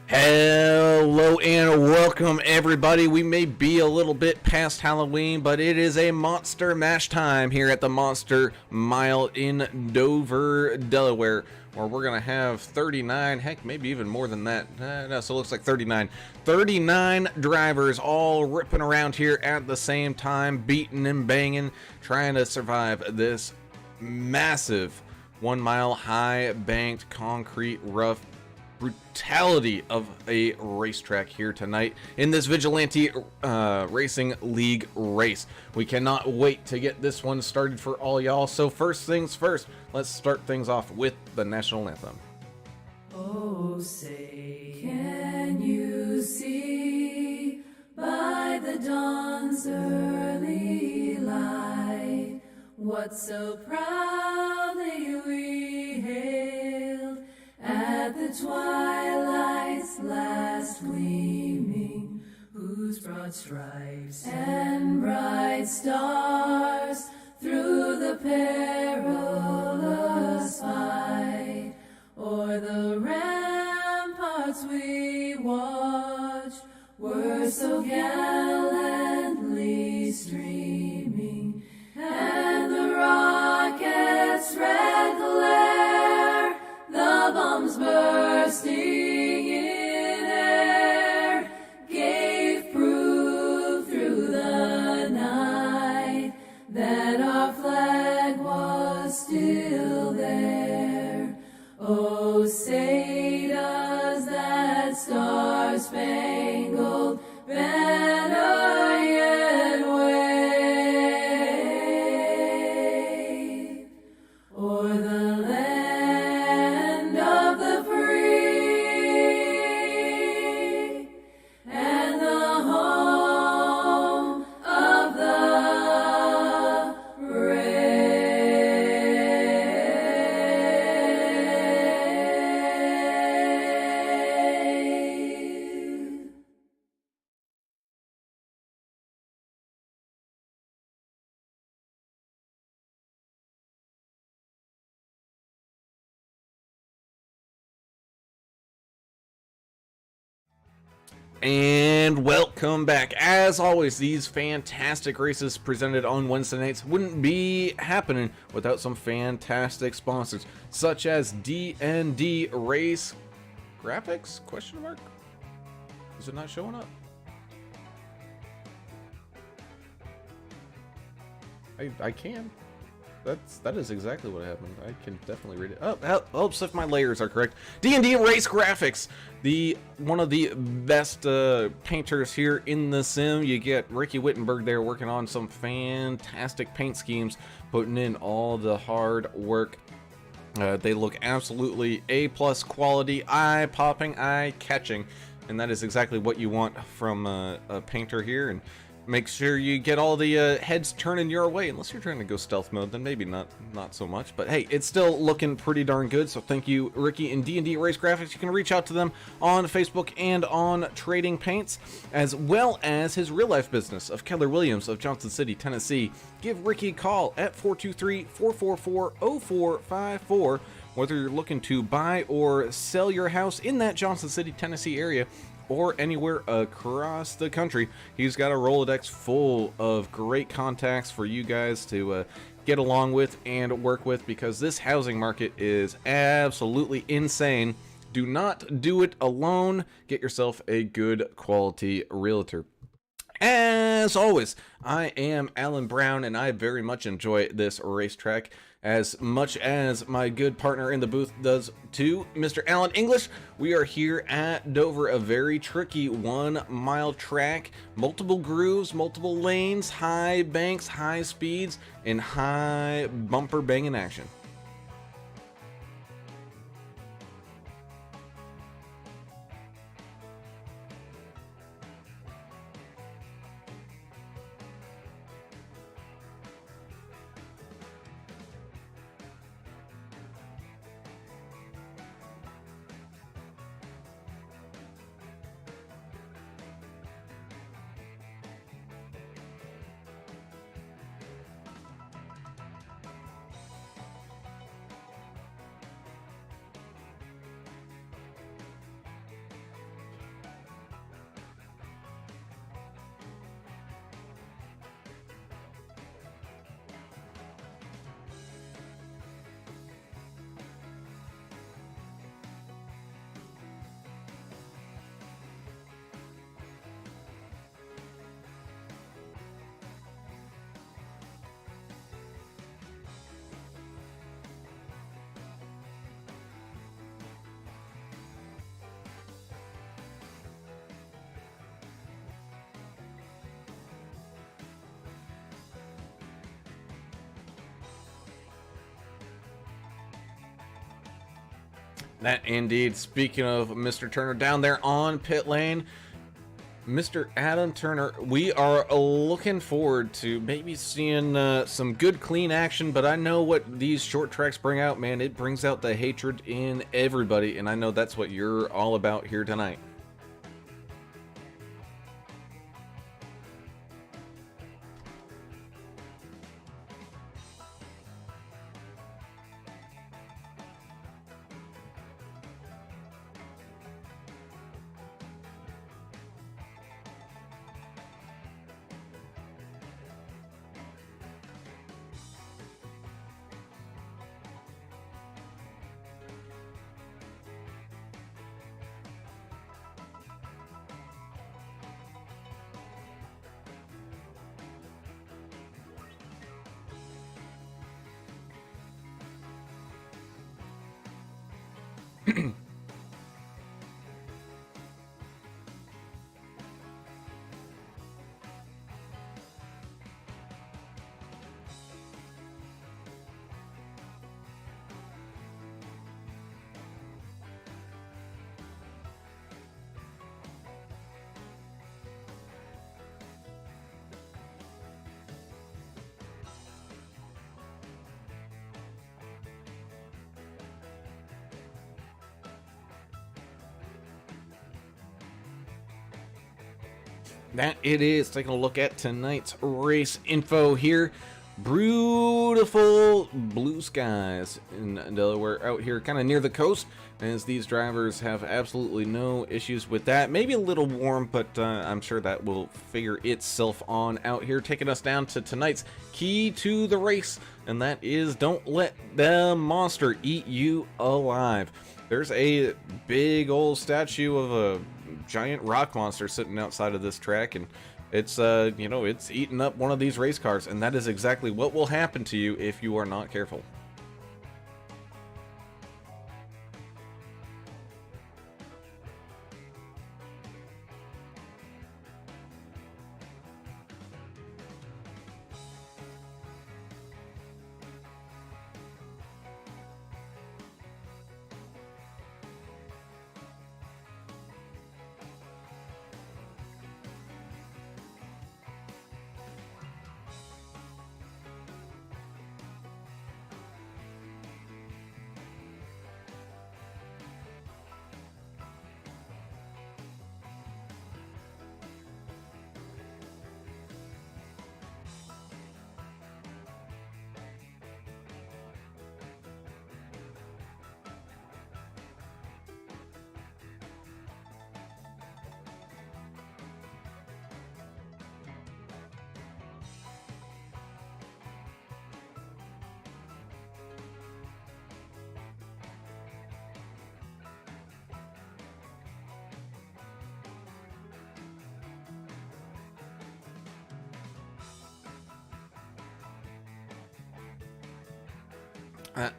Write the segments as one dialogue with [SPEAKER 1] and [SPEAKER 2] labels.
[SPEAKER 1] Hello and welcome everybody. We may be a little bit past Halloween, but it is a Monster Mash time here at the Monster Mile in Dover, Delaware, where we're gonna have 39, heck, maybe even more than that. No, so it looks like 39 drivers all ripping around here at the same time, beating and banging, trying to survive this massive 1 mile high banked concrete rough brutality of a racetrack here tonight in this Vigilante Racing League race. We cannot wait to get this one started for all y'all. So first things first, let's start things off with the national anthem.
[SPEAKER 2] Oh, say, can you see by the dawn's early light what so proudly we hailed at the twilight's last gleaming, whose broad stripes and bright stars through the perilous fight o'er the ramparts we watched were so gallantly streaming, and the rocket's red glare, the bombs bursting in air, gave proof through the night that our flag was still there. Oh, say does that star-spangled banner yet wave o'er the land of the free and the home of the brave.
[SPEAKER 1] And welcome back. As always, these fantastic races presented on Wednesday nights wouldn't be happening without some fantastic sponsors, such as D&D Race Grafix? Question mark? Is it not showing up? I can. That is exactly what happened. I can definitely read it. Oh, helps if my layers are correct. D&D Race Graphics, one of the best painters here in the sim. You get Ricky Wittenberg there working on some fantastic paint schemes, putting in all the hard work. They look absolutely A+ quality, eye-popping, eye-catching, and that is exactly what you want from a painter here. And make sure you get all the heads turning your way. Unless you're trying to go stealth mode, then maybe not so much. But hey, it's still looking pretty darn good. So thank you, Ricky and D&D Race Graphics. You can reach out to them on Facebook and on Trading Paints, as well as his real-life business of Keller Williams of Johnson City, Tennessee. Give Ricky a call at 423-444-0454. Whether you're looking to buy or sell your house in that Johnson City, Tennessee area, or anywhere across the country, he's got a Rolodex full of great contacts for you guys to get along with and work with, because this housing market is absolutely insane. Do not do it alone. Get yourself a good quality realtor. As always, I am Alan Brown, and I very much enjoy this racetrack as much as my good partner in the booth does too, Mr. Alan English. We are here at Dover, a very tricky 1 mile track, multiple grooves, multiple lanes, high banks, high speeds, and high bumper banging action. That indeed. Speaking of Mr. Turner down there on pit lane, Mr. Adam Turner, we are looking forward to maybe seeing some good clean action, but I know what these short tracks bring out, man. It brings out the hatred in everybody, and I know that's what you're all about here tonight. That it is. Taking a look at tonight's race info here. Beautiful blue skies in Delaware out here kind of near the coast, as these drivers have absolutely no issues with that. Maybe a little warm, but I'm sure that will figure itself on out here. Taking us down to tonight's key to the race, and that is don't let the monster eat you alive. There's a big old statue of a giant rock monster sitting outside of this track, and it's you know, it's eating up one of these race cars, and that is exactly what will happen to you if you are not careful.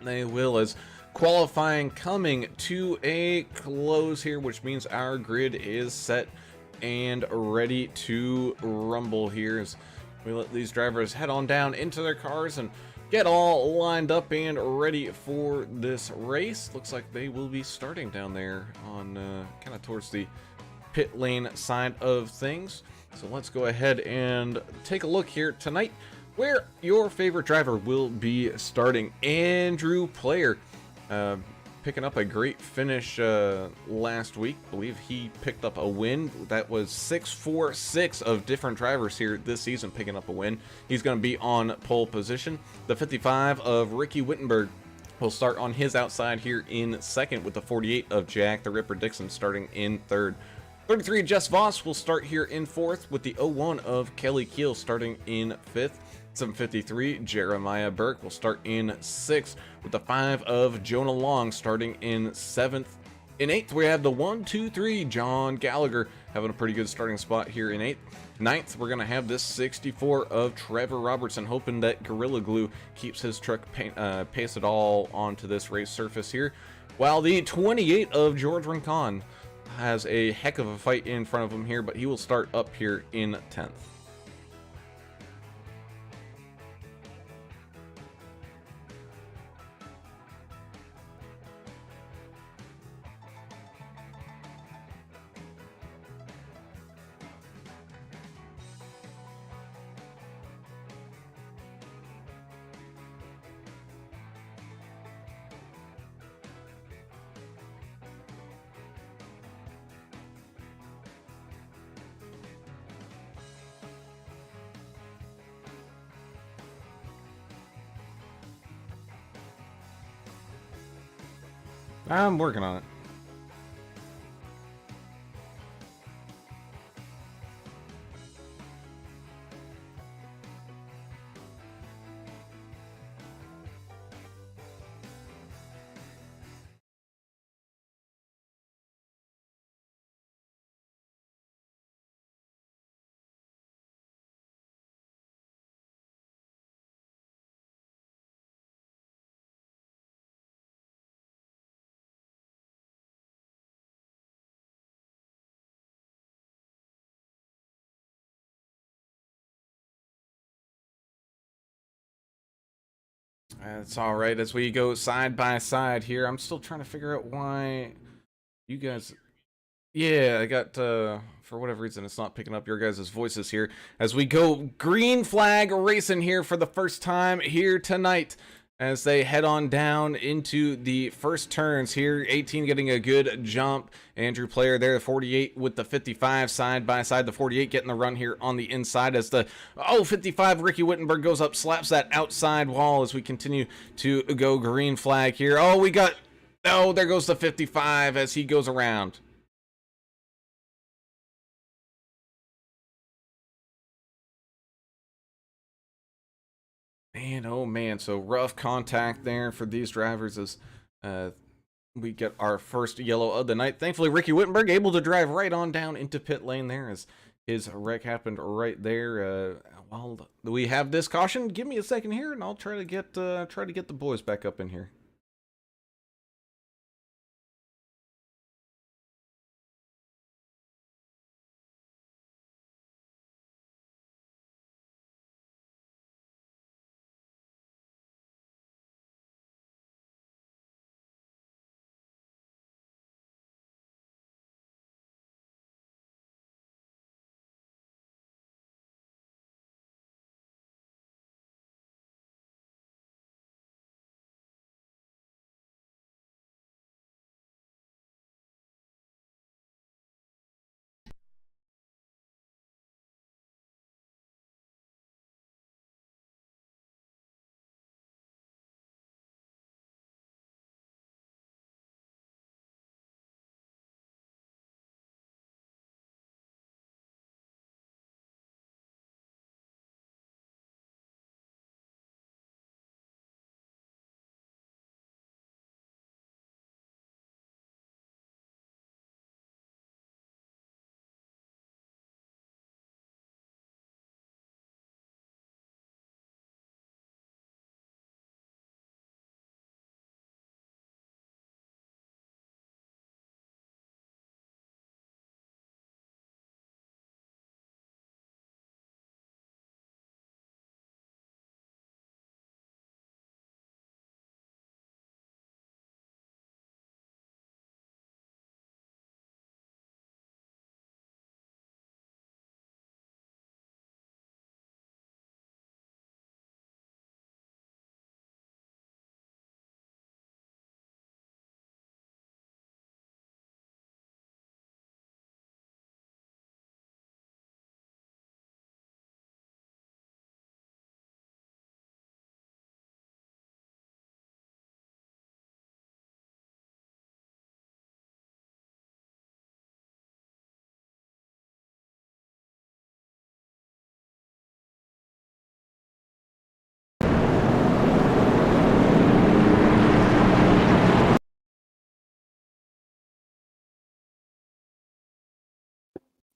[SPEAKER 1] They will, as qualifying coming to a close here, which means our grid is set and ready to rumble here as we let these drivers head on down into their cars and get all lined up and ready for this race. Looks like they will be starting down there on kind of towards the pit lane side of things. So let's go ahead and take a look here tonight where your favorite driver will be starting. Andrew Player, picking up a great finish last week. I believe he picked up a win. That was 6 of different drivers here this season picking up a win. He's going to be on pole position. The 55 of Ricky Wittenberg will start on his outside here in second, with the 48 of Jack the Ripper Dixon starting in third. 33 Jess Voss will start here in fourth, with the 01 of Kelly Keel starting in fifth. 753 Jeremiah Burke will start in sixth, with the 5 of Jonah Long starting in seventh. In eighth, we have the 1, 2, 3 John Gallagher having a pretty good starting spot here in eighth. Ninth, we're going to have this 64 of Trevor Robertson, hoping that Gorilla Glue keeps his truck pasted all onto this race surface here. While the 28 of George Rincon has a heck of a fight in front of him here, but he will start up here in 10th. I'm working on it. That's all right. As we go side by side here, I'm still trying to figure out why you guys. Yeah, I got for whatever reason it's not picking up your guys' voices here as we go green flag racing here for the first time here tonight as they head on down into the first turns here. 18 getting a good jump. Andrew Player there, 48 with the 55 side by side. The 48 getting the run here on the inside as the 55 Ricky Wittenberg goes up, slaps that outside wall as we continue to go green flag here. There goes the 55 as he goes around. Man, oh man, so rough contact there for these drivers as we get our first yellow of the night. Thankfully, Ricky Wittenberg able to drive right on down into pit lane there as his wreck happened right there. While we have this caution, give me a second here and I'll try to get the boys back up in here.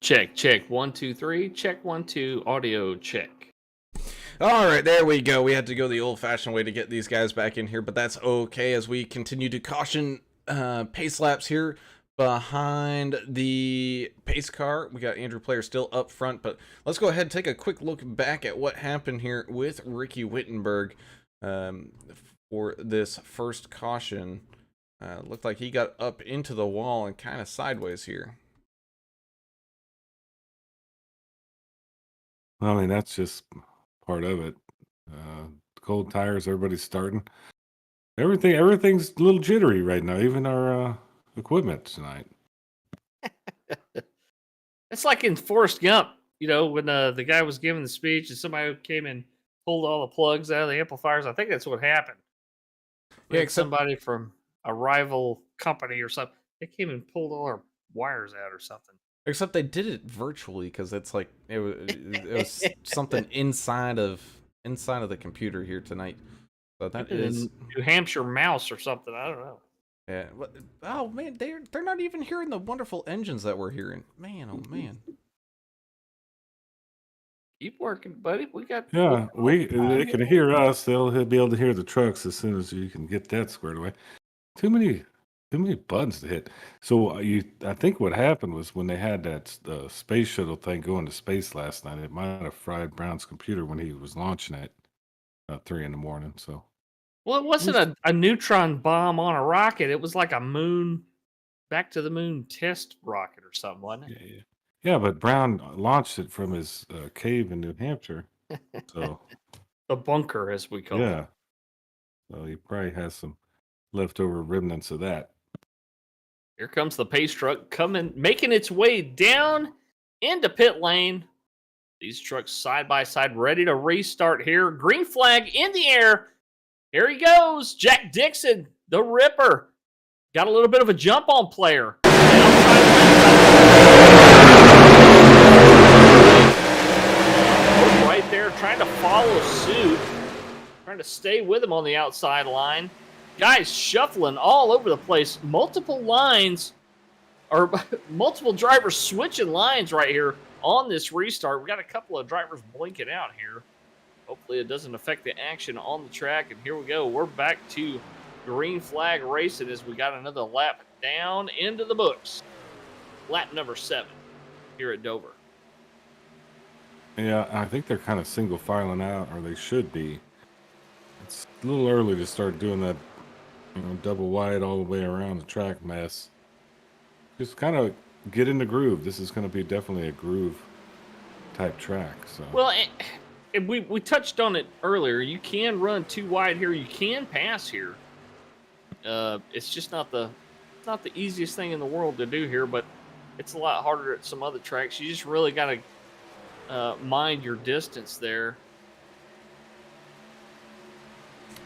[SPEAKER 3] Check, check. 1, 2, 3. Check 1, 2. Audio check.
[SPEAKER 1] All right, there we go. We had to go the old-fashioned way to get these guys back in here, but that's okay as we continue to caution pace laps here behind the pace car. We got Andrew Player still up front, but let's go ahead and take a quick look back at what happened here with Ricky Wittenberg for this first caution. Looked like he got up into the wall and kind of sideways here.
[SPEAKER 4] I mean, that's just part of it. Cold tires, everybody's starting. Everything's a little jittery right now, even our equipment tonight.
[SPEAKER 3] It's like in Forrest Gump, when the guy was giving the speech and somebody came and pulled all the plugs out of the amplifiers. I think that's what happened.
[SPEAKER 1] Yeah,
[SPEAKER 3] Like somebody from a rival company or something. They came and pulled all our wires out or something.
[SPEAKER 1] Except they did it virtually because it's like it was something inside of the computer here tonight. So that
[SPEAKER 3] Maybe the
[SPEAKER 1] is
[SPEAKER 3] New Hampshire mouse or something. I don't know.
[SPEAKER 1] yeah. Oh man, they're not even hearing the wonderful engines that we're hearing. Man, oh man.
[SPEAKER 3] Keep working, buddy. We got
[SPEAKER 4] Yeah, they can hear us. He'll be able to hear the trucks as soon as you can get that squared away. Too many buttons to hit. So I think what happened was when they had that space shuttle thing going to space last night, it might have fried Brown's computer when he was launching it at 3 in the morning. So
[SPEAKER 3] Well, it wasn't a neutron bomb on a rocket. It was like a back to the moon test rocket or something, wasn't it?
[SPEAKER 4] yeah, but Brown launched it from his cave in New Hampshire. So
[SPEAKER 3] The bunker, as we call it.
[SPEAKER 4] yeah, so he probably has some leftover remnants of that.
[SPEAKER 3] Here comes the pace truck making its way down into pit lane. These trucks side by side, ready to restart here. Green flag in the air. Here he goes. Jack Dixon, the Ripper. Got a little bit of a jump on player. Right there, trying to follow suit. Trying to stay with him on the outside line. Guys shuffling all over the place. Multiple lines, or multiple drivers switching lines right here on this restart. We got a couple of drivers blinking out here. Hopefully it doesn't affect the action on the track. And here we go. We're back to green flag racing as we got another lap down into the books. Lap number 7 here at Dover.
[SPEAKER 4] Yeah, I think they're kind of single filing out, or they should be. It's a little early to start doing that, double wide all the way around the track mess. Just kind of get in the groove. This is going to be definitely a groove type track. So
[SPEAKER 3] Well, and we touched on it earlier. You can run too wide here. You can pass here. It's just not the easiest thing in the world to do here, but it's a lot harder at some other tracks. You just really got to mind your distance there.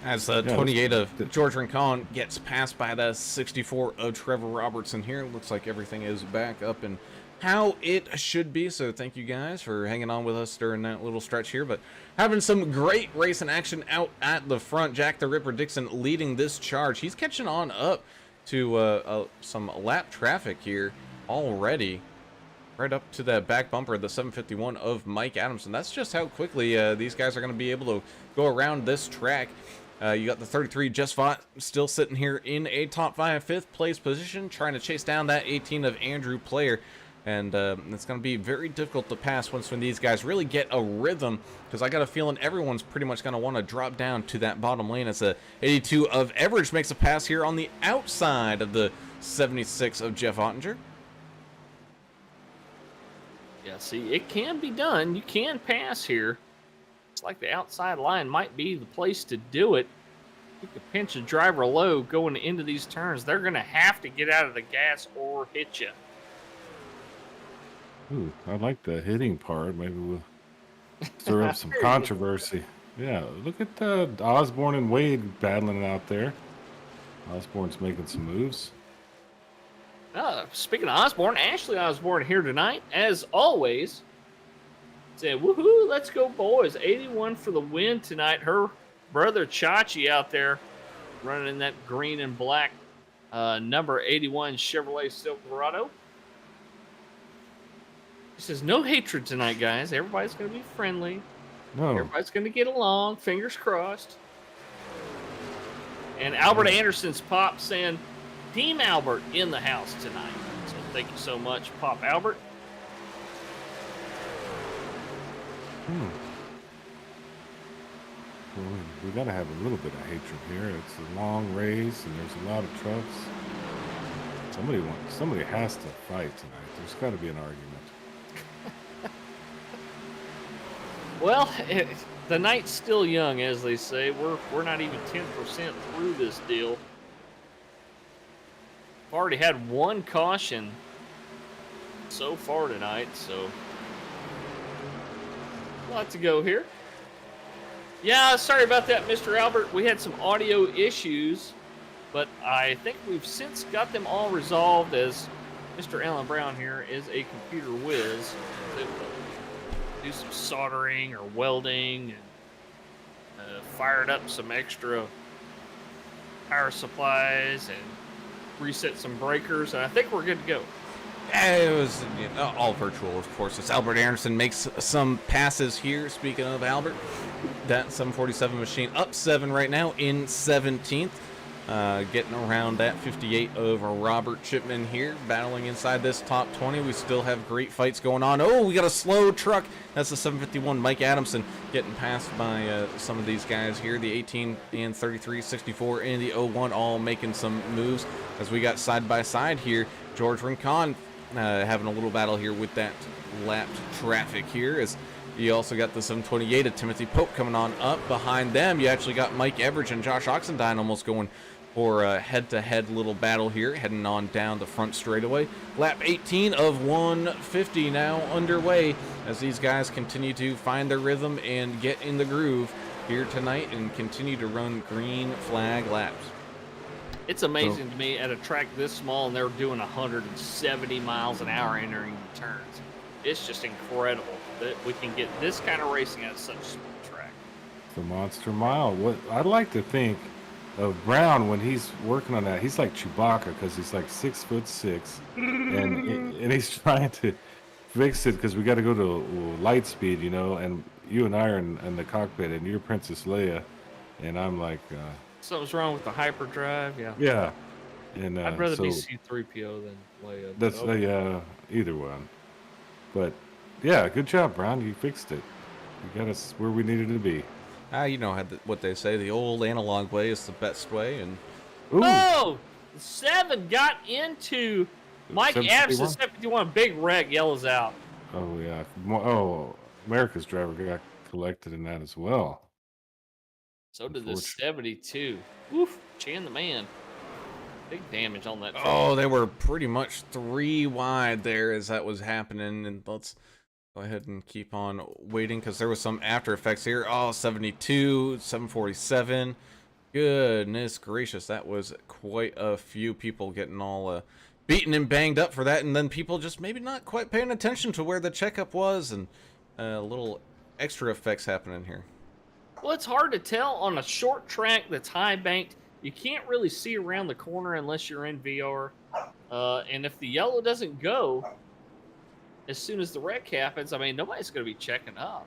[SPEAKER 1] As 28 of George Rincon gets passed by the 64 of Trevor Robertson here. Looks like everything is back up and how it should be. So thank you guys for hanging on with us during that little stretch here. But having some great racing action out at the front. Jack the Ripper Dixon leading this charge. He's catching on up to some lap traffic here already. Right up to that back bumper, the 751 of Mike Adamson. That's just how quickly these guys are going to be able to go around this track. You got the 33 Jess Vaught still sitting here in a top 5 5th place position, trying to chase down that 18 of Andrew Player. And it's going to be very difficult to pass once when these guys really get a rhythm, because I got a feeling everyone's pretty much going to want to drop down to that bottom lane. As a 82 of Everidge makes a pass here on the outside of the 76 of Jeff Ottinger.
[SPEAKER 3] Yeah, see, it can be done. You can pass here. It's like the outside line might be the place to do it. You can pinch a driver low going into these turns. They're going to have to get out of the gas or hit you.
[SPEAKER 4] Ooh, I like the hitting part. Maybe we'll stir up some controversy. Yeah, look at Osborne and Wade battling it out there. Osborne's making some moves.
[SPEAKER 3] Speaking of Osborne, Ashley Osborne here tonight, as always. Saying, woohoo, let's go, boys. 81 for the win tonight. Her brother Chachi out there running in that green and black number 81 Chevrolet Silverado. He says, no hatred tonight, guys. Everybody's going to be friendly.
[SPEAKER 4] No,
[SPEAKER 3] Everybody's going to get along. Fingers crossed. And Albert Anderson's pop saying, Team Albert in the house tonight. So thank you so much, Pop Albert.
[SPEAKER 4] Well, we got to have a little bit of hatred here. It's a long race, and there's a lot of trucks. Somebody has to fight tonight. There's got to be an argument.
[SPEAKER 3] Well, the night's still young, as they say. We're not even 10% through this deal. We've already had one caution so far tonight, so a lot to go here. Yeah, sorry about that, Mr. Albert. We had some audio issues but I think we've since got them all resolved as Mr. Alan Brown here is a computer whiz. That will do some soldering or welding and fired up some extra power supplies and reset some breakers, and I think we're good to go.
[SPEAKER 1] It was all virtual, of course. As Albert Anderson makes some passes here. Speaking of Albert, that 747 machine up 7 right now in 17th. Getting around that 58 over Robert Chipman here, battling inside this top 20. We still have great fights going on. Oh, we got a slow truck. That's the 751, Mike Adamson, getting passed by some of these guys here. The 18 and 33, 64, and the 01 all making some moves as we got side by side here. George Rincon having a little battle here with that lapped traffic here, as you also got the 728 of Timothy Pope coming on up. Behind them, you actually got Mike Everidge and Josh Oxendine almost going for a head-to-head little battle here, heading on down the front straightaway. Lap 18 of 150 now underway as these guys continue to find their rhythm and get in the groove here tonight and continue to run green flag laps.
[SPEAKER 3] It's amazing to me at a track this small and they're doing 170 miles an hour entering the turns. It's just incredible that we can get this kind of racing at such a small track.
[SPEAKER 4] It's a monster mile. What I'd like to think of Brown when he's working on that, he's like Chewbacca because he's like 6'6", and he's trying to fix it because we got to go to light speed, you know. And you and I are in the cockpit, and you're Princess Leia, and I'm like,
[SPEAKER 3] something's wrong with the hyperdrive.
[SPEAKER 4] yeah. And
[SPEAKER 3] I'd rather
[SPEAKER 4] so
[SPEAKER 3] be C-3PO than Leia.
[SPEAKER 4] that's either one. But yeah, good job, Brown. You fixed it. You got us where we needed to be.
[SPEAKER 1] You know what they say, the old analog way is the best way. And
[SPEAKER 4] Ooh,
[SPEAKER 3] Oh, 7 got into Mike
[SPEAKER 4] 751?
[SPEAKER 3] Adamson, 751. Big wreck, yellows out.
[SPEAKER 4] oh yeah. Oh, America's driver got collected in that as well.
[SPEAKER 3] So did the
[SPEAKER 4] Unfortunate.
[SPEAKER 3] 72. Oof, Chan the man. Big damage on that truck.
[SPEAKER 1] oh, they were pretty much 3 wide there as that was happening. And let's go ahead and keep on waiting because there was some after effects here. Oh, 72, 747. Goodness gracious, that was quite a few people getting all beaten and banged up for that. And then people just maybe not quite paying attention to where the checkup was, and little extra effects happening here.
[SPEAKER 3] Well, it's hard to tell on a short track that's high banked. You can't really see around the corner unless you're in VR. And if the yellow doesn't go as soon as the wreck happens, I mean, nobody's going to be checking up.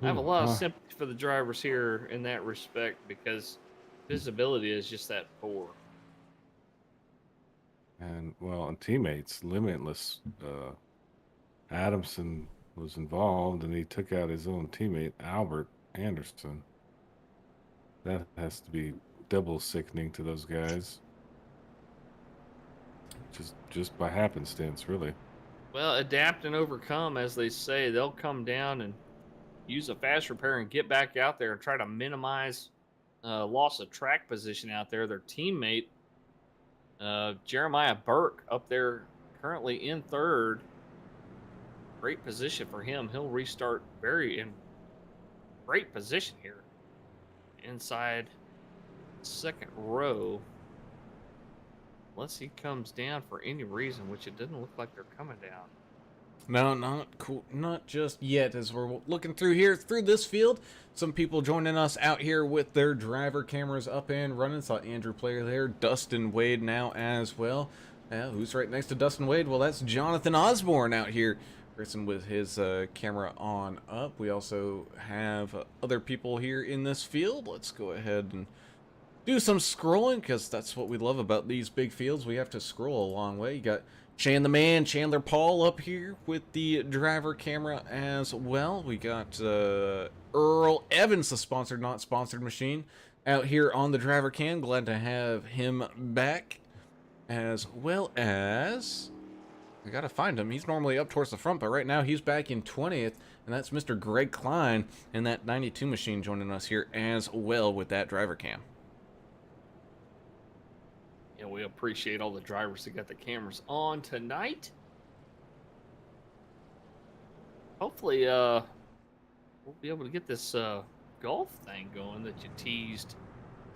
[SPEAKER 3] I have a lot of sympathy for the drivers here in that respect because visibility is just that poor.
[SPEAKER 4] And well, and teammates, limitless. Adamson was involved, and he took out his own teammate, Albert Anderson. That has to be double sickening to those guys. Just by happenstance, really.
[SPEAKER 3] Well, adapt and overcome, as they say. They'll come down and use a fast repair and get back out there and try to minimize loss of track position out there. Their teammate, Jeremiah Burke, up there currently in 3rd. Great position for him. He'll restart in great position here. Inside 2nd row. Unless he comes down for any reason, which it doesn't look like they're coming down.
[SPEAKER 1] No, not cool. Not just yet. As we're looking through here, through this field, some people joining us out here with their driver cameras up and running. Saw Andrew Player there, Dustin Wade now as well. Who's right next to Dustin Wade? Well, that's Jonathan Osborne out here, racing with his camera on up. We also have other people here in this field. Let's go ahead and do some scrolling because that's what we love about these big fields. We have to scroll a long way. You got Chan the Man, Chandler Paul up here with the driver camera as well. We got Earl Evans, the sponsored, not sponsored machine, out here on the driver cam. Glad to have him back, as well as I gotta find him. He's normally up towards the front, but right now he's back in 20th, and that's Mr. Greg Klein and that 92 machine joining us here as well with that driver cam.
[SPEAKER 3] Yeah, we appreciate all the drivers that got the cameras on tonight. Hopefully, we'll be able to get this golf thing going that you teased.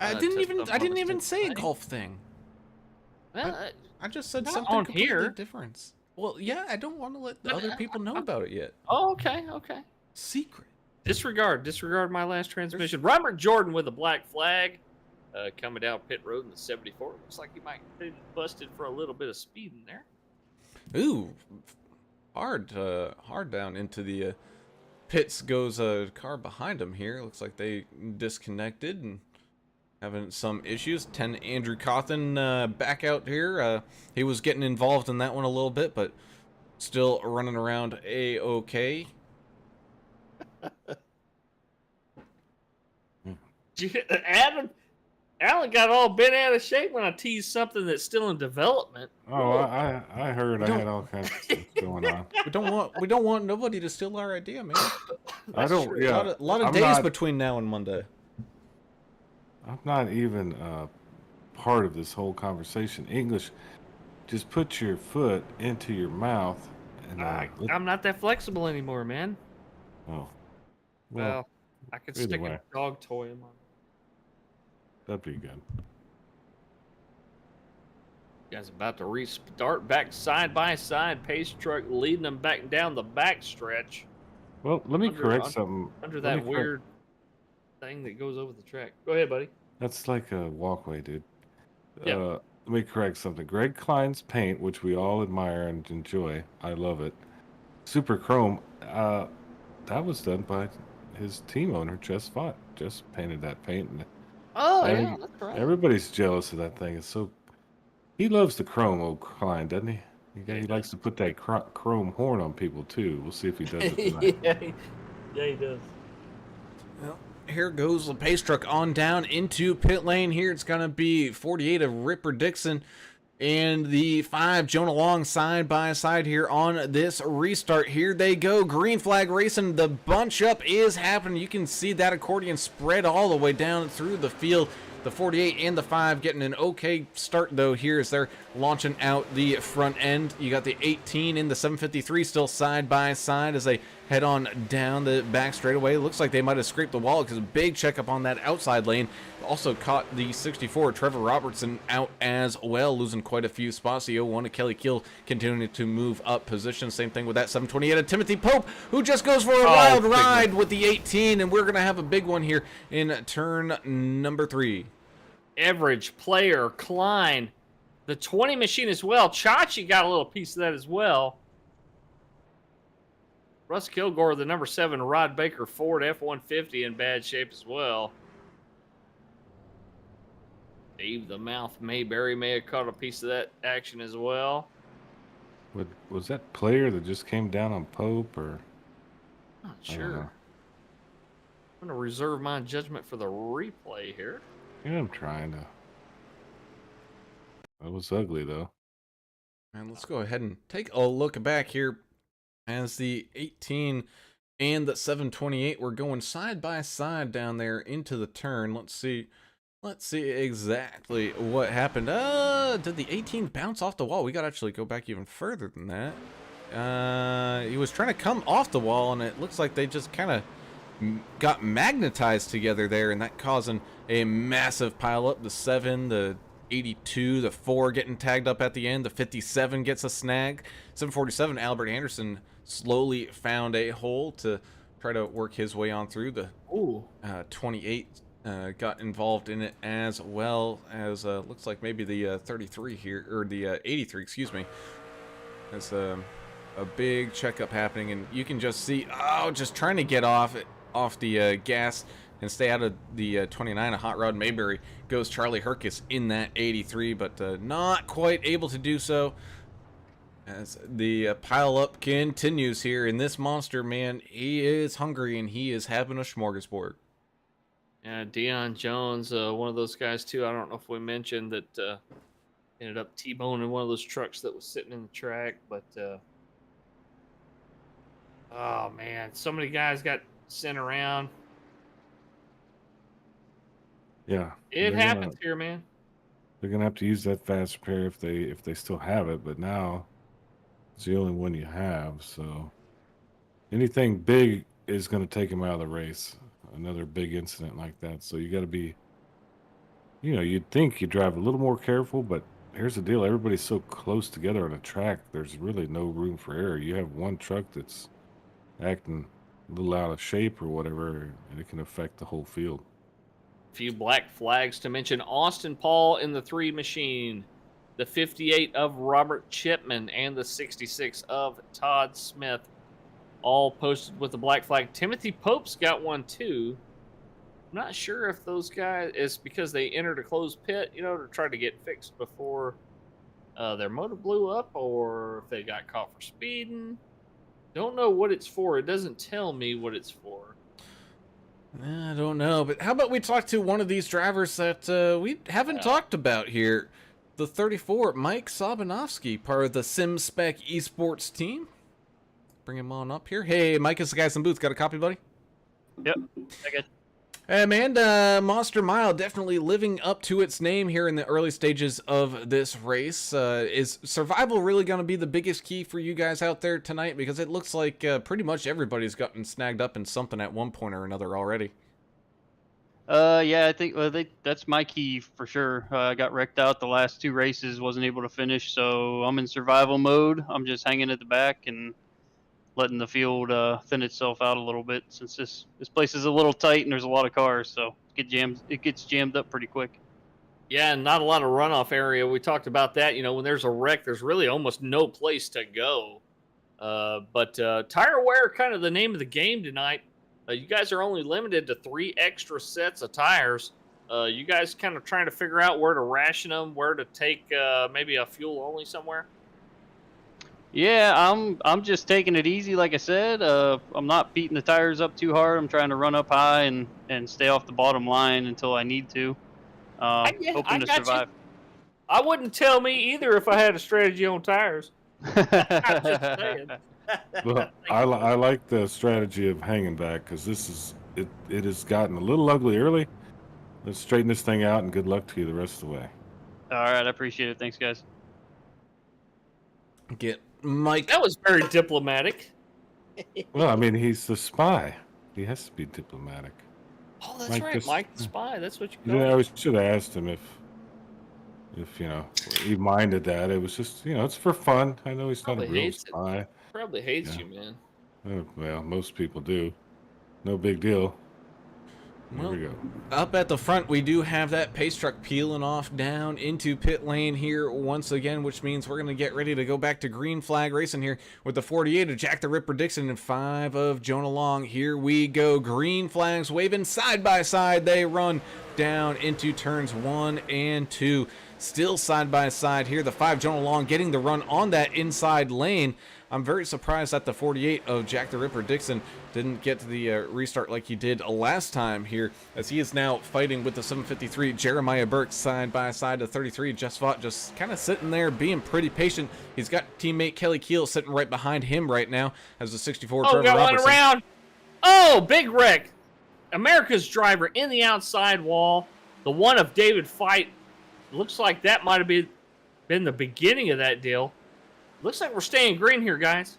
[SPEAKER 1] I
[SPEAKER 3] to
[SPEAKER 1] didn't
[SPEAKER 3] some
[SPEAKER 1] even
[SPEAKER 3] other
[SPEAKER 1] say a
[SPEAKER 3] thing.
[SPEAKER 1] golf thing.
[SPEAKER 3] Well,
[SPEAKER 1] I just said
[SPEAKER 3] not
[SPEAKER 1] something
[SPEAKER 3] on
[SPEAKER 1] completely
[SPEAKER 3] here.
[SPEAKER 1] different. Well, yeah, I don't want to let
[SPEAKER 3] But,
[SPEAKER 1] other people know about it yet.
[SPEAKER 3] Oh, okay, okay.
[SPEAKER 1] Secret.
[SPEAKER 3] Disregard my last transmission. Robert Jordan with a black flag, coming down pit road in the 74. Looks like he might have been busted for a little bit of speed in there.
[SPEAKER 1] Ooh, hard down into the pits goes a car behind him here. Looks like they disconnected and having some issues. 10 Andrew Cawthon back out here. He was getting involved in that one a little bit, but still running around a-okay.
[SPEAKER 3] Alan got all bent out of shape when I teased something that's still in development.
[SPEAKER 4] Oh, I heard I had all kinds of stuff going on.
[SPEAKER 1] We don't want nobody to steal our idea, man.
[SPEAKER 4] I don't.
[SPEAKER 3] true.
[SPEAKER 4] Yeah,
[SPEAKER 1] A lot of
[SPEAKER 4] I'm
[SPEAKER 1] days
[SPEAKER 4] not,
[SPEAKER 1] between now and Monday.
[SPEAKER 4] I'm not even part of this whole conversation. English, just put your foot into your mouth and
[SPEAKER 3] I'm not that flexible anymore, man.
[SPEAKER 4] oh,
[SPEAKER 3] Well, I could
[SPEAKER 4] either
[SPEAKER 3] stick
[SPEAKER 4] way.
[SPEAKER 3] a dog toy in my.
[SPEAKER 4] that'd be good.
[SPEAKER 3] Guys about to restart back side by side. Pace truck leading them back down the back stretch
[SPEAKER 4] Well, let me
[SPEAKER 3] Under-
[SPEAKER 4] correct
[SPEAKER 3] un-
[SPEAKER 4] something.
[SPEAKER 3] under
[SPEAKER 4] Let me
[SPEAKER 3] that weird thing that goes over the track. Go ahead, buddy.
[SPEAKER 4] That's like a walkway, dude.
[SPEAKER 3] Yeah.
[SPEAKER 4] Let me correct something. Greg Klein's paint, which we all admire and enjoy, I love it. Super Chrome, that was done by his team owner, Jess Fott. Just painted that paint. And
[SPEAKER 3] Oh,
[SPEAKER 4] every-
[SPEAKER 3] yeah, that's right.
[SPEAKER 4] everybody's jealous of that thing. It's so. He loves the chrome, old Klein, doesn't he? He likes to put that chrome horn on people too. We'll see if he does it tonight.
[SPEAKER 3] yeah, he does.
[SPEAKER 1] Well, here goes the pace truck on down into pit lane. Here it's gonna be 48 of Ripper Dixon and the 5 Jonah Long side by side here on this restart. Here they go, green flag racing. The bunch up is happening. You can see that accordion spread all the way down through the field. The 48 and the 5 getting an okay start though here as they're launching out the front end. You got the 18 and the 753 still side by side as they head on down the back straightaway. It looks like they might have scraped the wall because a big checkup on that outside lane. Also caught the 64 Trevor Robertson out as well, losing quite a few spots. The 01 of Kelly Keel continuing to move up position. Same thing with that 728 of Timothy Pope, who just goes for a wild ride with the 18, and we're going to have a big one here in turn number 3.
[SPEAKER 3] Average player, Klein. The 20 machine as well. Chachi got a little piece of that as well. Russ Kilgore, the number 7 Rod Baker Ford F-150 in bad shape as well. Dave the Mouth Mayberry may have caught a piece of that action as well.
[SPEAKER 4] Was that player that just came down on Pope or?
[SPEAKER 3] Not
[SPEAKER 4] I don't
[SPEAKER 3] sure.
[SPEAKER 4] know.
[SPEAKER 3] I'm going to reserve my judgment for the replay here.
[SPEAKER 4] Yeah, I'm trying to. That was ugly though.
[SPEAKER 1] And let's go ahead and take a look back here as the 18 and the 728 were going side by side down there into the turn. Let's see exactly what happened. Did the 18 bounce off the wall? We got to actually go back even further than that. He was trying to come off the wall, and it looks like they just kind of got magnetized together there, and that causing a massive pile up. The 7, the 82, the 4 getting tagged up at the end. The 57 gets a snag. 747 Albert Anderson slowly found a hole to try to work his way on through. The 28 got involved in it as well as looks like maybe the 33 here, or the 83, excuse me. There's a big checkup happening, and you can just see, just trying to get off the gas and stay out of the 29. A Hot Rod Mayberry goes Charlie Herkus in that 83, but not quite able to do so as the pile up continues here. And this monster, man, he is hungry and he is having a smorgasbord.
[SPEAKER 3] Yeah, Deion Jones, one of those guys too. I don't know if we mentioned that ended up T-boning one of those trucks that was sitting in the track, but oh man, so many guys got sent around.
[SPEAKER 4] Yeah,
[SPEAKER 3] It happens here, man.
[SPEAKER 4] They're gonna have to use that fast repair if they still have it, but now it's the only one you have. So anything big is going to take him out of the race. Another big incident like that. So you got to be, you'd think you drive a little more careful, but here's the deal. Everybody's so close together on a track, there's really no room for error. You have one truck that's acting a little out of shape or whatever, and it can affect the whole field.
[SPEAKER 3] Few black flags to mention. Austin Paul in the 3 machine, the 58 of Robert Chipman, and the 66 of Todd Smith, all posted with the black flag. Timothy Pope's got one too. I'm not sure if those guys is because they entered a closed pit, to try to get fixed before their motor blew up, or if they got caught for speeding. Don't know what it's for. It doesn't tell me what it's for.
[SPEAKER 1] I don't know, but how about we talk to one of these drivers that we haven't talked about here? The 34, Mike Sobanovsky, part of the SimSpec Esports team. Bring him on up here. Hey, Mike, it's the guys in booth. Got a copy, buddy?
[SPEAKER 5] Yep. Okay.
[SPEAKER 1] Hey, man, Monster Mile definitely living up to its name here in the early stages of this race. Is survival really going to be the biggest key for you guys out there tonight? Because it looks like pretty much everybody's gotten snagged up in something at one point or another already.
[SPEAKER 5] Yeah, I think that's my key for sure. I got wrecked out the last 2 races, wasn't able to finish, so I'm in survival mode. I'm just hanging at the back and letting the field thin itself out a little bit, since this place is a little tight and there's a lot of cars, so it gets jammed up pretty quick.
[SPEAKER 3] Yeah, and not a lot of runoff area. We talked about that. When there's a wreck, there's really almost no place to go. But tire wear, kind of the name of the game tonight. You guys are only limited to 3 extra sets of tires. You guys kind of trying to figure out where to ration them, where to take maybe a fuel only somewhere.
[SPEAKER 5] Yeah, I'm just taking it easy, like I said. I'm not beating the tires up too hard. I'm trying to run up high and stay off the bottom line until I need to. Hoping to survive.
[SPEAKER 3] I wouldn't tell me either if I had a strategy on tires. I'm just saying.
[SPEAKER 4] Well, I like the strategy of hanging back, because it has gotten a little ugly early. Let's straighten this thing out, and good luck to you the rest of the way.
[SPEAKER 5] All right, I appreciate it. Thanks, guys.
[SPEAKER 1] Get Mike.
[SPEAKER 3] That was very diplomatic.
[SPEAKER 4] Well, I mean, he's the spy. He has to be diplomatic.
[SPEAKER 3] Oh, that's right, Mike the Spy. That's what you call
[SPEAKER 4] Yeah,
[SPEAKER 3] him.
[SPEAKER 4] I should have asked him if he minded that. It was just, it's for fun. I know he's not a real spy.
[SPEAKER 3] Probably hates you, man.
[SPEAKER 4] Well, most people do. No big deal. There we go.
[SPEAKER 1] Up at the front, we do have that pace truck peeling off down into pit lane here once again, which means we're going to get ready to go back to green flag racing here with the 48 of Jack the Ripper Dixon and 5 of Jonah Long. Here we go. Green flags waving side by side. They run down into turns 1 and 2. Still side by side here. The 5 Jonah Long getting the run on that inside lane. I'm very surprised that the 48 of Jack the Ripper Dixon didn't get the restart like he did last time here, as he is now fighting with the 753 Jeremiah Burke side by side to 33 Just Vaught, just kind of sitting there being pretty patient. He's got teammate Kelly Keel sitting right behind him right now as the 64 Trevor
[SPEAKER 3] got
[SPEAKER 1] Robertson.
[SPEAKER 3] one around. Oh, big wreck. America's driver in the outside wall. The one of David Fight. Looks like that might have been the beginning of that deal. Looks like we're staying green here, guys.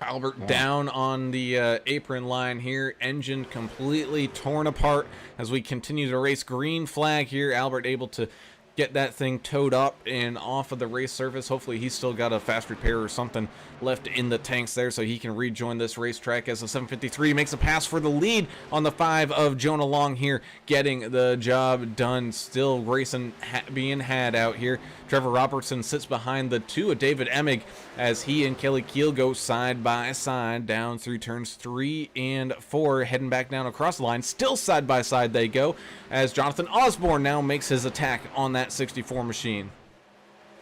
[SPEAKER 1] Albert down on the apron line here. Engine completely torn apart as we continue to race. Green flag here. Albert able to get that thing towed up and off of the race surface. Hopefully he's still got a fast repair or something left in the tanks there so he can rejoin this racetrack as the 753 makes a pass for the lead on the 5 of Jonah Long here, getting the job done. Still racing being had out here. Trevor Robertson sits behind the 2 of David Emig as he and Kelly Keel go side by side down through turns 3 and 4, heading back down across the line. Still side by side they go as Jonathan Osborne now makes his attack on that 64 machine.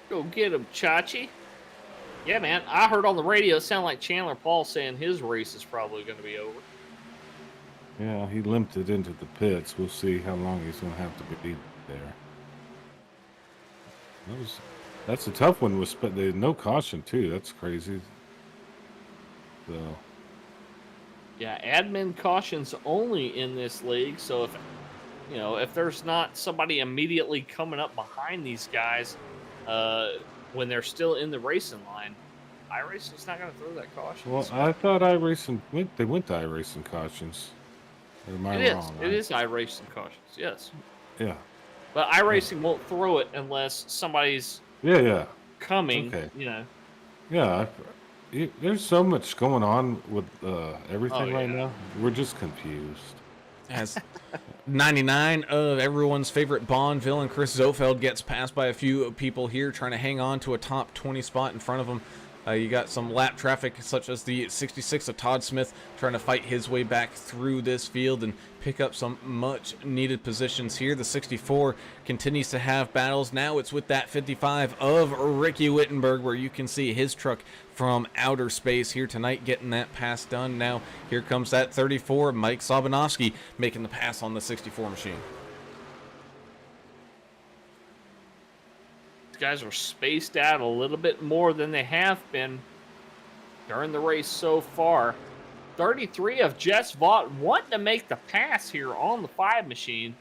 [SPEAKER 3] Go get him, Chachi. Yeah, man. I heard on the radio it sounded like Chandler Paul saying his race is probably going to be over.
[SPEAKER 4] Yeah, he limped it into the pits. We'll see how long he's going to have to be there. That's a tough one with no caution too. That's crazy. So
[SPEAKER 3] yeah, admin cautions only in this league. So if there's not somebody immediately coming up behind these guys when they're still in the racing line, iRacing's not going to throw that caution.
[SPEAKER 4] Well, I thought iRacing they went to iRacing cautions. Or am I
[SPEAKER 3] It is.
[SPEAKER 4] wrong?
[SPEAKER 3] It is iRacing cautions, yes.
[SPEAKER 4] Yeah.
[SPEAKER 3] But iRacing won't throw it unless somebody's
[SPEAKER 4] Yeah.
[SPEAKER 3] coming,
[SPEAKER 4] Okay.
[SPEAKER 3] you know.
[SPEAKER 4] Yeah. There's so much going on with everything
[SPEAKER 3] Oh,
[SPEAKER 4] right
[SPEAKER 3] yeah.
[SPEAKER 4] now. We're just confused.
[SPEAKER 1] As 99 of everyone's favorite Bond villain, Chris Zofeld, gets passed by a few people here trying to hang on to a top 20 spot in front of him. You got some lap traffic, such as the 66 of Todd Smith, trying to fight his way back through this field and pick up some much needed positions here. The 64 continues to have battles. Now it's with that 55 of Ricky Wittenberg, where you can see his truck from outer space here tonight getting that pass done. Now here comes that 34, Mike Sobanowski, making the pass on the 64 machine.
[SPEAKER 3] Guys are spaced out a little bit more than they have been during the race so far. 33 of Jess Vaught wanting to make the pass here on the 5 machine.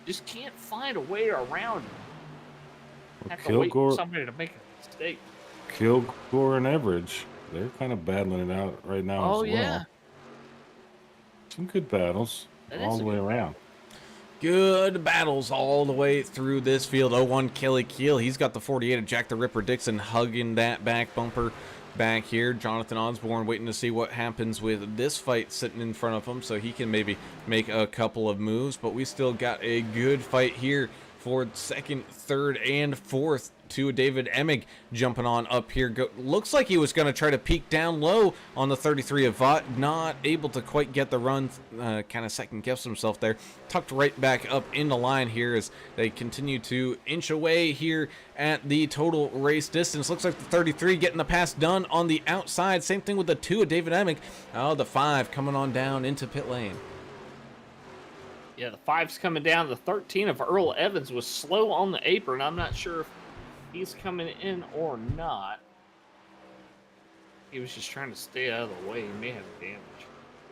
[SPEAKER 3] Just can't find a way around it. Have to wait for somebody to make a mistake.
[SPEAKER 4] Kilgore and Everidge, they're kind of battling it out right now as well.
[SPEAKER 3] Yeah.
[SPEAKER 4] Some good battles all the way around.
[SPEAKER 1] Good battles all the way through this field. 01 Kelly Keel, he's got the 48 of Jack the Ripper Dixon hugging that back bumper back here. Jonathan Osborne waiting to see what happens with this fight sitting in front of him so he can maybe make a couple of moves. But we still got a good fight here for second, third, and fourth. To David Emig jumping on up here. Looks like he was going to try to peek down low on the 33 of Vaught. Not able to quite get the run. Kind of second guessed himself there. Tucked right back up in the line here as they continue to inch away here at the total race distance. Looks like the 33 getting the pass done on the outside. Same thing with the 2 of David Emig. Oh, the 5 coming on down into pit lane.
[SPEAKER 3] Yeah, the 5's coming down. The 13 of Earl Evans was slow on the apron. I'm not sure if he's coming in or not. He was just trying to stay out of the way. He may have damage.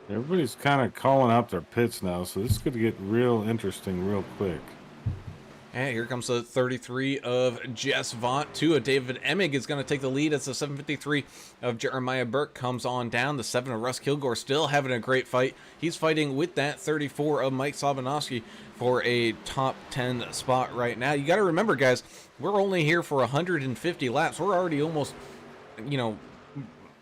[SPEAKER 4] Everybody's kind of calling out their pits now, so this is going to get real interesting real quick.
[SPEAKER 1] Hey, here comes the 33 of Jess Vaught. 2 of David Emig is going to take the lead as the 753 of Jeremiah Burke comes on down. The 7 of Russ Kilgore still having a great fight. He's fighting with that 34 of Mike Sobanowski for a top 10 spot right now. You got to remember, guys, we're only here for 150 laps. We're already almost,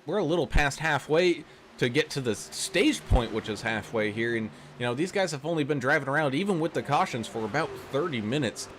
[SPEAKER 1] we're a little past halfway to get to the stage point, which is halfway here. And, these guys have only been driving around, even with the cautions, for about 30 minutes.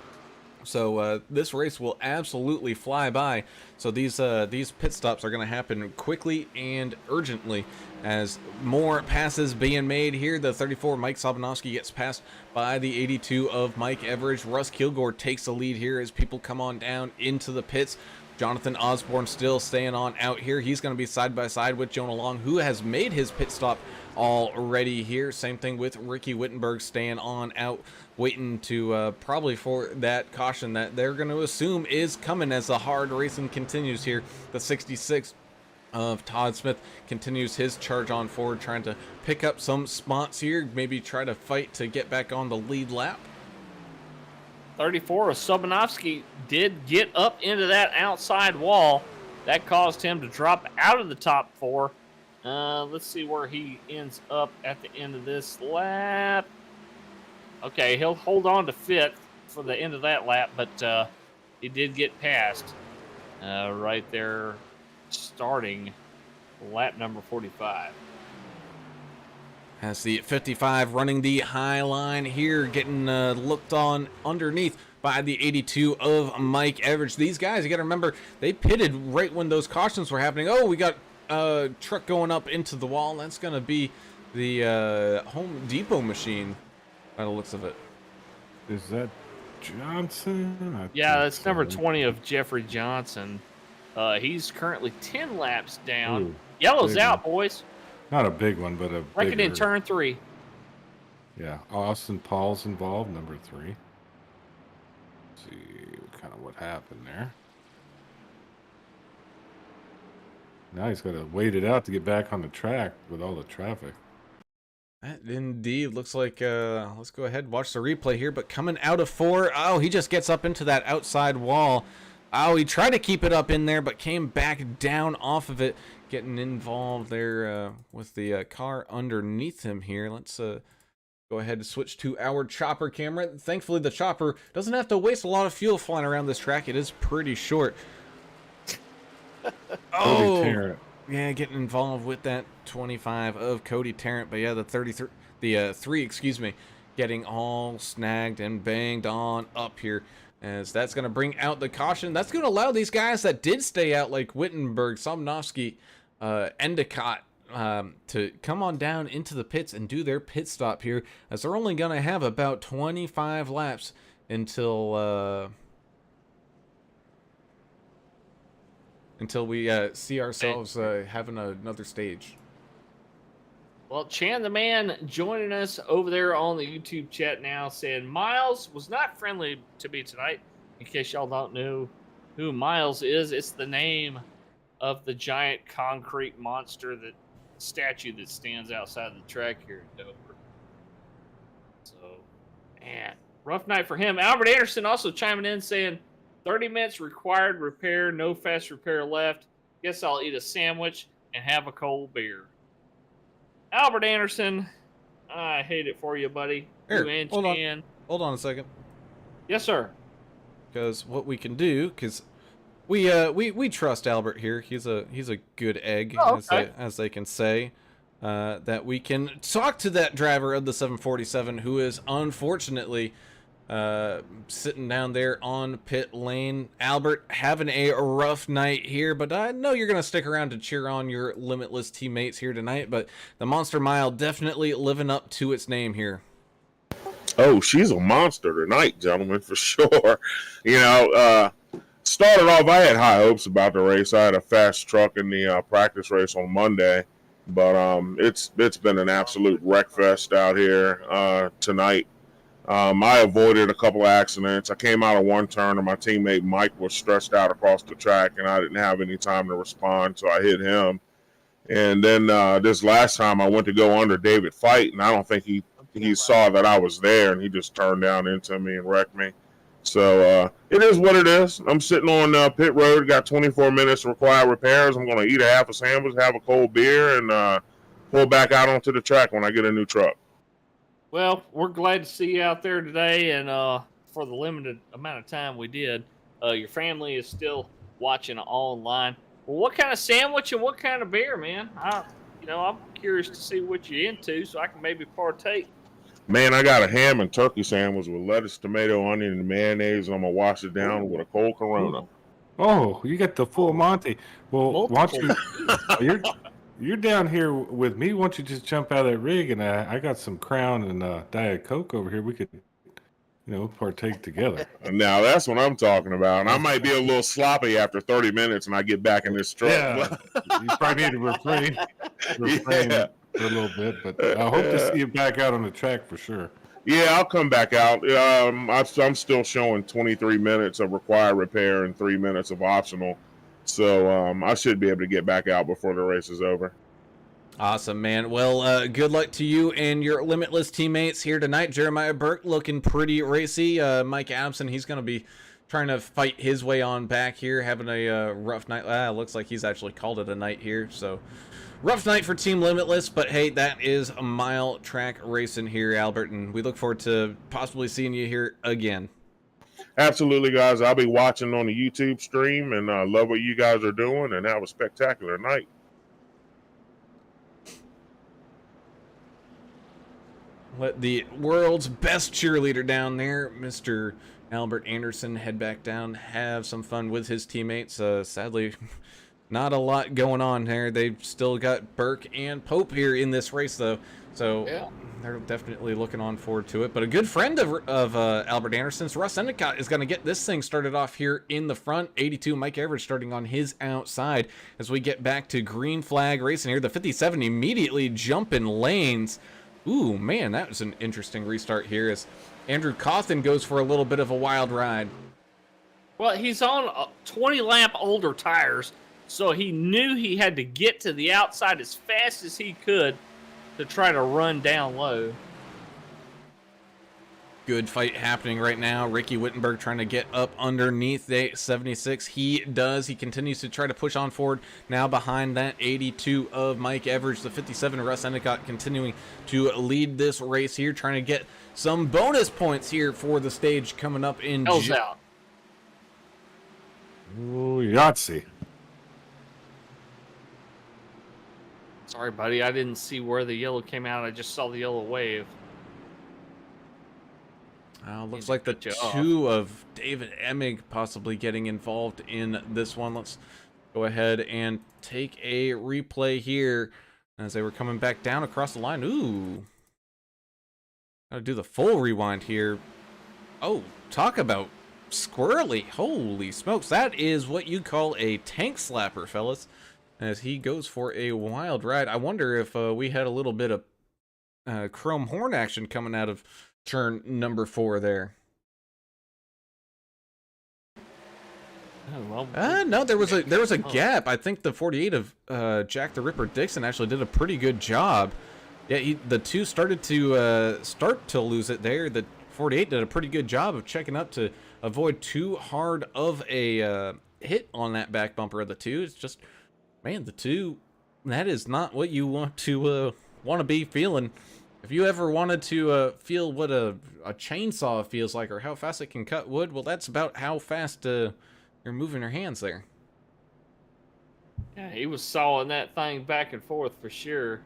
[SPEAKER 1] So this race will absolutely fly by. So these pit stops are going to happen quickly and urgently as more passes being made here. The 34 Mike Sobanowski gets passed by the 82 of Mike Everidge. Russ Kilgore takes the lead here as people come on down into the pits. Jonathan Osborne still staying on out here. He's going to be side by side with Jonah Long, who has made his pit stop already here. Same thing with Ricky Wittenberg staying on out, waiting to probably for that caution that they're going to assume is coming as the hard racing continues here. The 66 of Todd Smith continues his charge on forward, trying to pick up some spots here, maybe try to fight to get back on the lead lap.
[SPEAKER 3] 34 of Sobanowski did get up into that outside wall. That caused him to drop out of the top 4. Let's see where he ends up at the end of this lap. Okay, he'll hold on to 5th for the end of that lap, but he did get passed right there starting lap number 45.
[SPEAKER 1] Has the 55 running the high line here, getting looked on underneath by the 82 of Mike Everidge. These guys, you got to remember, they pitted right when those cautions were happening. Oh, we got a truck going up into the wall. That's going to be the Home Depot machine by the looks of it.
[SPEAKER 4] Is that Johnson?
[SPEAKER 3] Yeah, that's number 20 of Jeffrey Johnson. He's currently 10 laps down.
[SPEAKER 4] Ooh,
[SPEAKER 3] Yellow's out, boys.
[SPEAKER 4] Not a big one, but a
[SPEAKER 3] Reckon
[SPEAKER 4] bigger.
[SPEAKER 3] in turn 3.
[SPEAKER 4] Yeah, Austin Paul's involved, number 3. Let's see kind of what happened there. Now he's got to wait it out to get back on the track with all the traffic.
[SPEAKER 1] That indeed looks like, let's go ahead and watch the replay here, but coming out of 4, oh, he just gets up into that outside wall. Oh, he tried to keep it up in there, but came back down off of it, getting involved there with the car underneath him here. Let's go ahead and switch to our chopper camera. Thankfully, the chopper doesn't have to waste a lot of fuel flying around this track. It is pretty short.
[SPEAKER 4] Cody Tarrant.
[SPEAKER 1] Yeah, getting involved with that 25 of Cody Tarrant. But yeah, the 3, excuse me, getting all snagged and banged on up here. As that's going to bring out the caution. That's going to allow these guys that did stay out, like Wittenberg, Somnovsky, Endicott, to come on down into the pits and do their pit stop here, as they're only going to have about 25 laps until we see ourselves having another stage.
[SPEAKER 3] Well, Chan the Man joining us over there on the YouTube chat now, saying Miles was not friendly to me tonight. In case y'all don't know who Miles is, it's the name of the giant concrete monster, that statue that stands outside the track here in Dover. So, man, rough night for him. Albert Anderson also chiming in saying 30 minutes required repair, no fast repair left. Guess I'll eat a sandwich and have a cold beer. Albert Anderson, I hate it for you, buddy.
[SPEAKER 1] Here,
[SPEAKER 3] You and
[SPEAKER 1] hold
[SPEAKER 3] Chan.
[SPEAKER 1] Hold on a second.
[SPEAKER 3] Yes, sir.
[SPEAKER 1] Because what we can do, because we trust Albert here. He's a good egg,
[SPEAKER 3] Oh, okay.
[SPEAKER 1] as they can say. That we can talk to that driver of the 747 who is unfortunately sitting down there on pit lane. Albert, having a rough night here, but I know you're gonna stick around to cheer on your limitless teammates here tonight. But the Monster Mile definitely living up to its name here.
[SPEAKER 6] Oh, she's a monster tonight, gentlemen, for sure. Started off, I had high hopes about the race. I had a fast truck in the practice race on Monday, but it's been an absolute wreck fest out here tonight. I avoided a couple of accidents. I came out of one turn, and my teammate Mike was stretched out across the track, and I didn't have any time to respond, so I hit him. And then this last time, I went to go under David Fight, and I don't think he saw that I was there, and he just turned down into me and wrecked me. So it is what it is. I'm sitting on pit road, got 24 minutes to require repairs. I'm going to eat a half a sandwich, have a cold beer, and pull back out onto the track when I get a new truck.
[SPEAKER 3] Well, we're glad to see you out there today, and for the limited amount of time we did, your family is still watching online. Well, what kind of sandwich and what kind of beer, man? I'm curious to see what you're into, so I can maybe partake.
[SPEAKER 6] Man, I got a ham and turkey sandwich with lettuce, tomato, onion, and mayonnaise, and I'm going to wash it down with a cold Corona.
[SPEAKER 4] Oh, you got the full Monty. Well, why don't you? You're down here with me. Why don't you just jump out of that rig, and I got some Crown and Diet Coke over here. We could, partake together.
[SPEAKER 6] Now that's what I'm talking about. And I might be a little sloppy after 30 minutes, and I get back in this truck.
[SPEAKER 4] Yeah, you probably need to refrain
[SPEAKER 6] Yeah.
[SPEAKER 4] for a little bit. But I hope to see you back out on the track for sure.
[SPEAKER 6] Yeah, I'll come back out. I'm still showing 23 minutes of required repair and 3 minutes of optional. So I should be able to get back out before the race is over.
[SPEAKER 1] Awesome, man. Well, good luck to you and your limitless teammates here tonight. Jeremiah Burke looking pretty racy. Mike Abson, he's going to be trying to fight his way on back here, having a rough night. Looks like he's actually called it a night here. So rough night for Team Limitless, but hey, that is a mile track racing here, Albert, and we look forward to possibly seeing you here again.
[SPEAKER 6] Absolutely, guys. I'll be watching on the YouTube stream, and I love what you guys are doing, and have a spectacular night.
[SPEAKER 1] Let the world's best cheerleader down there, Mr. Albert Anderson, head back down, have some fun with his teammates. Sadly, not a lot going on there. They've still got Burke and Pope here in this race, though. So yeah, they're definitely looking on forward to it. But a good friend of Albert Anderson's, Russ Endicott, is going to get this thing started off here in the front. 82, Mike Everett starting on his outside as we get back to green flag racing here. The 57 immediately jumping lanes. Ooh, man, that was an interesting restart here as Andrew Cawthon goes for a little bit of a wild ride.
[SPEAKER 3] Well, he's on 20 lap older tires, so he knew he had to get to the outside as fast as he could to try to run down low.
[SPEAKER 1] good fight happening right now. Ricky Wittenberg trying to get up underneath the 76. He does. He continues to try to push on forward. Now behind that 82 of Mike Everidge. The 57 Russ Endicott continuing to lead this race here, trying to get some bonus points here for the stage coming up in
[SPEAKER 3] Hell's out.
[SPEAKER 4] Oh, Yahtzee.
[SPEAKER 3] Sorry, buddy. I didn't see where the yellow came out. I just saw the yellow wave.
[SPEAKER 1] Looks like the two of David Emig possibly getting involved in this one. Let's go ahead and take a replay here as they were coming back down across the line. Ooh. Gotta do the full rewind here. Oh, talk about squirrely. Holy smokes. That is what you call a tank slapper, fellas, as he goes for a wild ride. I wonder if we had a little bit of chrome horn action coming out of turn number 4 there.
[SPEAKER 3] Oh, well,
[SPEAKER 1] No, there was a gap. I think the 48 of Jack the Ripper Dixon actually did a pretty good job. Yeah, the two started to lose it there. The 48 did a pretty good job of checking up to avoid too hard of a hit on that back bumper of the two. It's just, man, the two, that is not what you want to be feeling. If you ever wanted to feel what a chainsaw feels like or how fast it can cut wood, well, that's about how fast you're moving your hands there.
[SPEAKER 3] yeah, he was sawing that thing back and forth for sure.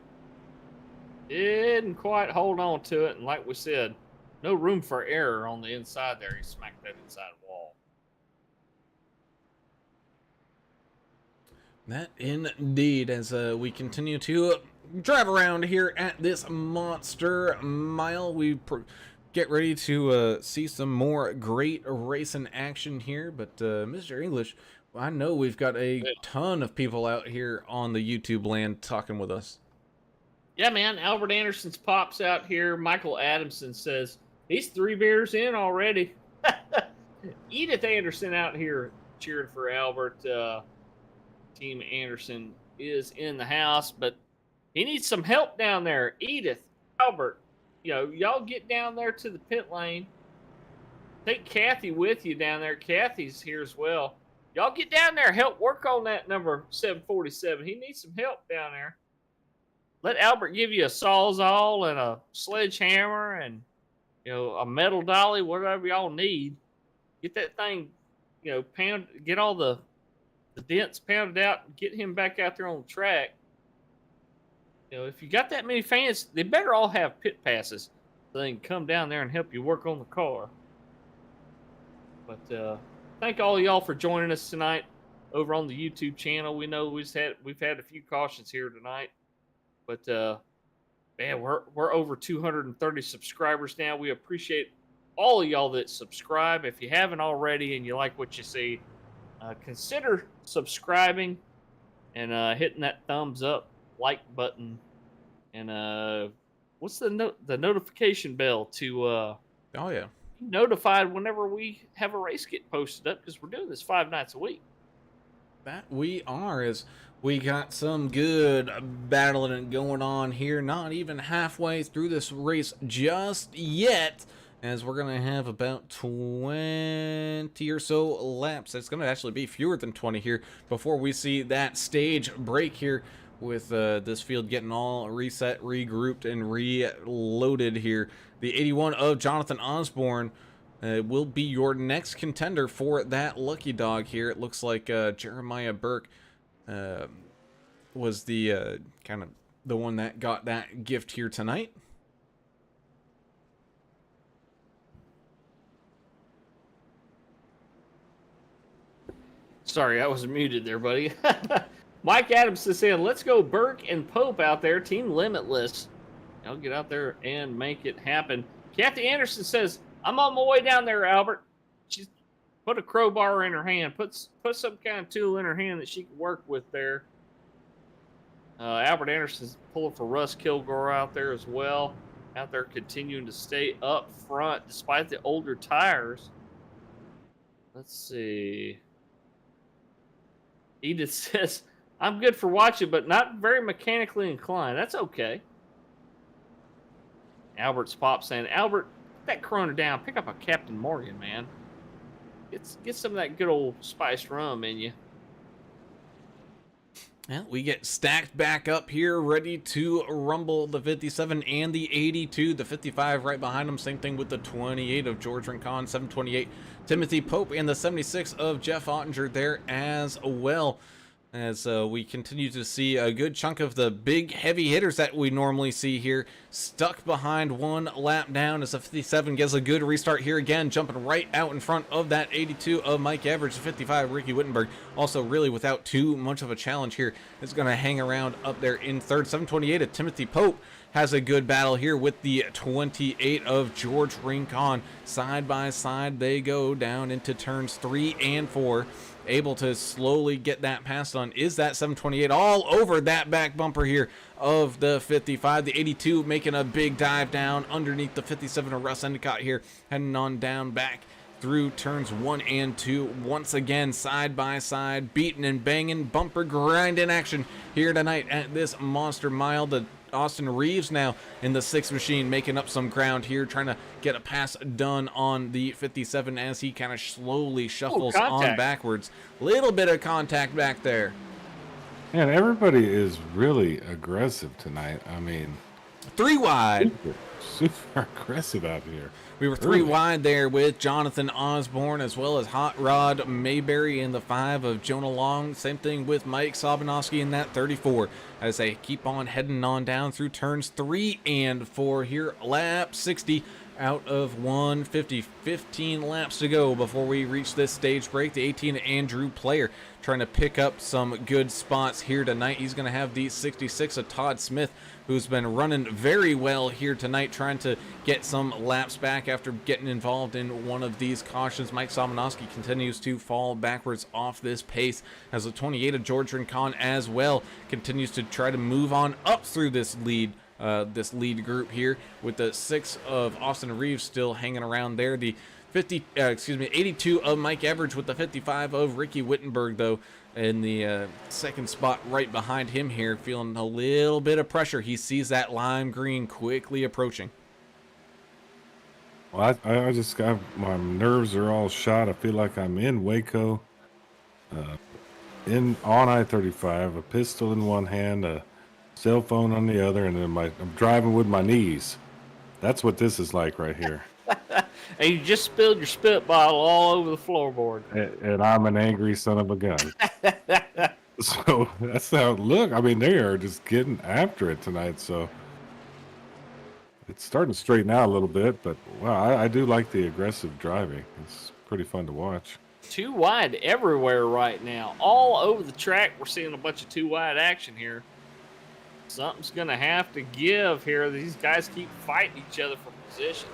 [SPEAKER 3] Didn't quite hold on to it, and like we said, no room for error on the inside there. He smacked that inside wall.
[SPEAKER 1] That indeed, as we continue to drive around here at this Monster Mile, we get ready to see some more great racing action here. But Mr. English, I know we've got a ton of people out here on the YouTube land talking with us.
[SPEAKER 3] Yeah, man. Albert Anderson's pops out here. Michael Adamson says he's 3 beers in already. Edith Anderson out here cheering for Albert. Team Anderson is in the house, but he needs some help down there. Edith, Albert, y'all get down there to the pit lane. Take Kathy with you down there. Kathy's here as well. Y'all get down there. Help work on that number 747. He needs some help down there. Let Albert give you a Sawzall and a sledgehammer and, a metal dolly, whatever y'all need. Get that thing, get all the dents pounded out and get him back out there on the track. If you got that many fans, they better all have pit passes so they can come down there and help you work on the car. But thank all of y'all for joining us tonight over on the YouTube channel. We know we've had a few cautions here tonight. But, man, we're over 230 subscribers now. We appreciate all of y'all that subscribe. If you haven't already and you like what you see, consider subscribing and hitting that thumbs up, like button, and what's the notification bell to
[SPEAKER 1] oh yeah,
[SPEAKER 3] be notified whenever we have a race get posted up, because we're doing this 5 nights a week.
[SPEAKER 1] That we are, as we got some good battling going on here. Not even halfway through this race just yet, as we're going to have about 20 or so laps. It's going to actually be fewer than 20 here before we see that stage break here, with this field getting all reset, regrouped, and reloaded here. The 81 of Jonathan Osborne will be your next contender for that lucky dog here. It looks like Jeremiah Burke was the kind of the one that got that gift here tonight.
[SPEAKER 3] Sorry, I was muted there, buddy. Mike Adams is saying, let's go Burke and Pope out there, Team Limitless. I'll get out there and make it happen. Kathy Anderson says, I'm on my way down there, Albert. She's put a crowbar in her hand. Put some kind of tool in her hand that she can work with there. Albert Anderson's pulling for Russ Kilgore out there as well. Out there continuing to stay up front despite the older tires. Let's see. Edith says, I'm good for watching, but not very mechanically inclined. That's okay. Albert's pop saying, Albert, that Corona down. Pick up a Captain Morgan, man. Get some of that good old spiced rum in you.
[SPEAKER 1] Well, we get stacked back up here, ready to rumble the 57 and the 82, the 55 right behind them. Same thing with the 28 of George Rincon, 728 Timothy Pope, and the 76 of Jeff Ottinger there as well. As we continue to see a good chunk of the big heavy hitters that we normally see here stuck behind one lap down, as the 57 gets a good restart here again, jumping right out in front of that 82 of Mike Average. The 55 Ricky Wittenberg also really without too much of a challenge here is going to hang around up there in third. 728 of Timothy Pope has a good battle here with the 28 of George Rincon. Side by side they go down into turns 3 and 4. Able to slowly get that passed on is that 728 all over that back bumper here of the 55. The 82 making a big dive down underneath the 57 of Russ Endicott here, heading on down back through turns 1 and 2. Once again, side by side, beating and banging, bumper grind in action here tonight at this Monster Mile. The Austin Reeves now in the 6th machine making up some ground here, trying to get a pass done on the 57 as he kind of slowly shuffles on backwards. Little bit of contact back there.
[SPEAKER 4] Man, everybody is really aggressive tonight. I mean,
[SPEAKER 1] 3 wide.
[SPEAKER 4] Super aggressive out here.
[SPEAKER 1] We were 3 wide there with Jonathan Osborne, as well as Hot Rod Mayberry in the 5 of Jonah Long. Same thing with Mike Sobanowski in that 34, as they keep on heading on down through turns 3 and 4 here. Lap 60 out of 150. 15 laps to go before we reach this stage break. The 18 Andrew Player trying to pick up some good spots here tonight. He's going to have the 66 of Todd Smith, who's been running very well here tonight, trying to get some laps back after getting involved in one of these cautions. Mike Somanowski continues to fall backwards off this pace, as the 28 of George Rincon as well continues to try to move on up through this lead group here, with the 6 of Austin Reeves still hanging around there. The 82 of Mike Average with the 55 of Ricky Wittenberg, though, in the second spot right behind him here, feeling a little bit of pressure. He sees that lime green quickly approaching.
[SPEAKER 4] Well, I just got, my nerves are all shot. I feel like I'm in Waco, on I-35, a pistol in one hand, a cell phone on the other, and then I'm driving with my knees. That's what this is like right here.
[SPEAKER 3] And you just spilled your spit bottle all over the floorboard.
[SPEAKER 4] And I'm an angry son of a gun. So that's how it look. I mean, they are just getting after it tonight. So it's starting to straighten out a little bit, but wow, I do like the aggressive driving. It's pretty fun to watch.
[SPEAKER 3] 2 wide everywhere right now. All over the track, we're seeing a bunch of 2 wide action here. Something's going to have to give here. These guys keep fighting each other for position.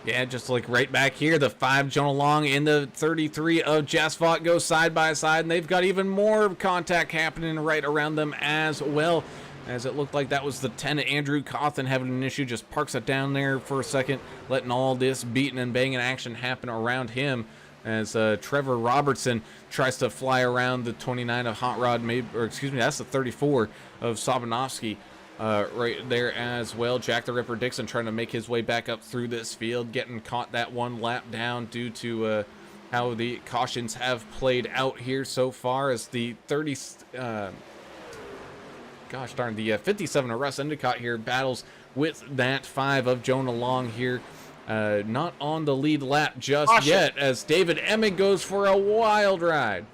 [SPEAKER 1] Yeah, just like right back here, the 5 Jonah Long and the 33 of Jess Vaught go side by side, and they've got even more contact happening right around them as well, as it looked like that was the 10 of Andrew Cawthon having an issue, just parks it down there for a second, letting all this beating and banging action happen around him, as Trevor Robertson tries to fly around the 29 of Hot Rod, that's the 34 of Sobanowski. Right there as well. Jack the Ripper Dixon trying to make his way back up through this field, getting caught that 1 lap down due to how the cautions have played out here so far, as the 57 of Russ Endicott here battles with that 5 of Jonah Long here. Not on the lead lap just yet, as David Emig goes for a wild ride.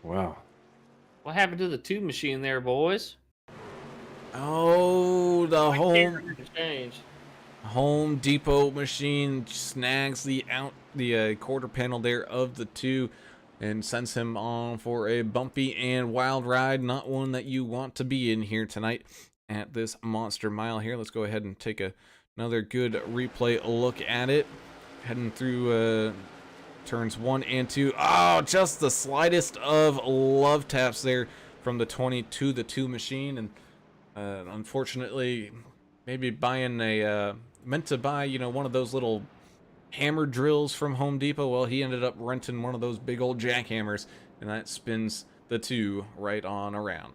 [SPEAKER 4] Wow.
[SPEAKER 3] What happened to the 2 machine there, boys?
[SPEAKER 1] Oh, the
[SPEAKER 3] change.
[SPEAKER 1] Home Depot machine snags the quarter panel there of the 2 and sends him on for a bumpy and wild ride. Not one that you want to be in here tonight at this Monster Mile here. Let's go ahead and take another good replay look at it. Heading through turns 1 and 2. Oh, just the slightest of love taps there from the 20 to the 2 machine. And unfortunately, maybe buying meant to buy, one of those little hammer drills from Home Depot. Well, he ended up renting one of those big old jackhammers, and that spins the 2 right on around.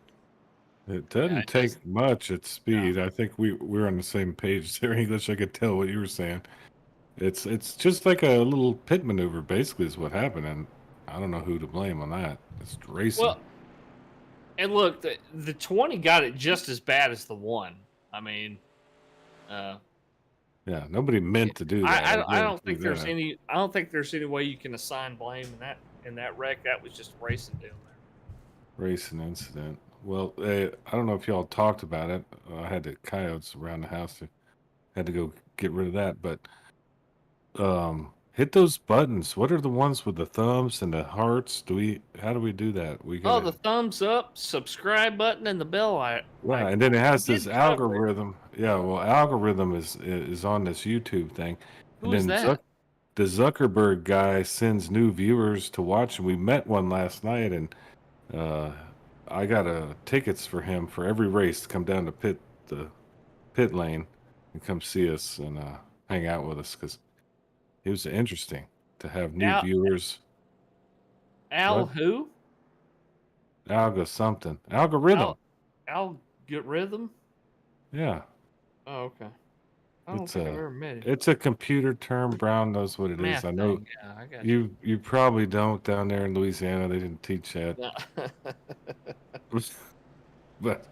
[SPEAKER 4] It
[SPEAKER 3] Yeah,
[SPEAKER 4] doesn't
[SPEAKER 3] it
[SPEAKER 4] take
[SPEAKER 3] doesn't.
[SPEAKER 4] much at speed. I think we're on the same page there, English. I could tell what you were saying. It's just like a little pit maneuver, basically, is what happened, and I don't know who to blame on that. It's racing.
[SPEAKER 3] Well, and look, the 20 got it just as bad as the 1. I mean, uh,
[SPEAKER 4] Yeah, nobody meant to do that.
[SPEAKER 3] I
[SPEAKER 4] I'll
[SPEAKER 3] don't
[SPEAKER 4] do
[SPEAKER 3] think there's
[SPEAKER 4] that.
[SPEAKER 3] any way you can assign blame in that wreck. That was just racing down there.
[SPEAKER 4] Racing incident. Well, I don't know if y'all talked about it. I had the coyotes around the house. Had to go get rid of that, but hit those buttons. What are the ones with the thumbs and the hearts? How do we do that? We
[SPEAKER 3] Oh,
[SPEAKER 4] gotta,
[SPEAKER 3] the thumbs up, subscribe button, and the bell
[SPEAKER 4] yeah, and
[SPEAKER 3] icon.
[SPEAKER 4] then it
[SPEAKER 3] We
[SPEAKER 4] has this
[SPEAKER 3] did cover it.
[SPEAKER 4] algorithm. Yeah, well, algorithm is on this YouTube thing, and
[SPEAKER 3] Who is
[SPEAKER 4] then
[SPEAKER 3] that?
[SPEAKER 4] the Zuckerberg guy sends new viewers to watch, and we met one last night, and uh, I got tickets for him for every race to come down to the pit lane and come see us and hang out with us because it was interesting to have new
[SPEAKER 3] Al,
[SPEAKER 4] viewers.
[SPEAKER 3] Al
[SPEAKER 4] What?
[SPEAKER 3] who?
[SPEAKER 4] Alga something. Algorithm.
[SPEAKER 3] Al get rhythm?
[SPEAKER 4] Yeah.
[SPEAKER 3] Oh, okay. I don't
[SPEAKER 4] It's
[SPEAKER 3] think I've
[SPEAKER 4] a
[SPEAKER 3] ever met him.
[SPEAKER 4] it's a computer term. Brown knows what it is.
[SPEAKER 3] Math
[SPEAKER 4] I know
[SPEAKER 3] thing. Yeah, I got you.
[SPEAKER 4] you probably don't down there in Louisiana. They didn't teach that.
[SPEAKER 3] No.
[SPEAKER 4] But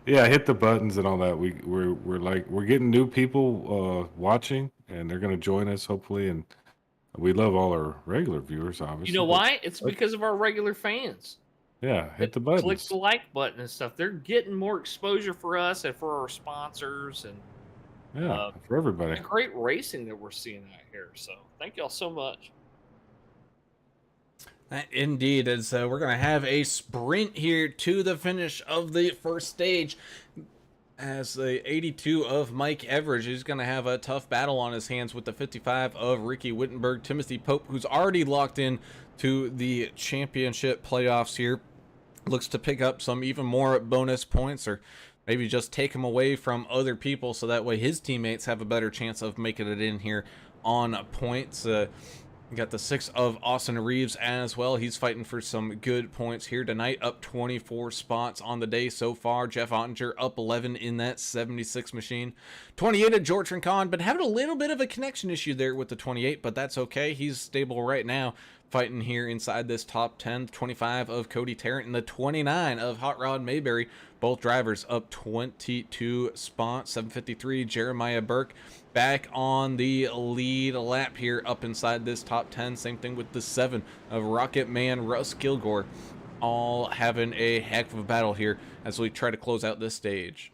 [SPEAKER 4] yeah, hit the buttons and all that. We're getting new people watching and they're gonna join us hopefully, and we love all our regular viewers obviously.
[SPEAKER 3] You know
[SPEAKER 4] but
[SPEAKER 3] why? It's because of our regular fans.
[SPEAKER 4] yeah, hit the
[SPEAKER 3] Click
[SPEAKER 4] buttons.
[SPEAKER 3] the like button and stuff. They're getting more exposure for us and for our sponsors and
[SPEAKER 4] Yeah, for everybody.
[SPEAKER 3] the great racing that we're seeing out here. So thank y'all so much.
[SPEAKER 1] Indeed, as we're going to have a sprint here to the finish of the first stage. As the 82 of Mike Everidge is going to have a tough battle on his hands with the 55 of Ricky Wittenberg. Timothy Pope, who's already locked in to the championship playoffs here, looks to pick up some even more bonus points, or maybe just take him away from other people so that way his teammates have a better chance of making it in here on points. We got the 6 of Austin Reeves as well. He's fighting for some good points here tonight, up 24 spots on the day so far. Jeff Ottinger up 11 in that 76 machine. 28 of George Rincon, but having a little bit of a connection issue there with the 28, but that's okay. He's stable right now, fighting here inside this top 10. 25 of Cody Tarrant and the 29 of Hot Rod Mayberry. Both drivers up 22 spots. 753 Jeremiah Burke back on the lead lap here up inside this top 10. Same thing with the 7 of Rocket Man Russ Kilgore. All having a heck of a battle here as we try to close out this stage.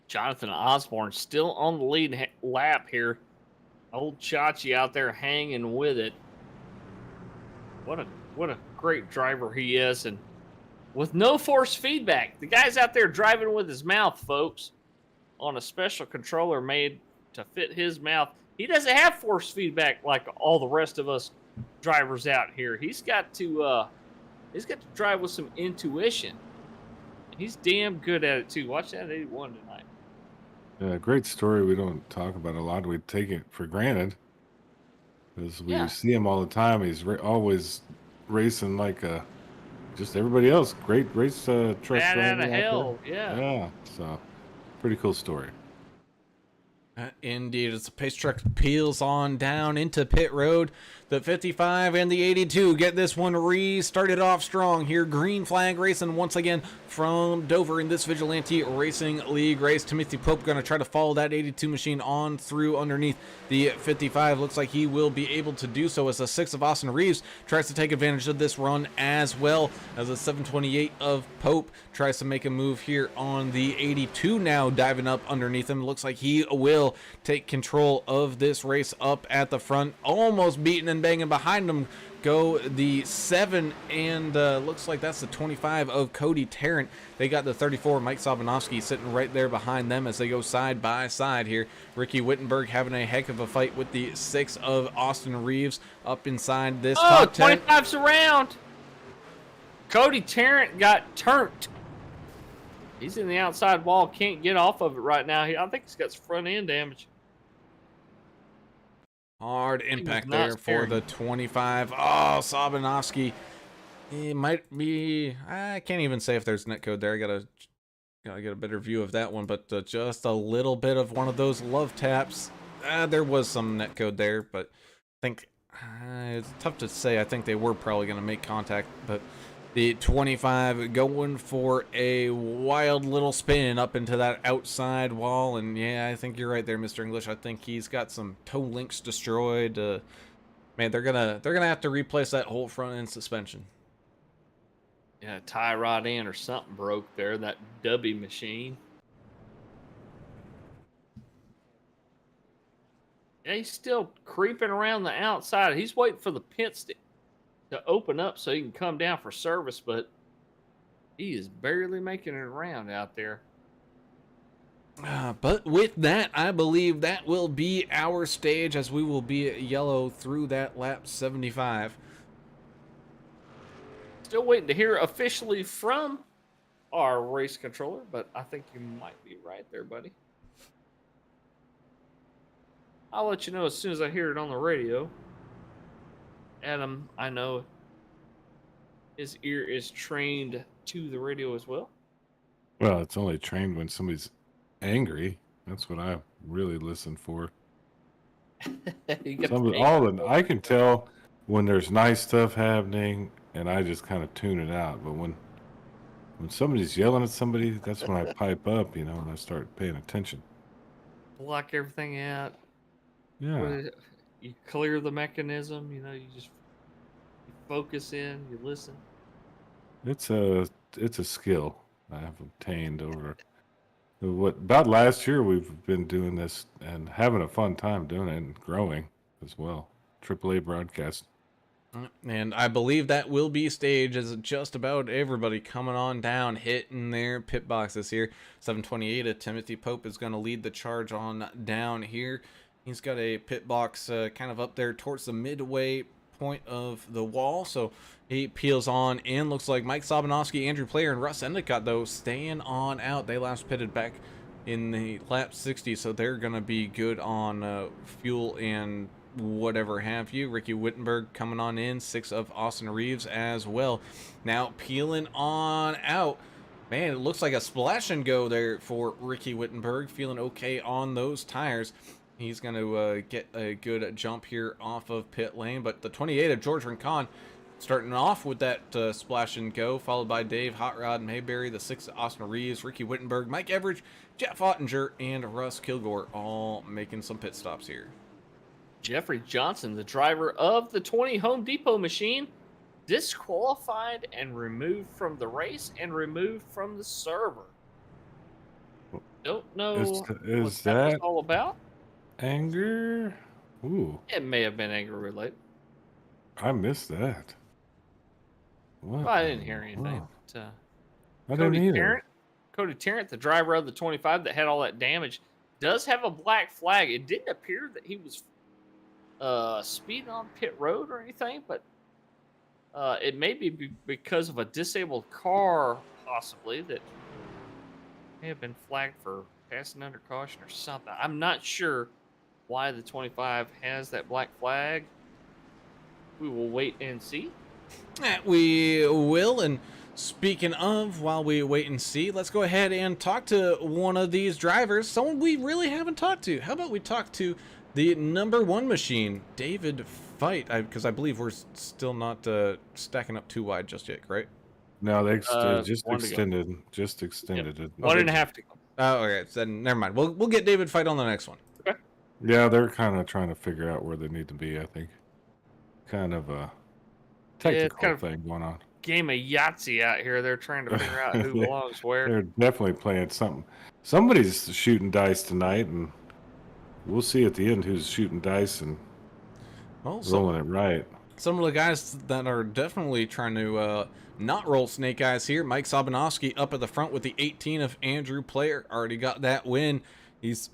[SPEAKER 3] Jonathan Osborne still on the lead lap here. Old Chachi out there hanging with it. What a great driver he is, and with no force feedback. The guy's out there driving with his mouth, folks, on a special controller made to fit his mouth. He doesn't have force feedback like all the rest of us drivers out here. He's got to drive with some intuition. He's damn good at it too. Watch that 81 tonight.
[SPEAKER 4] Yeah, great story. We don't talk about a lot. We take it for granted because we see him all the time. He's always racing like just everybody else. Great race truck driver
[SPEAKER 3] Bad out of
[SPEAKER 4] out
[SPEAKER 3] hell,
[SPEAKER 4] there.
[SPEAKER 3] yeah.
[SPEAKER 4] Yeah, so pretty cool story.
[SPEAKER 1] Indeed, as the pace truck peels on down into pit road, the 55 and the 82 get this one restarted off strong here. Green flag racing once again from Dover in this Vigilante Racing League race. Timothy Pope going to try to follow that 82 machine on through underneath the 55. Looks like he will be able to do so as the 6 of Austin Reeves tries to take advantage of this run as well, as the 728 of Pope tries to make a move here on the 82 now, diving up underneath him. Looks like he will take control of this race up at the front, almost beating and banging behind him go the 7, and looks like that's the 25 of Cody Tarrant. They got the 34 Mike Sabanovsky sitting right there behind them as they go side by side here. Ricky Wittenberg having a heck of a fight with the 6 of Austin Reeves up inside this top 10.
[SPEAKER 3] 25's around. Cody Tarrant got turned. He's in the outside wall, can't get off of it right now. I think he's got some front end damage.
[SPEAKER 1] Hard impact there for the 25. Oh, Sabanovsky. It might be. I can't even say if there's netcode there. I gotta get a better view of that one. But just a little bit of one of those love taps. There was some netcode there, but I think it's tough to say. I think they were probably gonna make contact, but the 25 going for a wild little spin up into that outside wall, and yeah, I think you're right there, Mr. English. I think he's got some toe links destroyed. Man, they're gonna have to replace that whole front end suspension.
[SPEAKER 3] Yeah, tie rod end or something broke there. That Dubby machine. Yeah, he's still creeping around the outside. He's waiting for the pits to open up so he can come down for service, but he is barely making it around out there.
[SPEAKER 1] But with that, I believe that will be our stage, as we will be yellow through that lap 75.
[SPEAKER 3] Still waiting to hear officially from our race controller, but I think you might be right there, buddy. I'll let you know as soon as I hear it on the radio. Adam, I know his ear is trained to the radio as well.
[SPEAKER 4] Well, it's only trained when somebody's angry. That's what I really listen for. I can tell when there's nice stuff happening, and I just kind of tune it out. But when somebody's yelling at somebody, that's when I pipe up, and I start paying attention.
[SPEAKER 3] Block everything out.
[SPEAKER 4] Yeah.
[SPEAKER 3] You clear the mechanism, you just focus in, you listen.
[SPEAKER 4] It's a skill I have obtained over about last year. We've been doing this and having a fun time doing it and growing as well. AAA broadcast.
[SPEAKER 1] And I believe that will be staged as just about everybody coming on down, hitting their pit boxes here. 728, Timothy Pope is going to lead the charge on down here. He's got a pit box kind of up there towards the midway point of the wall, so he peels on in. Looks like Mike Sobanowski, Andrew Player, and Russ Endicott, though, staying on out. They last pitted back in the lap 60, so they're going to be good on fuel and whatever have you. Ricky Wittenberg coming on in, 6 of Austin Reeves as well. Now peeling on out. Man, it looks like a splash and go there for Ricky Wittenberg. Feeling okay on those tires. He's going to get a good jump here off of pit lane. But the 28 of George Rincon starting off with that splash and go, followed by Dave Hot Rod Mayberry, the 6 of Austin Reeves, Ricky Wittenberg, Mike Everidge, Jeff Ottinger, and Russ Kilgore all making some pit stops here.
[SPEAKER 3] Jeffrey Johnson, the driver of the 20 Home Depot machine, disqualified and removed from the race and removed from the server. Don't know what that was all about.
[SPEAKER 4] Anger? Ooh.
[SPEAKER 3] It may have been anger related.
[SPEAKER 4] I missed that. What?
[SPEAKER 3] Well, I didn't hear anything.
[SPEAKER 4] Oh.
[SPEAKER 3] But,
[SPEAKER 4] I didn't either.
[SPEAKER 3] Cody Tarrant, the driver of the 25 that had all that damage, does have a black flag. It didn't appear that he was speeding on pit road or anything, but it may be because of a disabled car, possibly, that may have been flagged for passing under caution or something. I'm not sure why the 25 has that black flag. We will wait and see.
[SPEAKER 1] We will, and speaking of, while we wait and see, let's go ahead and talk to one of these drivers, someone we really haven't talked to. How about we talk to the #1 machine, David Fight, because I believe we're still not stacking up too wide just yet, correct?
[SPEAKER 4] No, they just extended it.
[SPEAKER 3] 1.5 to go.
[SPEAKER 1] Oh, okay, so then never mind. We'll get David Fight on the next one.
[SPEAKER 3] Okay.
[SPEAKER 4] Yeah, they're kind of trying to figure out where they need to be, I think. Kind of a technical thing going on.
[SPEAKER 3] Game of Yahtzee out here. They're trying to figure out who belongs where.
[SPEAKER 4] They're definitely playing something. Somebody's shooting dice tonight, and we'll see at the end who's shooting dice and rolling it right.
[SPEAKER 1] Some of the guys that are definitely trying to not roll snake eyes here. Mike Sobanowski up at the front with the 18 of Andrew Player. Already got that win. He's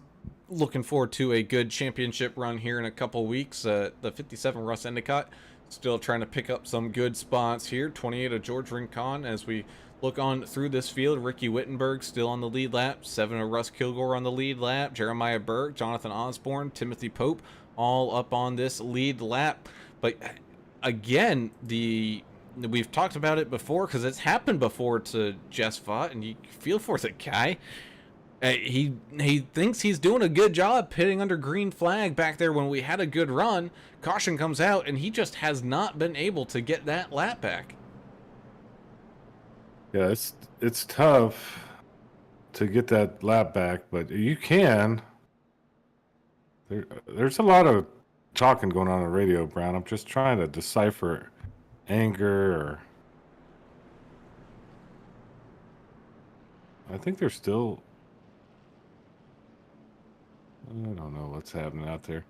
[SPEAKER 1] looking forward to a good championship run here in a couple weeks. The 57 Russ Endicott still trying to pick up some good spots here. 28 of George Rincon as we look on through this field. Ricky Wittenberg still on the lead lap. 7 of Russ Kilgore on the lead lap. Jeremiah Burke, Jonathan Osborne, Timothy Pope all up on this lead lap. But again, the we've talked about it before because it's happened before to Jess Vaught, and you feel for the guy. He thinks he's doing a good job pitting under green flag back there when we had a good run. Caution comes out, and he just has not been able to get that lap back.
[SPEAKER 4] Yeah, it's tough to get that lap back, but you can. There's a lot of talking going on the radio, Brown. I'm just trying to decipher anger or I think there's still I don't know what's happening out there.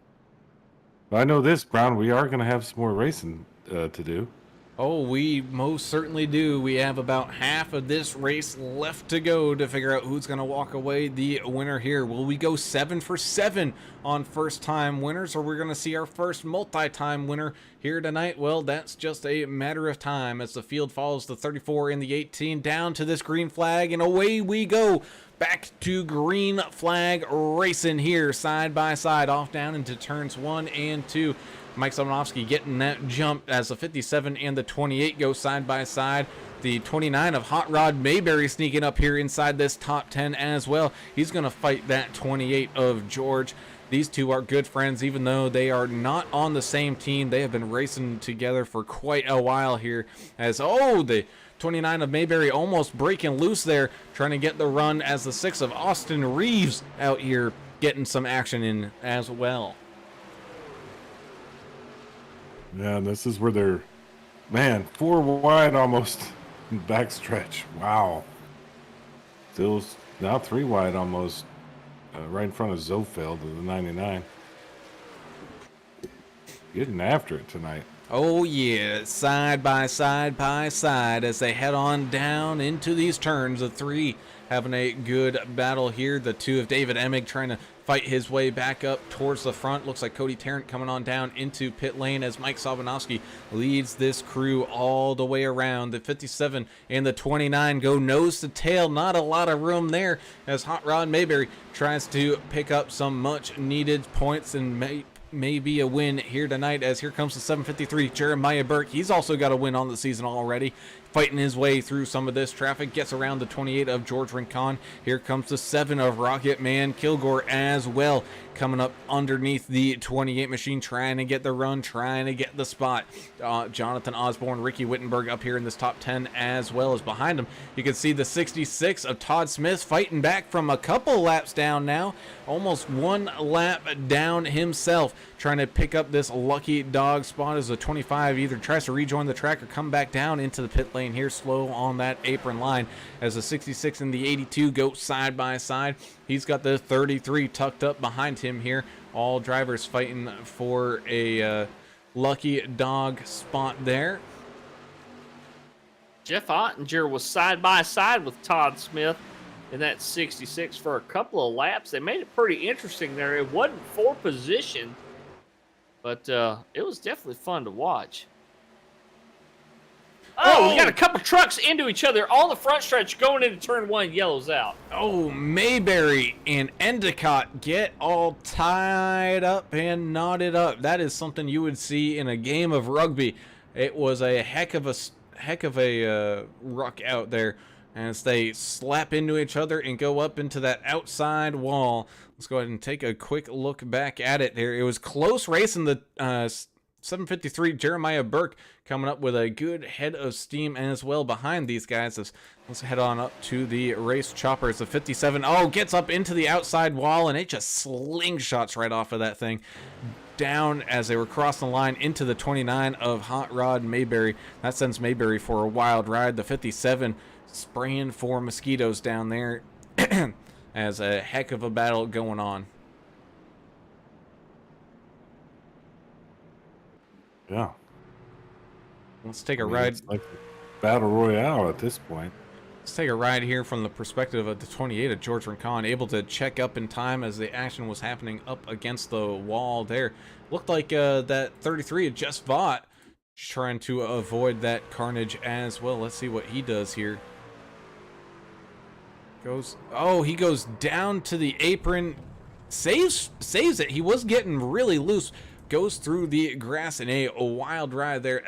[SPEAKER 4] But I know this, Brown, we are going to have some more racing to do.
[SPEAKER 1] Oh, we most certainly do. We have about half of this race left to go to figure out who's going to walk away the winner here. Will we go 7 for 7 on first-time winners, or we're going to see our first multi-time winner here tonight? Well, that's just a matter of time as the field follows the 34 and the 18 down to this green flag, and away we go. Back to green flag racing here, side by side, off down into turns 1 and 2. Mike Sobanovsky getting that jump as the 57 and the 28 go side by side. The 29 of Hot Rod Mayberry sneaking up here inside this top 10 as well. He's going to fight that 28 of George. These two are good friends, even though they are not on the same team. They have been racing together for quite a while here. As, the 29 of Mayberry almost breaking loose there, trying to get the run as the 6 of Austin Reeves out here getting some action in as well.
[SPEAKER 4] Yeah, and this is where they're, 4 wide almost backstretch. Wow. Still now 3 wide almost right in front of Zofeld of the 99. Getting after it tonight.
[SPEAKER 1] Oh yeah, side by side as they head on down into these turns. The 3 having a good battle here. The 2 of David Emig trying to fight his way back up towards the front. Looks like Cody Tarrant coming on down into pit lane as Mike Sobanovsky leads this crew all the way around. The 57 and the 29 go nose to tail. Not a lot of room there as Hot Rod Mayberry tries to pick up some much needed points and maybe a win here tonight, as here comes the 753 Jeremiah Burke. He's also got a win on the season already, fighting his way through some of this traffic. Gets around the 28 of George Rincon. Here comes the 7 of Rocket Man Kilgore as well, coming up underneath the 28 machine, trying to get the run, trying to get the spot. Jonathan Osborne, Ricky Wittenberg up here in this top 10 as well. As behind him you can see the 66 of Todd Smith fighting back from a couple laps down now, almost 1 lap down himself, trying to pick up this lucky dog spot as the 25 either tries to rejoin the track or come back down into the pit lane here, slow on that apron line, as the 66 and the 82 go side by side. He's got the 33 tucked up behind him here. All drivers fighting for a lucky dog spot there.
[SPEAKER 3] Jeff Ottinger was side by side with Todd Smith in that 66 for a couple of laps. They made it pretty interesting there. It wasn't for position, but it was definitely fun to watch. Oh, we got a couple trucks into each other on the front stretch going into turn 1. Yellows out.
[SPEAKER 1] Oh, Mayberry and Endicott get all tied up and knotted up. That is something you would see in a game of rugby. It was a heck of a ruck out there as they slap into each other and go up into that outside wall. Let's go ahead and take a quick look back at it there. It was close racing. The 753 Jeremiah Burke coming up with a good head of steam as well behind these guys. Let's head on up to the race choppers. The 57 gets up into the outside wall, and it just slingshots right off of that thing down as they were crossing the line into the 29 of Hot Rod Mayberry. That sends Mayberry for a wild ride. The 57 spraying for mosquitoes down there as a heck of a battle going on.
[SPEAKER 4] Yeah.
[SPEAKER 1] Let's take a ride.
[SPEAKER 4] It's like battle royale at this point.
[SPEAKER 1] Let's take a ride here from the perspective of the 28 of George Rincon, able to check up in time as the action was happening up against the wall there. Looked like that 33 of Jess Vaught trying to avoid that carnage as well. Let's see what he does here. He goes down to the apron, saves it. He was getting really loose goes through the grass in a wild ride there,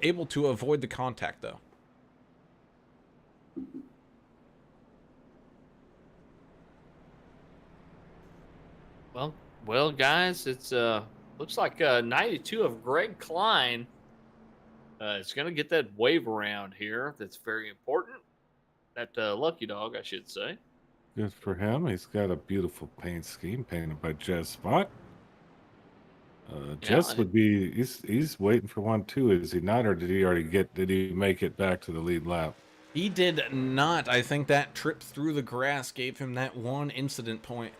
[SPEAKER 1] able to avoid the contact though.
[SPEAKER 3] Well, guys, it's looks like 92 of Greg Klein is going to get that wave around here. That's very important. That lucky dog, I should say.
[SPEAKER 4] Good for him. He's got a beautiful paint scheme painted by Jess Spot. Jess would be he's waiting for one too, is he not, or did he make it back to the lead lap?
[SPEAKER 1] He did not. I think that trip through the grass gave him that one incident point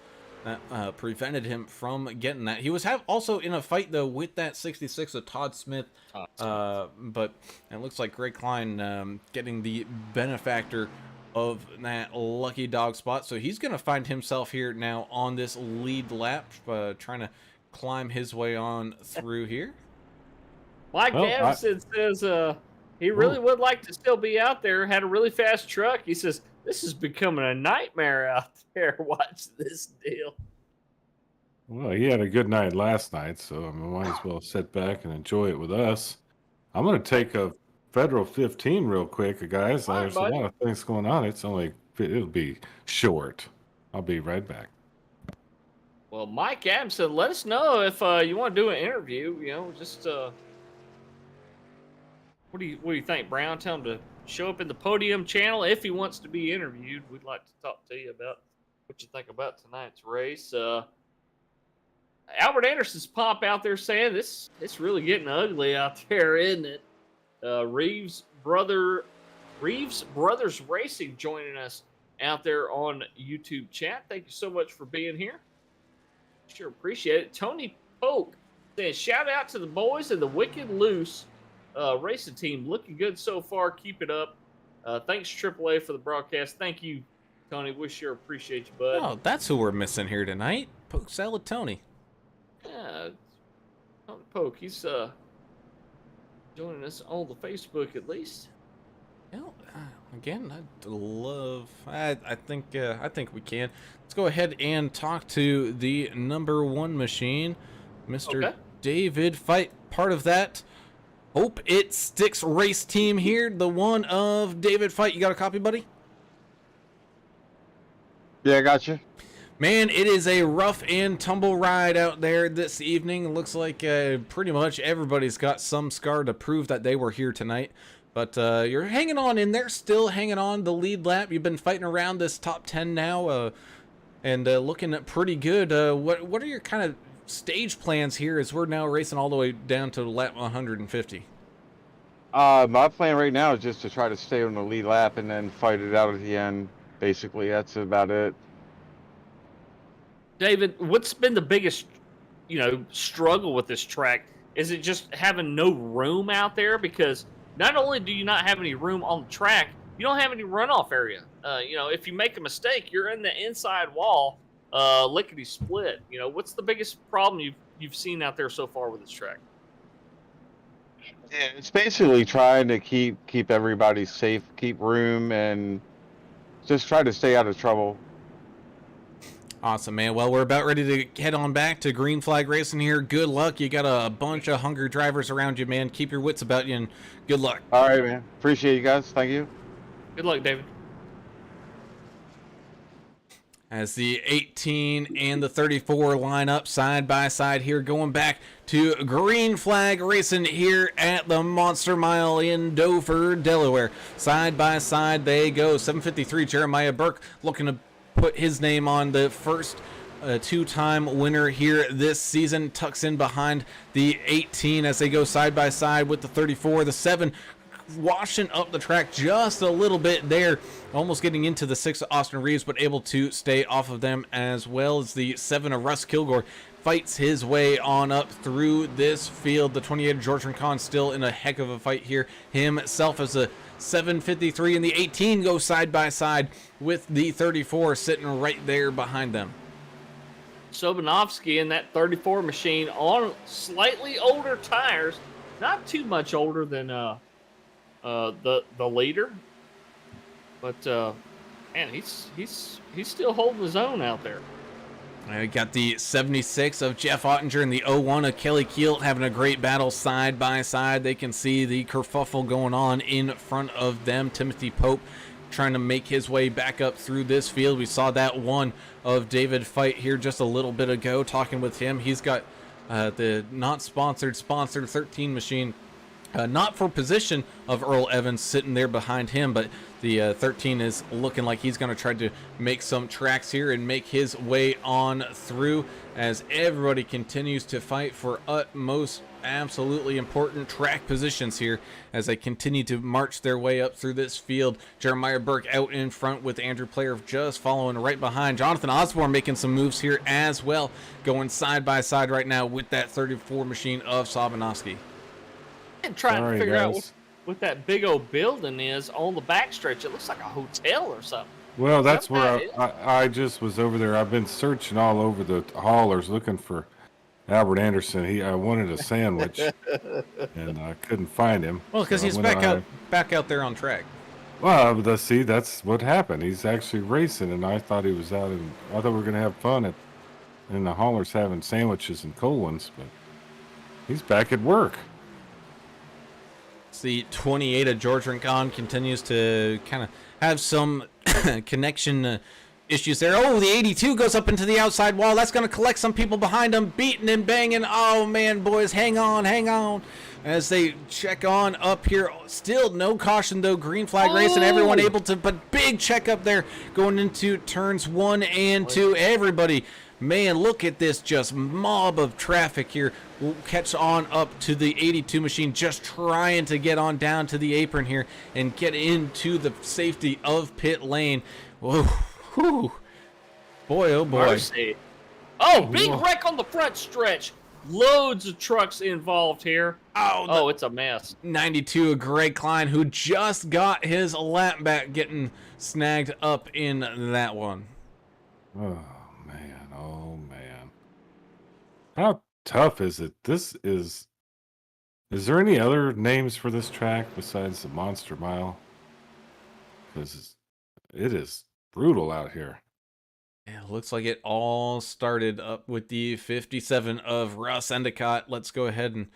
[SPEAKER 1] that prevented him from getting that. He was also in a fight though with that 66 of Todd Smith, but it looks like Greg Klein getting the benefactor of that lucky dog spot. So he's going to find himself here now on this lead lap, trying to climb his way on through here.
[SPEAKER 3] Mike Anderson says he really would like to still be out there. Had a really fast truck. He says this is becoming a nightmare out there. Watch this deal.
[SPEAKER 4] Well, he had a good night last night, so I might as well sit back and enjoy it with us. I'm going to take a Federal 15 real quick, guys. There's a lot of things going on. It'll be short. I'll be right back.
[SPEAKER 3] Well, Mike Adamson, let us know if you want to do an interview. You know, just what do you think, Brown? Tell him to show up in the podium channel if he wants to be interviewed. We'd like to talk to you about what you think about tonight's race. Albert Anderson's pop out there saying it's really getting ugly out there, isn't it? Reeves Brothers Racing joining us out there on YouTube chat. Thank you so much for being here. Sure appreciate it. Tony Polk saying shout out to the boys and the Wicked Loose racing team. Looking good so far. Keep it up. Thanks AAA for the broadcast. Thank you, Tony. We sure appreciate you, bud.
[SPEAKER 1] Oh, that's who we're missing here tonight. Poke Salad Tony.
[SPEAKER 3] Yeah, Tony Polk. He's joining us on the Facebook at least.
[SPEAKER 1] Well, again, I think we can. Let's go ahead and talk to the number one machine, Mr. David Fight, part of that Hope It Sticks race team here, the one of David Fight. You got a copy, buddy?
[SPEAKER 7] Yeah, I got you.
[SPEAKER 1] Man, it is a rough and tumble ride out there this evening. It looks like pretty much everybody's got some scar to prove that they were here tonight. But you're hanging on in there, still hanging on the lead lap. You've been fighting around this top 10 now and looking pretty good. What are your kind of stage plans here as we're now racing all the way down to lap 150?
[SPEAKER 7] My plan right now is just to try to stay on the lead lap and then fight it out at the end. Basically, that's about it.
[SPEAKER 3] David, what's been the biggest, struggle with this track? Is it just having no room out there? Because not only do you not have any room on the track, you don't have any runoff area. If you make a mistake, you're in the inside wall, lickety split. What's the biggest problem you've seen out there so far with this track?
[SPEAKER 7] Yeah, it's basically trying to keep everybody safe, keep room, and just try to stay out of trouble.
[SPEAKER 1] Awesome, man. Well, we're about ready to head on back to Green Flag Racing here. Good luck. You got a bunch of hungry drivers around you, man. Keep your wits about you, and good luck.
[SPEAKER 7] All right, man. Appreciate you guys. Thank you.
[SPEAKER 3] Good luck, David.
[SPEAKER 1] As the 18 and the 34 line up side by side here, going back to Green Flag Racing here at the Monster Mile in Dover, Delaware. Side by side they go. 753 Jeremiah Burke looking to put his name on the first two-time winner here this season. Tucks in behind the 18 as they go side by side with the 34. The 7 washing up the track just a little bit there, almost getting into the 6 of Austin Reeves, but able to stay off of them, as well as the 7 of Russ Kilgore fights his way on up through this field. The 28 of George Khan still in a heck of a fight here himself, as a 753 and the 18 go side by side with the 34 sitting right there behind them.
[SPEAKER 3] Sobanovsky in that 34 machine on slightly older tires, not too much older than the leader, but man, he's still holding his own out there.
[SPEAKER 1] Got the 76 of Jeff Ottinger and the 01 of Kelly Keel having a great battle side by side. They can see the kerfuffle going on in front of them. Timothy Pope trying to make his way back up through this field. We saw that one of David Fight here just a little bit ago, talking with him. He's got the not sponsored 13 machine, not for position of Earl Evans sitting there behind him, but the 13 is looking like he's going to try to make some tracks here and make his way on through as everybody continues to fight for utmost absolutely important track positions here as they continue to march their way up through this field. Jeremiah Burke out in front with Andrew Player just following right behind. Jonathan Osborne making some moves here as well, going side by side right now with that 34 machine of Sabanowski.
[SPEAKER 3] And trying
[SPEAKER 4] Sorry,
[SPEAKER 3] to figure out
[SPEAKER 4] guys.
[SPEAKER 3] what that big old building is on the backstretch. It looks like a hotel or something.
[SPEAKER 4] Well, that's
[SPEAKER 3] Is that
[SPEAKER 4] where
[SPEAKER 3] what
[SPEAKER 4] I just was over there. I've been searching all over the haulers looking for Albert Anderson. I wanted a sandwich, and I couldn't find him.
[SPEAKER 1] Well, because
[SPEAKER 4] so I
[SPEAKER 1] he's
[SPEAKER 4] went
[SPEAKER 1] back out there on track.
[SPEAKER 4] Well, see, that's what happened. He's actually racing, and I thought he was out in. I thought we were gonna have fun in the haulers having sandwiches and cold ones, but he's back at work.
[SPEAKER 1] The 28 of George Rincon continues to kind of have some connection issues there. Oh, the 82 goes up into the outside wall. That's going to collect some people behind him, beating and banging. Oh, man, boys, hang on. As they check on up here. Still no caution, though. Green flag race, and everyone able to, but big check up there going into turns 1 and 2. Everybody, man, look at this just mob of traffic here. We'll catch on up to the 82 machine, just trying to get on down to the apron here and get into the safety of pit lane. Whoa, whew. Boy, oh boy.
[SPEAKER 3] Mercy. Oh, big
[SPEAKER 1] Whoa.
[SPEAKER 3] wreck on the front stretch. Loads of trucks involved here. Oh, it's a mess.
[SPEAKER 1] 92 of Greg Klein, who just got his lap back, getting snagged up in that one.
[SPEAKER 4] Oh man. How tough is it? Is there any other names for this track besides the Monster Mile? Because it is brutal out here.
[SPEAKER 1] Yeah, looks like it all started up with the 57 of Russ Endicott. Let's go ahead and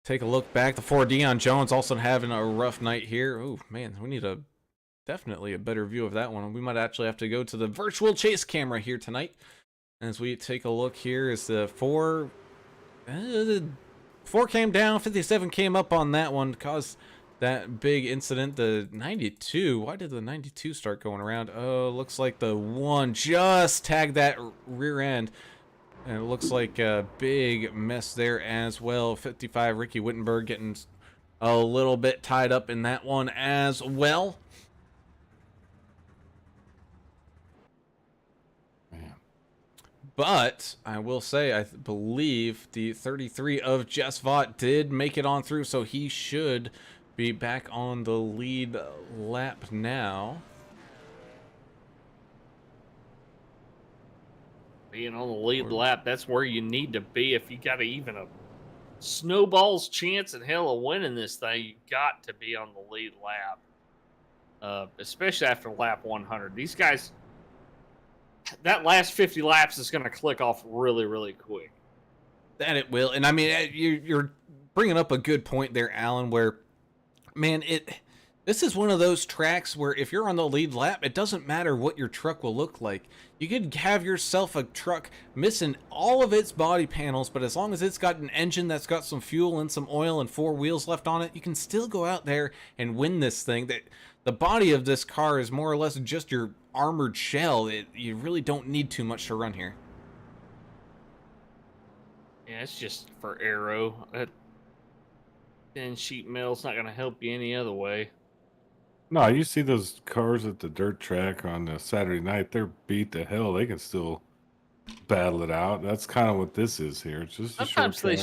[SPEAKER 1] take a look back. The 4 Dion Jones also having a rough night here. Oh man, we need definitely a better view of that one. We might actually have to go to the virtual chase camera here tonight as we take a look here. As the 4 came down, 57 came up on that one, caused that big incident. The 92, why did the 92 start going around? Oh, looks like the 1 just tagged that rear end, and it looks like a big mess there as well. 55 Ricky Wittenberg getting a little bit tied up in that one as well. But I will say, I believe the 33 of Jess Vaught did make it on through, so he should be back on the lead lap now.
[SPEAKER 3] Being on the lead lap, that's where you need to be if you got even a snowball's chance in hell of winning this thing. You got to be on the lead lap, especially after lap 100. These guys, that last 50 laps is going to click off really, really quick.
[SPEAKER 1] That it will. And I mean, you're bringing up a good point there, Alan, where, man, this is one of those tracks where if you're on the lead lap, it doesn't matter what your truck will look like. You could have yourself a truck missing all of its body panels, but as long as it's got an engine that's got some fuel and some oil and 4 wheels left on it, you can still go out there and win this thing. That the body of this car is more or less just your armored shell. You really don't need too much to run here.
[SPEAKER 3] Yeah, it's just for aero. That thin sheet metal's not going to help you any other way.
[SPEAKER 4] No, you see those cars at the dirt track on a Saturday night, they're beat to hell. They can still battle it out. That's kind of what this is here. It's just a short track.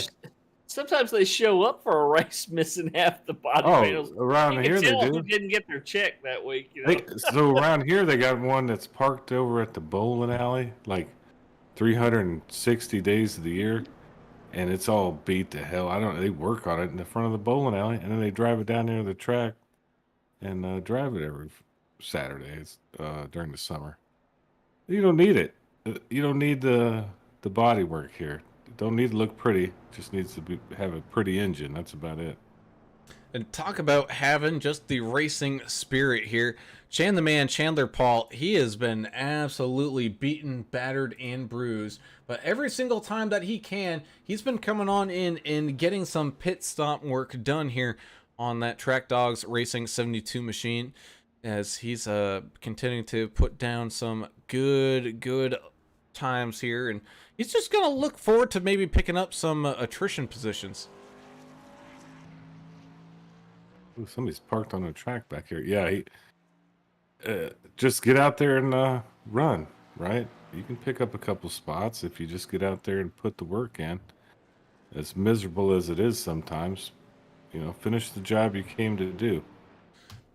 [SPEAKER 3] Sometimes they show up for a race missing half the body panels.
[SPEAKER 4] Around
[SPEAKER 3] You
[SPEAKER 4] here
[SPEAKER 3] can
[SPEAKER 4] they
[SPEAKER 3] tell
[SPEAKER 4] do.
[SPEAKER 3] who didn't get their check that week. You know?
[SPEAKER 4] So around here they got one that's parked over at the bowling alley, like 360 days of the year, and it's all beat to hell. They work on it in the front of the bowling alley, and then they drive it down there to the track and drive it every Saturday during the summer. You don't need it. You don't need the body work here. You don't need to look pretty. Just needs to have a pretty engine. That's about it.
[SPEAKER 1] And talk about having just the racing spirit here. The man, Chandler Paul, he has been absolutely beaten, battered, and bruised. But every single time that he can, he's been coming on in and getting some pit stop work done here on that Track Dogs Racing 72 machine, as he's continuing to put down some good times here. And he's just going to look forward to maybe picking up some attrition positions.
[SPEAKER 4] Ooh, somebody's parked on the track back here. Yeah, just get out there and run, right? You can pick up a couple spots if you just get out there and put the work in. As miserable as it is sometimes, finish the job you came to do.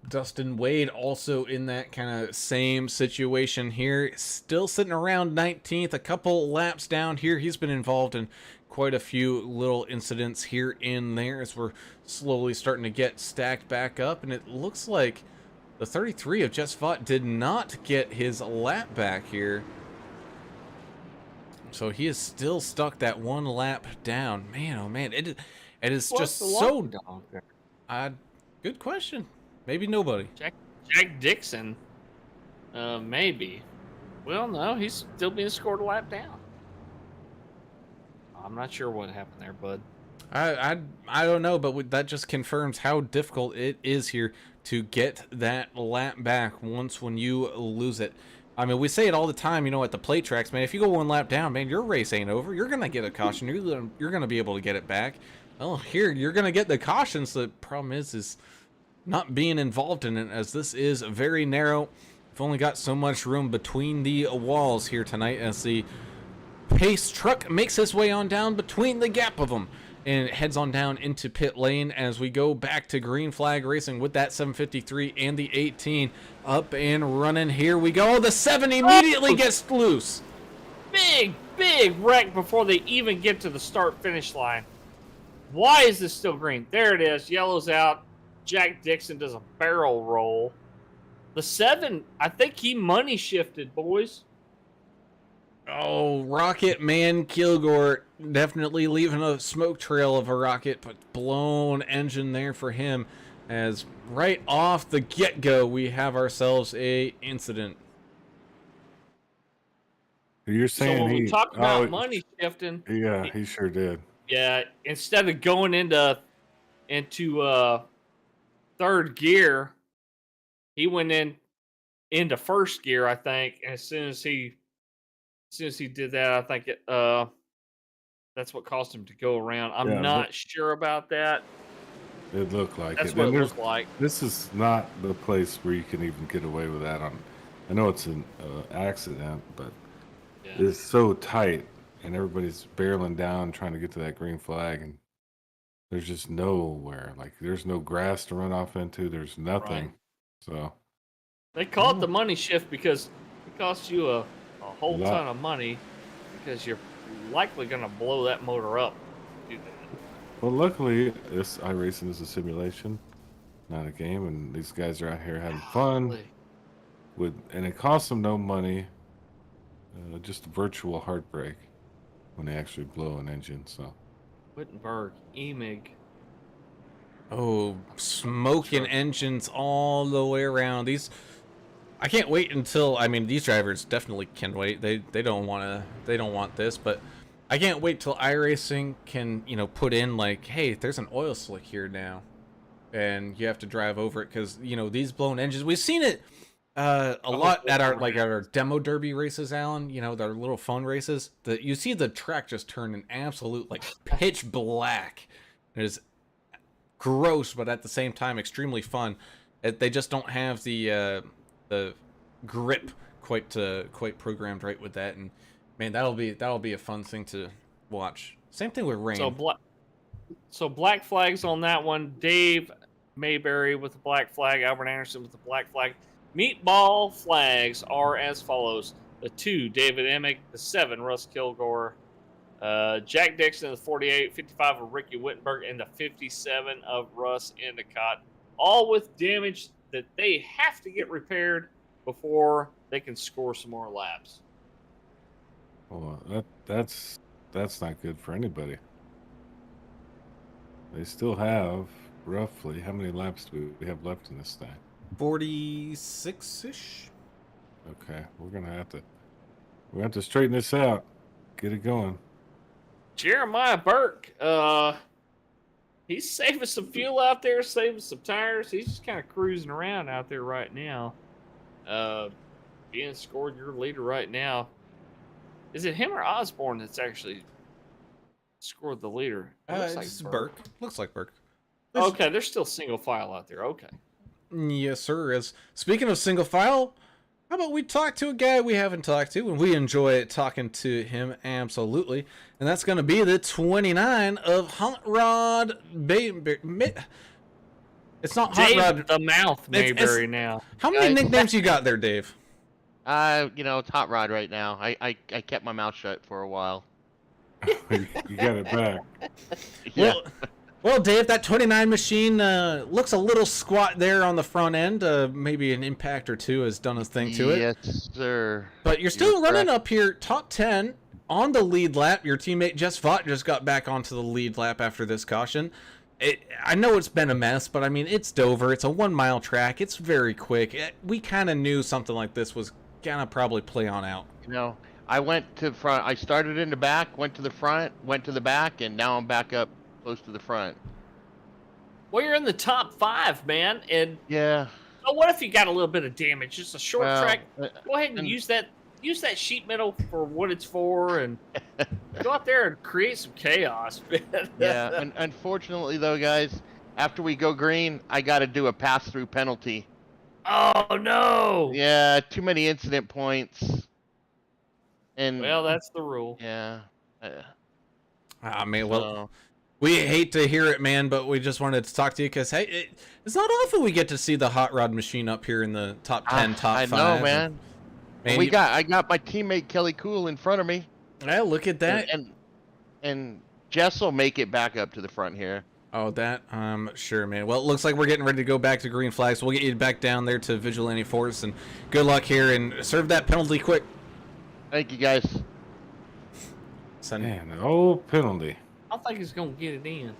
[SPEAKER 1] Dustin Wade also in that kind of same situation here, still sitting around 19th, a couple laps down here. He's been involved in quite a few little incidents here and there as we're slowly starting to get stacked back up, and it looks like the 33 of Jess Vaught did not get his lap back here, so he is still stuck that one lap down. Man, oh man, it is just so
[SPEAKER 3] dog there?
[SPEAKER 1] Good question. Maybe nobody.
[SPEAKER 3] Jack Dixon, maybe. Well, no, he's still being scored a lap down. I'm not sure what happened there, bud.
[SPEAKER 1] I don't know, but that just confirms how difficult it is here to get that lap back when you lose it. I mean, we say it all the time, at the play tracks, man. If you go one lap down, man, your race ain't over. You're gonna get a caution. You're gonna be able to get it back. Oh, here you're gonna get the cautions. The problem is not being involved in it, as this is very narrow. We've only got so much room between the walls here tonight as the pace truck makes his way on down between the gap of them and heads on down into pit lane as we go back to green flag racing with that 753 and the 18 up and running. Here we go. The 7 immediately gets loose.
[SPEAKER 3] Big wreck before they even get to the start finish line. Why is this still green? There it is. Yellow's out. Jack Dixon does a barrel roll. The 7, I think he money shifted, boys.
[SPEAKER 1] Oh, Rocket Man Kilgore definitely leaving a smoke trail of a rocket, but blown engine there for him, as right off the get-go we have ourselves a incident.
[SPEAKER 4] You're saying
[SPEAKER 3] so when we talk about money shifting,
[SPEAKER 4] yeah, he sure did.
[SPEAKER 3] Yeah, instead of going into third gear, he went into first gear, I think. And as soon as he did that, I think that's what caused him to go around. I'm not sure about that.
[SPEAKER 4] It looked like
[SPEAKER 3] that's what it looked like.
[SPEAKER 4] This is not the place where you can even get away with that. I know it's an accident, but it's so tight, and everybody's barreling down trying to get to that green flag, and there's just nowhere. Like, there's no grass to run off into. There's nothing. Right. So
[SPEAKER 3] they call it the money shift because it costs you a whole ton of money, because you're likely going to blow that motor up.
[SPEAKER 4] Well, luckily, this iRacing is a simulation, not a game, and these guys are out here having fun. And it costs them no money, just a virtual heartbreak when they actually blow an engine. So,
[SPEAKER 3] Wittenberg, Emig.
[SPEAKER 1] Oh, smoking engines all the way around. I can't wait until, these drivers definitely can wait. They don't want this, but I can't wait till iRacing can, put in like, hey, there's an oil slick here now, and you have to drive over it because, these blown engines. We've seen it a lot at our demo derby races, Alan. Their little fun races. You see the track just turn an absolute pitch black. It is gross, but at the same time extremely fun. They just don't have the grip quite programmed right with that, and man, that'll be a fun thing to watch. Same thing with rain.
[SPEAKER 3] So black flags on that one. Dave Mayberry with the black flag. Albert Anderson with the black flag. Meatball flags are as follows: the 2, David Emick; the 7, Russ Kilgore; Jack Dixon, the 48, 55 of Ricky Wittenberg, and the 57 of Russ Endicott. All with damage that they have to get repaired before they can score some more laps.
[SPEAKER 4] Well, that's not good for anybody. They still have roughly how many laps do we have left in this thing?
[SPEAKER 1] 46-ish.
[SPEAKER 4] Okay, we're gonna have to straighten this out. Get it going.
[SPEAKER 3] Jeremiah Burke, he's saving some fuel out there, saving some tires. He's just kind of cruising around out there right now. Being scored your leader right now. Is it him or Osborne that's actually scored the leader? It looks like
[SPEAKER 1] It's Burke. Looks like Burke.
[SPEAKER 3] Okay, they're still single file out there. Okay.
[SPEAKER 1] Yes, sir. As speaking of single file, how about we talk to a guy we haven't talked to, and we enjoy talking to him absolutely, and that's going to be the 29 of Hot Rod It's not Hot
[SPEAKER 3] Dave
[SPEAKER 1] Rod.
[SPEAKER 3] the Mouth Mayberry
[SPEAKER 1] it's-
[SPEAKER 3] now.
[SPEAKER 1] How many nicknames you got there, Dave?
[SPEAKER 8] You know, it's Hot Rod right now. I kept my mouth shut for a while.
[SPEAKER 4] You got it back.
[SPEAKER 8] Yeah.
[SPEAKER 1] Well, Dave, that 29 machine looks a little squat there on the front end. Maybe an impact or two has done a thing to it.
[SPEAKER 8] Yes, sir.
[SPEAKER 1] But you're still
[SPEAKER 8] You're
[SPEAKER 1] running
[SPEAKER 8] correct.
[SPEAKER 1] up here, top 10 on the lead lap. Your teammate Jess Vaught just got back onto the lead lap after this caution. I know it's been a mess, but I mean, it's Dover. It's a 1 mile track. It's very quick. We kind of knew something like this was gonna probably play on out.
[SPEAKER 8] You know, I went to front. I started in the back, went to the front, went to the back, and now I'm back up close to the front.
[SPEAKER 3] Well, you're in the top 5, man. And
[SPEAKER 8] Yeah.
[SPEAKER 3] so what if you got a little bit of damage? Just a short
[SPEAKER 8] Well,
[SPEAKER 3] track. Go ahead and
[SPEAKER 8] and-
[SPEAKER 3] use that sheet metal for what it's for, and go out there and create some chaos, man.
[SPEAKER 8] Yeah. And unfortunately, though, guys, after we go green, I got to do a pass-through penalty.
[SPEAKER 3] Oh no.
[SPEAKER 8] Yeah, too many incident points. And
[SPEAKER 3] Well, that's the rule.
[SPEAKER 8] yeah.
[SPEAKER 1] I mean, well,
[SPEAKER 8] So,
[SPEAKER 1] we hate to hear it, man, but we just wanted to talk to you because, hey, it's not often we get to see the Hot Rod machine up here in the top 10, top 5.
[SPEAKER 8] I know, man.
[SPEAKER 1] Man,
[SPEAKER 8] I got my teammate Kelly Cool in front of me.
[SPEAKER 1] Yeah, look at that.
[SPEAKER 8] And Jess will make it back up to the front here.
[SPEAKER 1] Oh, that? Sure, man. Well, it looks like we're getting ready to go back to green flags. So we'll get you back down there to Vigilante Force, and good luck here, and serve that penalty quick.
[SPEAKER 8] Thank you, guys.
[SPEAKER 1] Send.
[SPEAKER 4] Man, an old penalty.
[SPEAKER 3] I don't think he's gonna get it in.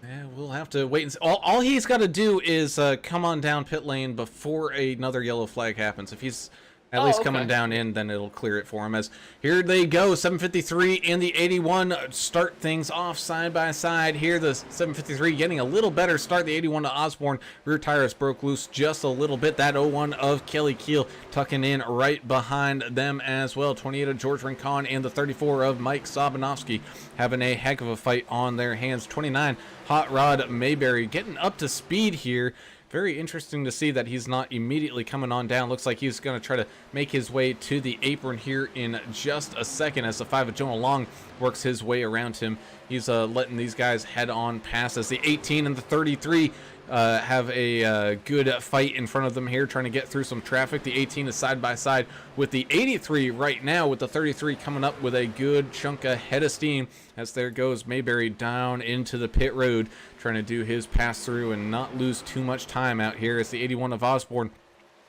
[SPEAKER 1] Yeah, we'll have to wait and see. All he's got to do is come on down pit lane before another yellow flag happens. If he's at least coming
[SPEAKER 3] okay.
[SPEAKER 1] down in, then it'll clear it for him. As here they go, 753 and the 81 start things off side by side. Here the 753 getting a little better start. The 81 to Osborne, rear tires broke loose just a little bit. That 01 of Kelly Keel tucking in right behind them as well. 28 of George Rincon and the 34 of Mike Sobanovsky having a heck of a fight on their hands. 29 Hot Rod Mayberry getting up to speed here. Very interesting to see that he's not immediately coming on down. Looks like he's going to try to make his way to the apron here in just a second as the 5 of Jonah Long works his way around him. He's letting these guys head on past as the 18 and the 33 have a good fight in front of them here, trying to get through some traffic. The 18 is side by side with the 83 right now, with the 33 coming up with a good chunk ahead of steam. As there goes Mayberry down into the pit road, trying to do his pass through and not lose too much time out here. As the 81 of Osborne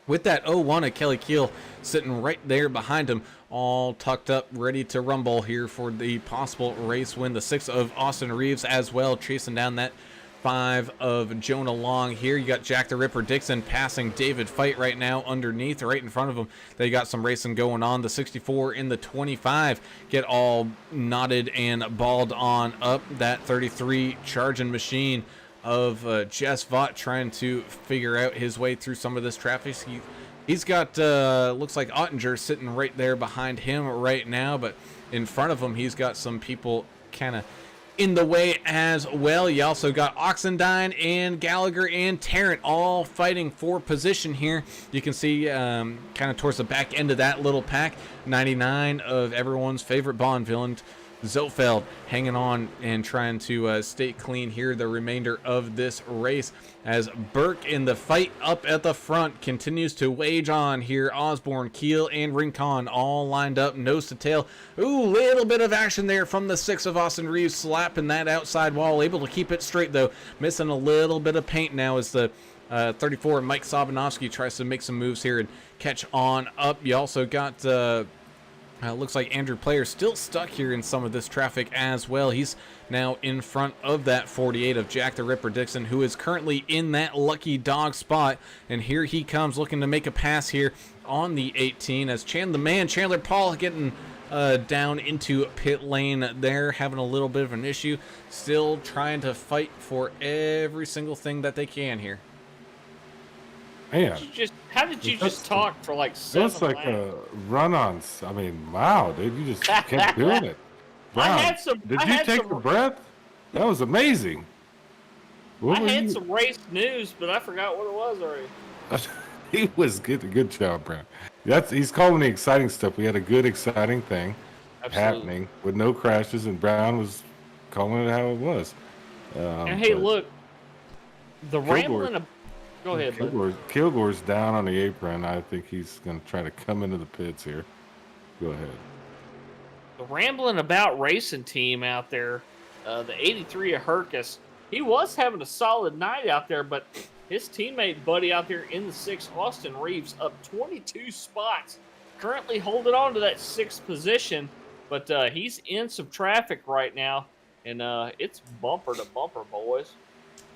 [SPEAKER 1] with that 01 of Kelly Keel sitting right there behind him, all tucked up, ready to rumble here for the possible race win. The 6 of Austin Reeves as well, chasing down that 5 of Jonah Long here. You got Jack the Ripper Dixon passing David Fight right now underneath, right in front of him. They got some racing going on. The 64 and the 25 get all knotted and balled on up. That 33 charging machine of Jess Vaught trying to figure out his way through some of this traffic. He's got, looks like Ottinger sitting right there behind him right now, but in front of him, he's got some people kind of in the way as well. You also got Oxendine and Gallagher and Tarrant all fighting for position here. You can see kind of towards the back end of that little pack, 99 of everyone's favorite Bond villain, Zofeld, hanging on and trying to stay clean here the remainder of this race, as Burke in the fight up at the front continues to wage on here. Osborne, Keel, and Rincon all lined up nose to tail. Ooh, little bit of action there from the 6 of Austin Reeves, slapping that outside wall, able to keep it straight though, missing a little bit of paint now as the 34 Mike Sobanovsky tries to make some moves here and catch on up. You also got Looks like Andrew Player still stuck here in some of this traffic as well. He's now in front of that 48 of Jack the Ripper Dixon, who is currently in that lucky dog spot. And here he comes looking to make a pass here on the 18 as Chandler Paul getting down into pit lane there, having a little bit of an issue. Still trying to fight for every single thing that they can here.
[SPEAKER 4] Man,
[SPEAKER 3] How did you just talk for like 7
[SPEAKER 4] that's like
[SPEAKER 3] laps?
[SPEAKER 4] a run-on. I mean, wow, dude, you just kept doing it. Brown, did you take a breath? That was amazing.
[SPEAKER 3] I had some race news, but I forgot what it was already.
[SPEAKER 4] He was good. Good job, Brown. He's calling the exciting stuff. We had a good, exciting thing happening with no crashes, and Brown was calling it how it was.
[SPEAKER 3] And hey, look, the rambling. Go ahead, bud.
[SPEAKER 4] Kilgore's down on the apron. I think he's going to try to come into the pits here. Go ahead.
[SPEAKER 3] The rambling about racing team out there, the 83 of Hercus, he was having a solid night out there, but his teammate buddy out there in the 6, Austin Reeves, up 22 spots, currently holding on to that 6th position, but he's in some traffic right now, and it's bumper to bumper, boys.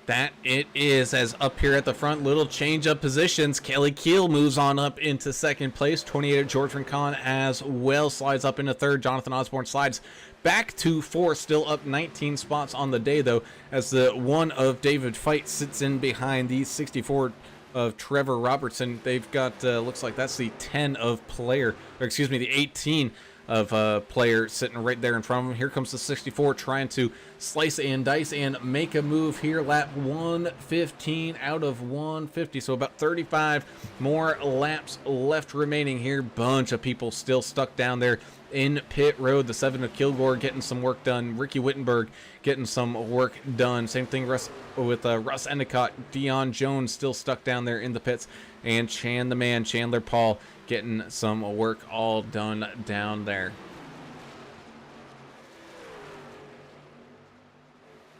[SPEAKER 1] That it is, as up here at the front, little change of positions. Kelly Keel moves on up into 2nd place. 28 George Rincon as well slides up into 3rd. Jonathan Osborne slides back to 4th, still up 19 spots on the day though, as the 1 of David Fight sits in behind the 64 of Trevor Robertson. They've got looks like that's the 10 of Player, or excuse me, the 18 of Player sitting right there in front of him. Here comes the 64 trying to slice and dice and make a move here. Lap 115 out of 150, so about 35 more laps left remaining here. Bunch of people still stuck down there in pit road. The 7 of Kilgore getting some work done. Ricky Wittenberg getting some work done. Same thing with Russ Endicott. Dion Jones still stuck down there in the pits. And Chandler Paul getting some work all done down there.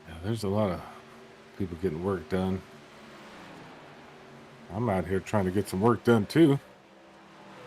[SPEAKER 4] Yeah, there's a lot of people getting work done. I'm out here trying to get some work done too.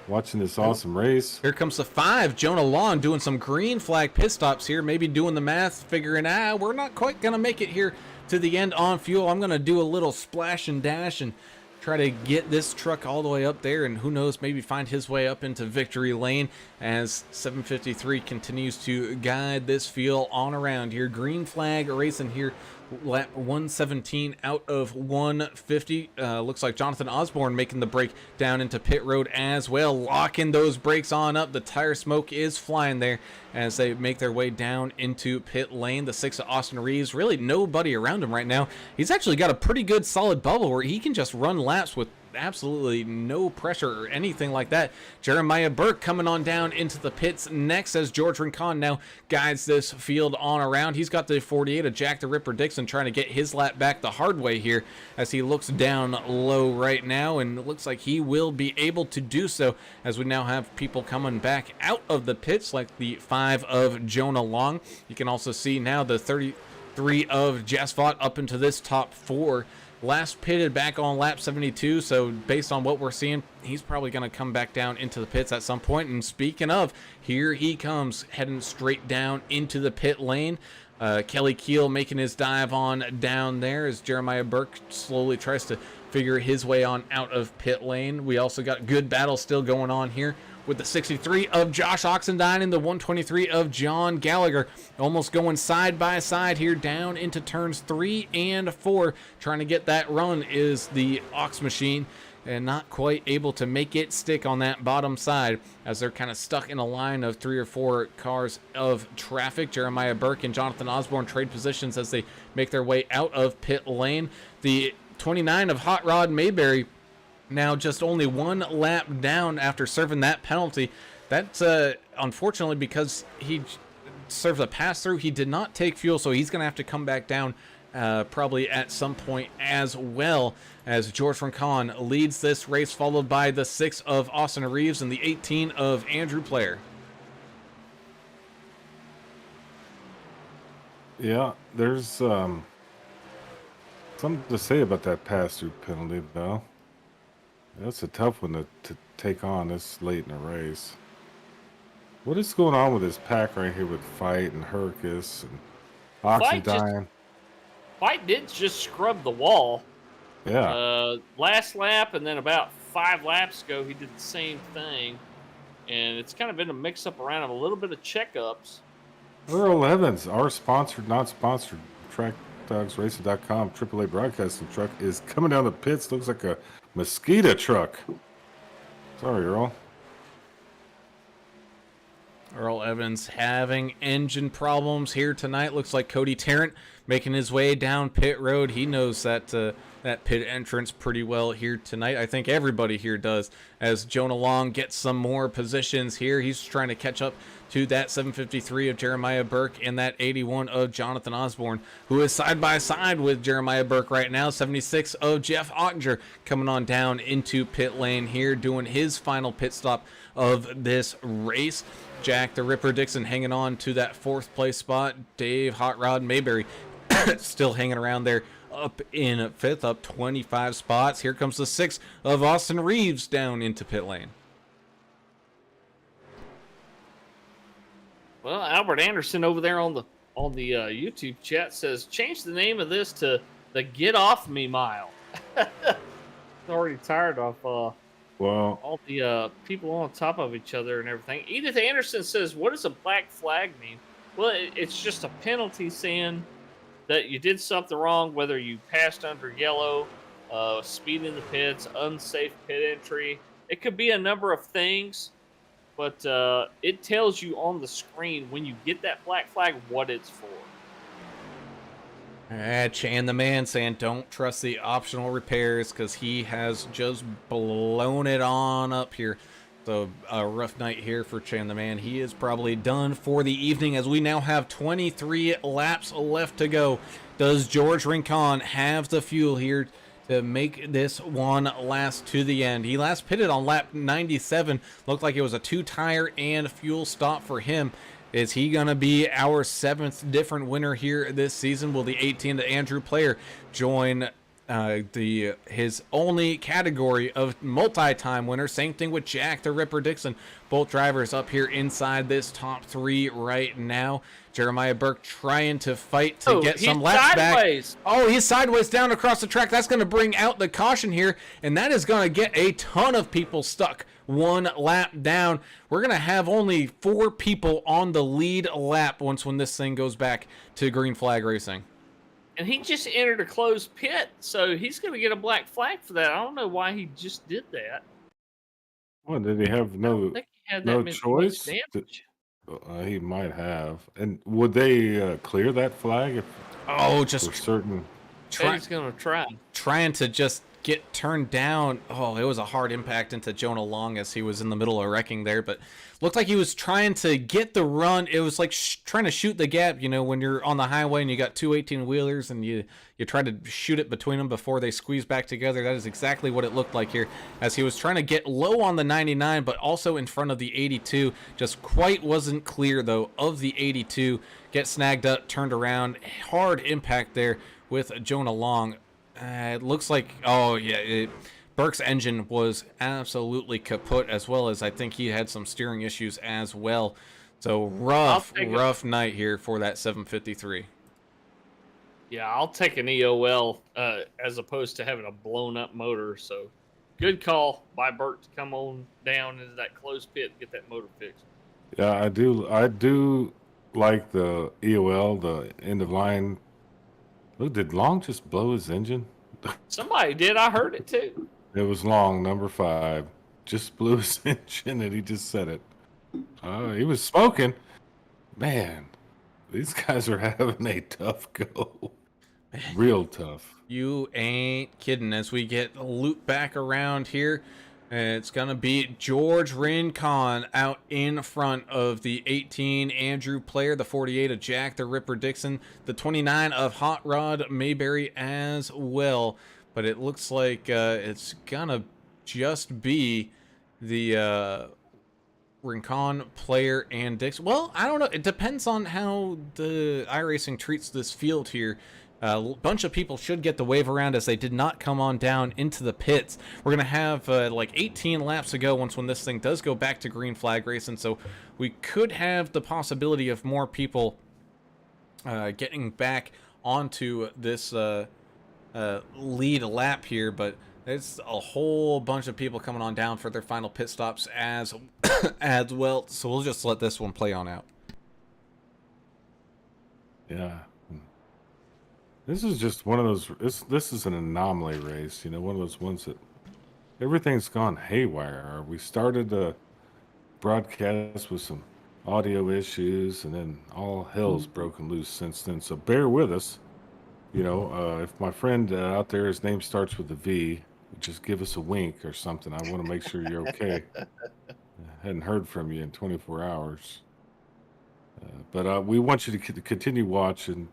[SPEAKER 4] Watching this awesome race.
[SPEAKER 1] Here comes the 5, Jonah Long, doing some green flag pit stops here, maybe doing the math, figuring, we're not quite going to make it here to the end on fuel. I'm going to do a little splash and dash and try to get this truck all the way up there, and who knows, maybe find his way up into victory lane as 753 continues to guide this field on around here. Green flag racing here, lap 117 out of 150. Looks like Jonathan Osborne making the break down into pit road as well, locking those brakes on up. The tire smoke is flying there as they make their way down into pit lane. The 6 of Austin Reeves, really nobody around him right now. He's actually got a pretty good solid bubble where he can just run laps with absolutely no pressure or anything like that. Jeremiah Burke coming on down into the pits next as George Rincon now guides this field on around. He's got the 48 of Jack the Ripper Dixon trying to get his lap back the hard way here as he looks down low right now, and it looks like he will be able to do so as we now have people coming back out of the pits like the 5 of Jonah Long. You can also see now the 33 of Jasvot up into this top 4. Last pitted back on lap 72, so based on what we're seeing, he's probably going to come back down into the pits at some point. And speaking of, here he comes, heading straight down into the pit lane. Kelly Keel making his dive on down there as Jeremiah Burke slowly tries to figure his way on out of pit lane. We also got good battle still going on here with the 63 of Josh Oxendine and the 123 of John Gallagher, almost going side by side here down into turns 3 and 4. Trying to get that run is the Ox Machine, and not quite able to make it stick on that bottom side as they're kind of stuck in a line of 3 or 4 cars of traffic. Jeremiah Burke and Jonathan Osborne trade positions as they make their way out of pit lane. The 29 of Hot Rod Mayberry now just only 1 lap down after serving that penalty. That's unfortunately because he served a pass-through. He did not take fuel, so he's going to have to come back down probably at some point as well, as George Rincon leads this race, followed by the 6 of Austin Reeves and the 18 of Andrew Player.
[SPEAKER 4] Yeah, there's something to say about that pass-through penalty, though. That's a tough one to take on this late in the race. What is going on with this pack right here with Fight and Hercus and Oxendine?
[SPEAKER 3] Fight did just scrub the wall.
[SPEAKER 4] Yeah.
[SPEAKER 3] Last lap, and then about 5 laps ago, he did the same thing. And it's kind of been a mix-up around of a little bit of checkups.
[SPEAKER 4] Earl Evans, our sponsored, not sponsored, TrackDogsRacing.com AAA broadcasting truck is coming down the pits. Looks like a mosquito truck. Sorry, Earl.
[SPEAKER 1] Earl Evans having engine problems here tonight. Looks like Cody Tarrant making his way down pit road. He knows that that pit entrance pretty well here tonight. I think everybody here does. As Jonah Long gets some more positions here, he's trying to catch up to that 753 of Jeremiah Burke and that 81 of Jonathan Osborne, who is side by side with Jeremiah Burke right now. 76 of Jeff Ottinger coming on down into pit lane here, doing his final pit stop of this race. Jack the Ripper Dixon hanging on to that 4th place spot. Dave Hot Rod Mayberry still hanging around there up in 5th, up 25 spots. Here comes the 6th of Austin Reeves down into pit lane.
[SPEAKER 3] Well, Albert Anderson over there on the YouTube chat says, change the name of this to the Get Off Me Mile. Already tired of
[SPEAKER 4] Well,
[SPEAKER 3] all the people on top of each other and everything. Edith Anderson says, what does a black flag mean? Well, it's just a penalty saying that you did something wrong, whether you passed under yellow, speed in the pits, unsafe pit entry. It could be a number of things, but it tells you on the screen when you get that black flag what it's for.
[SPEAKER 1] Chan the man saying don't trust the optional repairs because he has just blown it on up here. So a rough night here for Chan the man. He is probably done for the evening as we now have 23 laps left to go. Does George Rincon have the fuel here to make this one last to the end? He last pitted on lap 97. Looked like it was a 2-tire and fuel stop for him. Is he going to be our 7th different winner here this season? Will the 18 to Andrew Player join his only category of multi-time winner? Same thing with Jack the Ripper Dixon. Both drivers up here inside this top 3 right now. Jeremiah Burke trying to fight to get some laps back. Oh, he's sideways down across the track. That's going to bring out the caution here, and that is going to get a ton of people stuck. 1 lap down. We're going to have only 4 people on the lead lap when this thing goes back to green flag racing.
[SPEAKER 3] And he just entered a closed pit, so he's going to get a black flag for that. I don't know why he just did that.
[SPEAKER 4] Well, did he have no choice? He might have. And would they clear that flag if?
[SPEAKER 1] Oh, just
[SPEAKER 4] for certain.
[SPEAKER 3] He's going to try.
[SPEAKER 1] Trying to just get turned down. Oh, it was a hard impact into Jonah Long as he was in the middle of wrecking there, but looked like he was trying to get the run. It was like trying to shoot the gap, you know, when you're on the highway and you got 2 18-wheelers and you try to shoot it between them before they squeeze back together. That is exactly what it looked like here as he was trying to get low on the 99, but also in front of the 82. Just quite wasn't clear, though, of the 82. Get snagged up, turned around. Hard impact there with Jonah Long. It looks like, oh yeah, Burke's engine was absolutely kaput, as well as I think he had some steering issues as well. So rough night here for that 753.
[SPEAKER 3] Yeah, I'll take an EOL as opposed to having a blown up motor. So good call by Burke to come on down into that closed pit and get that motor fixed.
[SPEAKER 4] Yeah, I do like the EOL, the end of line. Look, did Long just blow his engine?
[SPEAKER 3] Somebody did. I heard it too.
[SPEAKER 4] It was Long, number 5. Just blew his engine and he just said it. He was smoking. Man, these guys are having a tough go. Real tough.
[SPEAKER 1] You ain't kidding. As we get looped back around here, it's going to be George Rincon out in front of the 18 Andrew Player, the 48 of Jack the Ripper Dixon, the 29 of Hot Rod Mayberry as well. But it looks like it's going to just be the Rincon, Player, and Dixon. Well, I don't know. It depends on how the iRacing treats this field here A bunch of people should get the wave around as they did not come on down into the pits. We're going to have like 18 laps to go when this thing does go back to green flag racing. So we could have the possibility of more people getting back onto this lead lap here. But there's a whole bunch of people coming on down for their final pit stops as, as well. So we'll just let this one play on out.
[SPEAKER 4] Yeah. This is just one of those. This is an anomaly race, you know, one of those ones that everything's gone haywire. We started the broadcast with some audio issues, and then all hell's broken loose since then. So bear with us. You know, if my friend out there, his name starts with a V, just give us a wink or something. I want to make sure you're okay. I hadn't heard from you in 24 hours. But we want you to continue watching.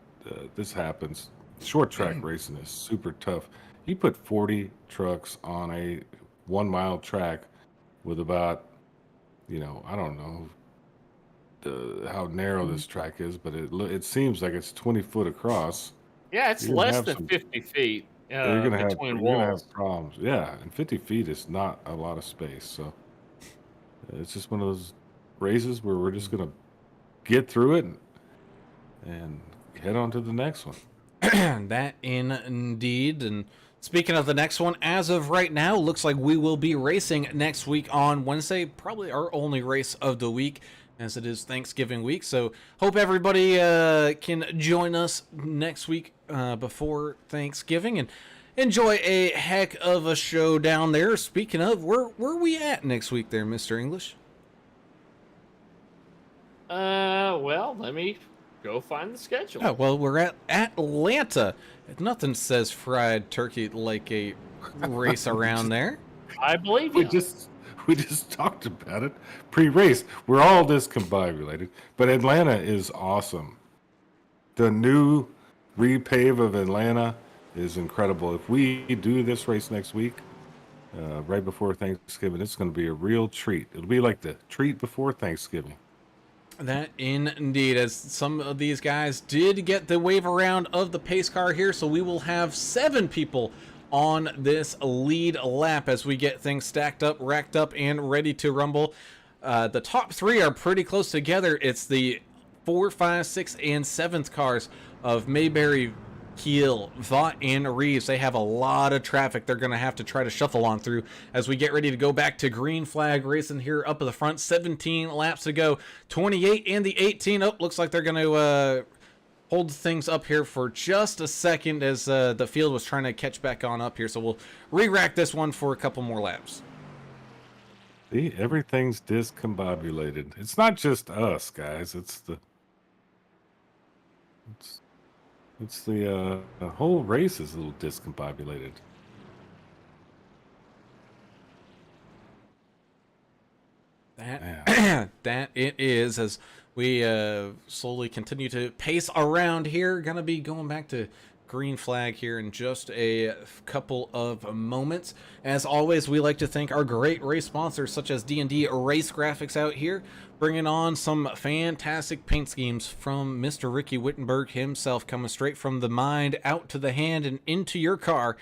[SPEAKER 4] This happens. Short track racing is super tough. You put 40 trucks on a 1 mile track with about, you know, I don't know how narrow this track is, but it seems like it's 20 foot across.
[SPEAKER 3] Yeah, it's less than 50 feet
[SPEAKER 4] you're gonna
[SPEAKER 3] between
[SPEAKER 4] you're
[SPEAKER 3] walls.
[SPEAKER 4] gonna have problems. Yeah, and 50 feet is not a lot of space. So it's just one of those races where we're just gonna get through it and head on to the next one.
[SPEAKER 1] That indeed. And speaking of the next one, as of right now, looks like we will be racing next week on Wednesday, probably our only race of the week, as it is Thanksgiving week. So hope everybody can join us next week before Thanksgiving and enjoy a heck of a show down there. Speaking of, where are we at next week there, Mr. English?
[SPEAKER 3] Well, let me go find the schedule.
[SPEAKER 1] Oh, well, we're at Atlanta. Nothing says fried turkey like a race around there.
[SPEAKER 3] I believe you.
[SPEAKER 4] We just talked about it pre-race. We're all discombobulated, but Atlanta is awesome. The new repave of Atlanta is incredible. If we do this race next week, right before Thanksgiving, it's going to be a real treat. It'll be like the treat before Thanksgiving.
[SPEAKER 1] That indeed, as some of these guys did get the wave around of the pace car here, so we will have 7 people on this lead lap as we get things stacked up, racked up, and ready to rumble. The top 3 are pretty close together. It's the 4, 5, 6, and 7th cars of Mayberry, Keel, Vaught, and Reeves. They have a lot of traffic they're going to have to try to shuffle on through as we get ready to go back to green flag racing here up at the front. 17 laps to go. 28 and the 18. Oh, looks like they're going to hold things up here for just a second as the field was trying to catch back on up here. So we'll re-rack this one for a couple more laps.
[SPEAKER 4] See, everything's discombobulated. It's not just us, guys. It's the whole race is a little discombobulated.
[SPEAKER 1] That it is, as we slowly continue to pace around here. Gonna be going back to green flag here in just a couple of moments. As always, we like to thank our great race sponsors such as D&D Race Graphics out here, bringing on some fantastic paint schemes from Mr. Ricky Wittenberg himself, coming straight from the mind out to the hand and into your car.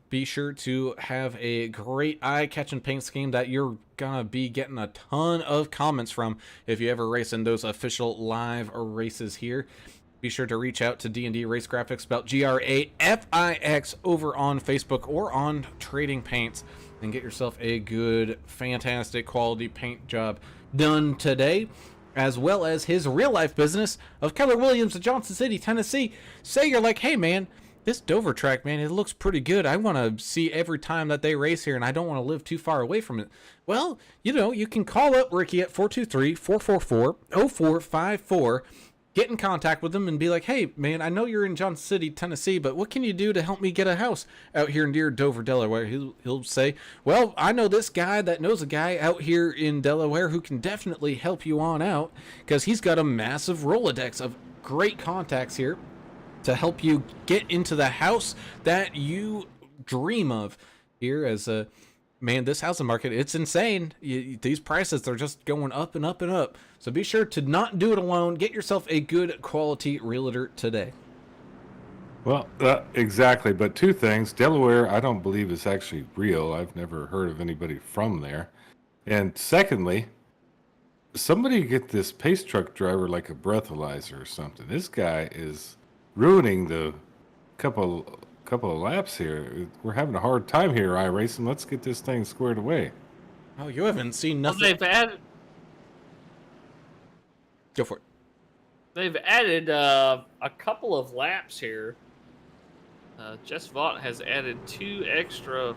[SPEAKER 1] Be sure to have a great eye-catching paint scheme that you're gonna be getting a ton of comments from if you ever race in those official live races here. Be sure to reach out to D&D Race Graphics, spelled Grafix, over on Facebook or on Trading Paints, and get yourself a good, fantastic quality paint job done today, as well as his real-life business of Keller Williams of Johnson City, Tennessee. Say you're like, hey man, this Dover track, man, it looks pretty good. I want to see every time that they race here, and I don't want to live too far away from it. Well, you know, you can call up Ricky at 423-444-0454. Get in contact with him and be like, hey, man, I know you're in Johnson City, Tennessee, but what can you do to help me get a house out here near Dover, Delaware? He'll say, well, I know this guy that knows a guy out here in Delaware who can definitely help you on out, because he's got a massive Rolodex of great contacts here to help you get into the house that you dream of here. As a man, this housing market, it's insane. These prices, they're just going up and up and up. So be sure to not do it alone. Get yourself a good quality realtor today.
[SPEAKER 4] Well, exactly. But two things. Delaware, I don't believe is actually real. I've never heard of anybody from there. And secondly, somebody get this pace truck driver like a breathalyzer or something. This guy is ruining the couple of laps here. We're having a hard time here, iRacing. Let's get this thing squared away.
[SPEAKER 1] Oh, you haven't seen
[SPEAKER 3] Well,
[SPEAKER 1] nothing. Go for it.
[SPEAKER 3] they've added a couple of laps here. Jess Vaught has added 2 extra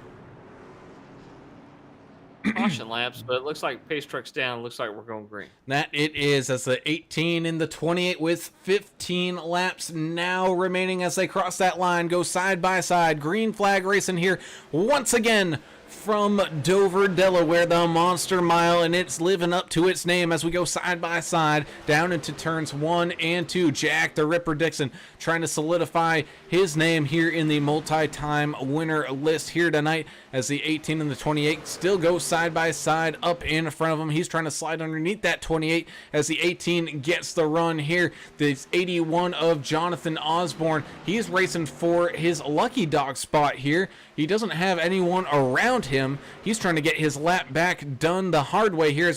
[SPEAKER 3] caution laps, but it looks like pace truck's down. Looks like we're going green.
[SPEAKER 1] That it is, as the 18 and the 28 with 15 laps now remaining as they cross that line, go side by side. Green flag racing here once again from Dover, Delaware, the Monster Mile, and it's living up to its name as we go side by side down into turns 1 and 2. Jack the Ripper Dixon trying to solidify his name here in the multi-time winner list here tonight as the 18 and the 28 still go side by side up in front of him. He's trying to slide underneath that 28 as the 18 gets the run here. The 81 of Jonathan Osborne, he's racing for his lucky dog spot here. He doesn't have anyone around him. He's trying to get his lap back done the hard way here.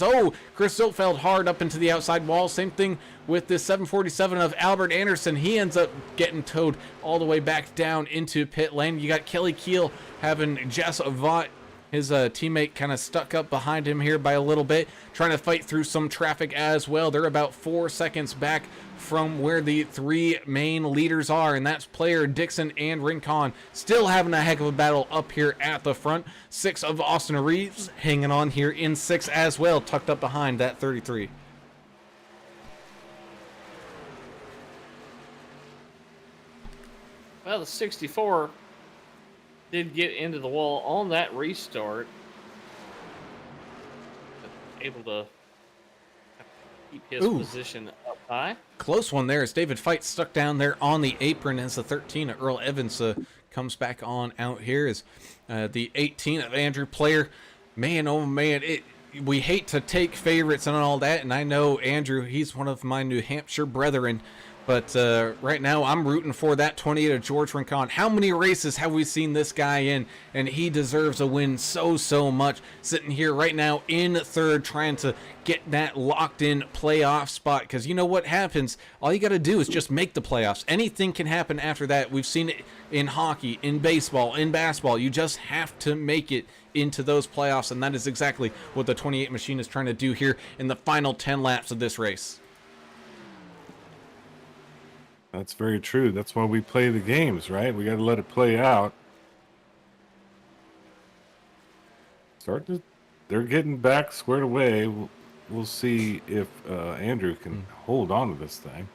[SPEAKER 1] Chris Zilfeld hard up into the outside wall. Same thing with this 747 of Albert Anderson. He ends up getting towed all the way back down into pit lane. You got Kelly Keel having Jess Vaught, his teammate, kind of stuck up behind him here by a little bit, trying to fight through some traffic as well. They're about 4 seconds back from where the 3 main leaders are, and that's Player, Dixon, and Rincon still having a heck of a battle up here at the front. 6 of Austin Reeves hanging on here in 6 as well, tucked up behind that 33.
[SPEAKER 3] Well, the 64 did get into the wall on that restart. Able to keep his position up high.
[SPEAKER 1] Close one there as David Fight stuck down there on the apron as the 13 of Earl Evans comes back on out here as the 18 of Andrew Player. Man, oh man, we hate to take favorites and all that, and I know Andrew, he's one of my New Hampshire brethren, but right now I'm rooting for that 28 of George Rincon. How many races have we seen this guy in? And he deserves a win so much. Sitting here right now in 3rd, trying to get that locked in playoff spot, because you know what happens? All you got to do is just make the playoffs. Anything can happen after that. We've seen it in hockey, in baseball, in basketball. You just have to make it into those playoffs, and that is exactly what the 28 machine is trying to do here in the final 10 laps of this race.
[SPEAKER 4] That's very true. That's why we play the games, right? We got to let it play out. They're getting back squared away. We'll see if Andrew can hold on to this thing.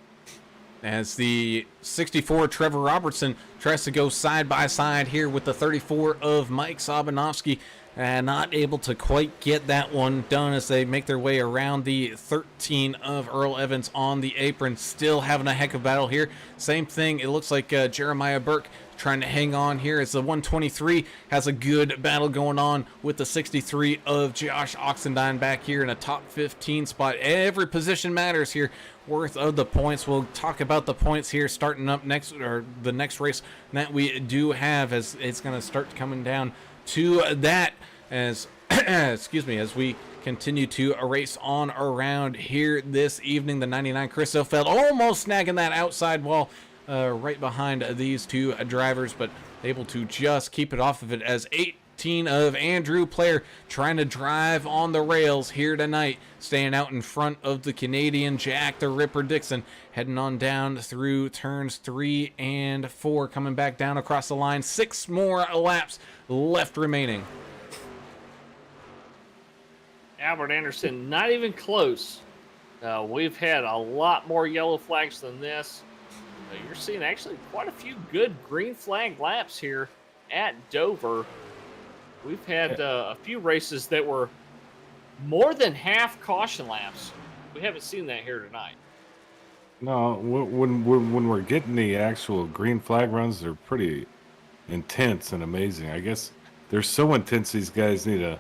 [SPEAKER 1] As the 64 Trevor Robertson tries to go side by side here with the 34 of Mike Sobanovsky, and not able to quite get that one done as they make their way around the 13 of Earl Evans on the apron. Still having a heck of a battle here. Same thing, it looks like Jeremiah Burke trying to hang on here as the 123 has a good battle going on with the 63 of Josh Oxendine back here in a top 15 spot. Every position matters here, worth of the points. We'll talk about the points here starting up next, or the next race that we do have, as it's going to start coming down to that as excuse me, as we continue to race on around here this evening. The 99 Chris Zilfeld almost snagging that outside wall right behind these 2 drivers, but able to just keep it off of it as 18 of Andrew Player trying to drive on the rails here tonight, staying out in front of the Canadian Jack the Ripper Dixon, heading on down through turns 3 and 4, coming back down across the line. 6 more laps left remaining.
[SPEAKER 3] Albert Anderson, not even close. We've had a lot more yellow flags than this. You're seeing actually quite a few good green flag laps here at Dover. We've had a few races that were more than half caution laps. We haven't seen that here tonight.
[SPEAKER 4] No, when we're getting the actual green flag runs, they're pretty intense and amazing. I guess they're so intense these guys need to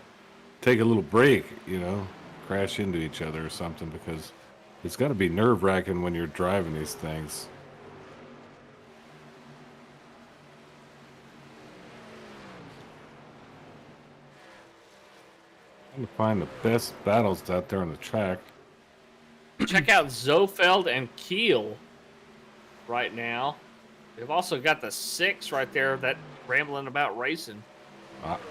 [SPEAKER 4] take a little break, crash into each other or something, because it's got to be nerve-wracking when you're driving these things. Trying to find the best battles out there on the track.
[SPEAKER 3] Check out Zofeld and Keel right now. We've also got the 6 right there that rambling about racing.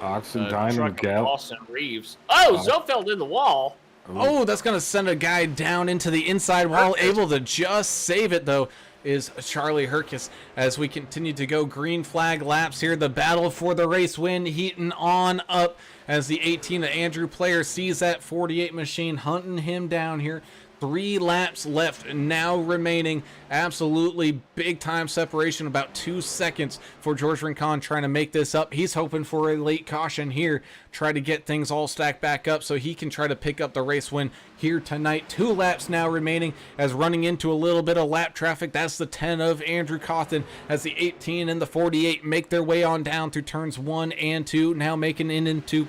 [SPEAKER 4] Oxen
[SPEAKER 3] Truck
[SPEAKER 4] Dynamo
[SPEAKER 3] of
[SPEAKER 4] Gal.
[SPEAKER 3] Austin Reeves. Oh, Zofeld in the wall.
[SPEAKER 1] Oh, that's going to send a guy down into the inside wall. Able to just save it, though, is Charlie Herkis. As we continue to go green flag laps here, the battle for the race win heating on up as the 18 of Andrew Player sees that 48 machine hunting him down here. 3 laps left now remaining. Absolutely big time separation, about 2 seconds for George Rincon trying to make this up. He's hoping for a late caution here, try to get things all stacked back up so he can try to pick up the race win here tonight. 2 laps now remaining as running into a little bit of lap traffic. That's the 10 of Andrew Cawthon as the 18 and the 48 make their way on down through turns 1 and 2, now making it into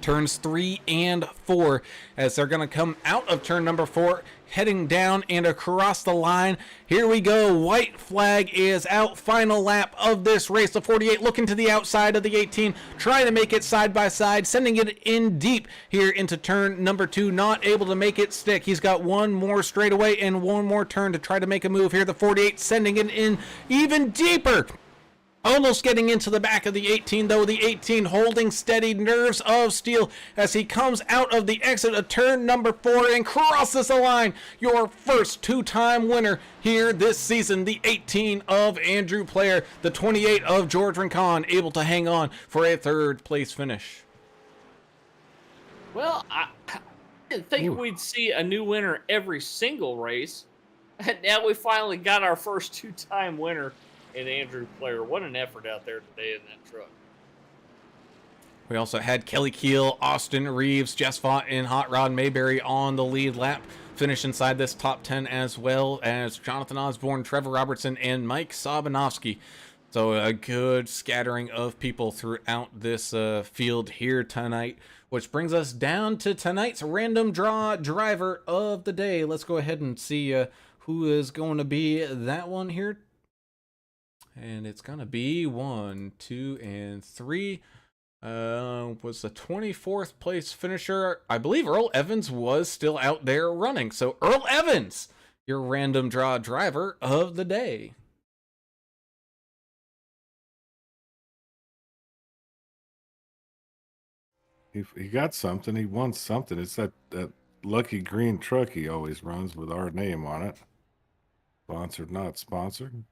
[SPEAKER 1] turns 3 and 4 as they're going to come out of turn number 4, heading down and across the line. Here we go. White flag is out. Final lap of this race. The 48 looking to the outside of the 18, trying to make it side by side, sending it in deep here into turn number 2. Not able to make it stick. He's got one more straightaway and one more turn to try to make a move here. The 48 sending it in even deeper. Almost getting into the back of the 18, though. The 18 holding steady, nerves of steel as he comes out of the exit of turn number 4 and crosses the line. Your first 2-time winner here this season, the 18 of Andrew Player, the 28 of George Rincon, able to hang on for a 3rd place finish.
[SPEAKER 3] Well, I didn't think we'd see a new winner every single race. And now we finally got our first 2-time winner in Andrew Player. What an effort out there today in that truck.
[SPEAKER 1] We also had Kelly Keel, Austin Reeves, Jess Fott, and Hot Rod Mayberry on the lead lap. Finish inside this top 10 as well as Jonathan Osborne, Trevor Robertson, and Mike Sobanovsky. So a good scattering of people throughout this field here tonight, which brings us down to tonight's random draw driver of the day. Let's go ahead and see who is going to be that one here. And it's going to be 1, 2, and 3. Was the 24th place finisher. I believe Earl Evans was still out there running. So Earl Evans, your random draw driver of the day.
[SPEAKER 4] He got something. He won something. It's that lucky green truck he always runs with our name on it. Sponsored, not sponsored.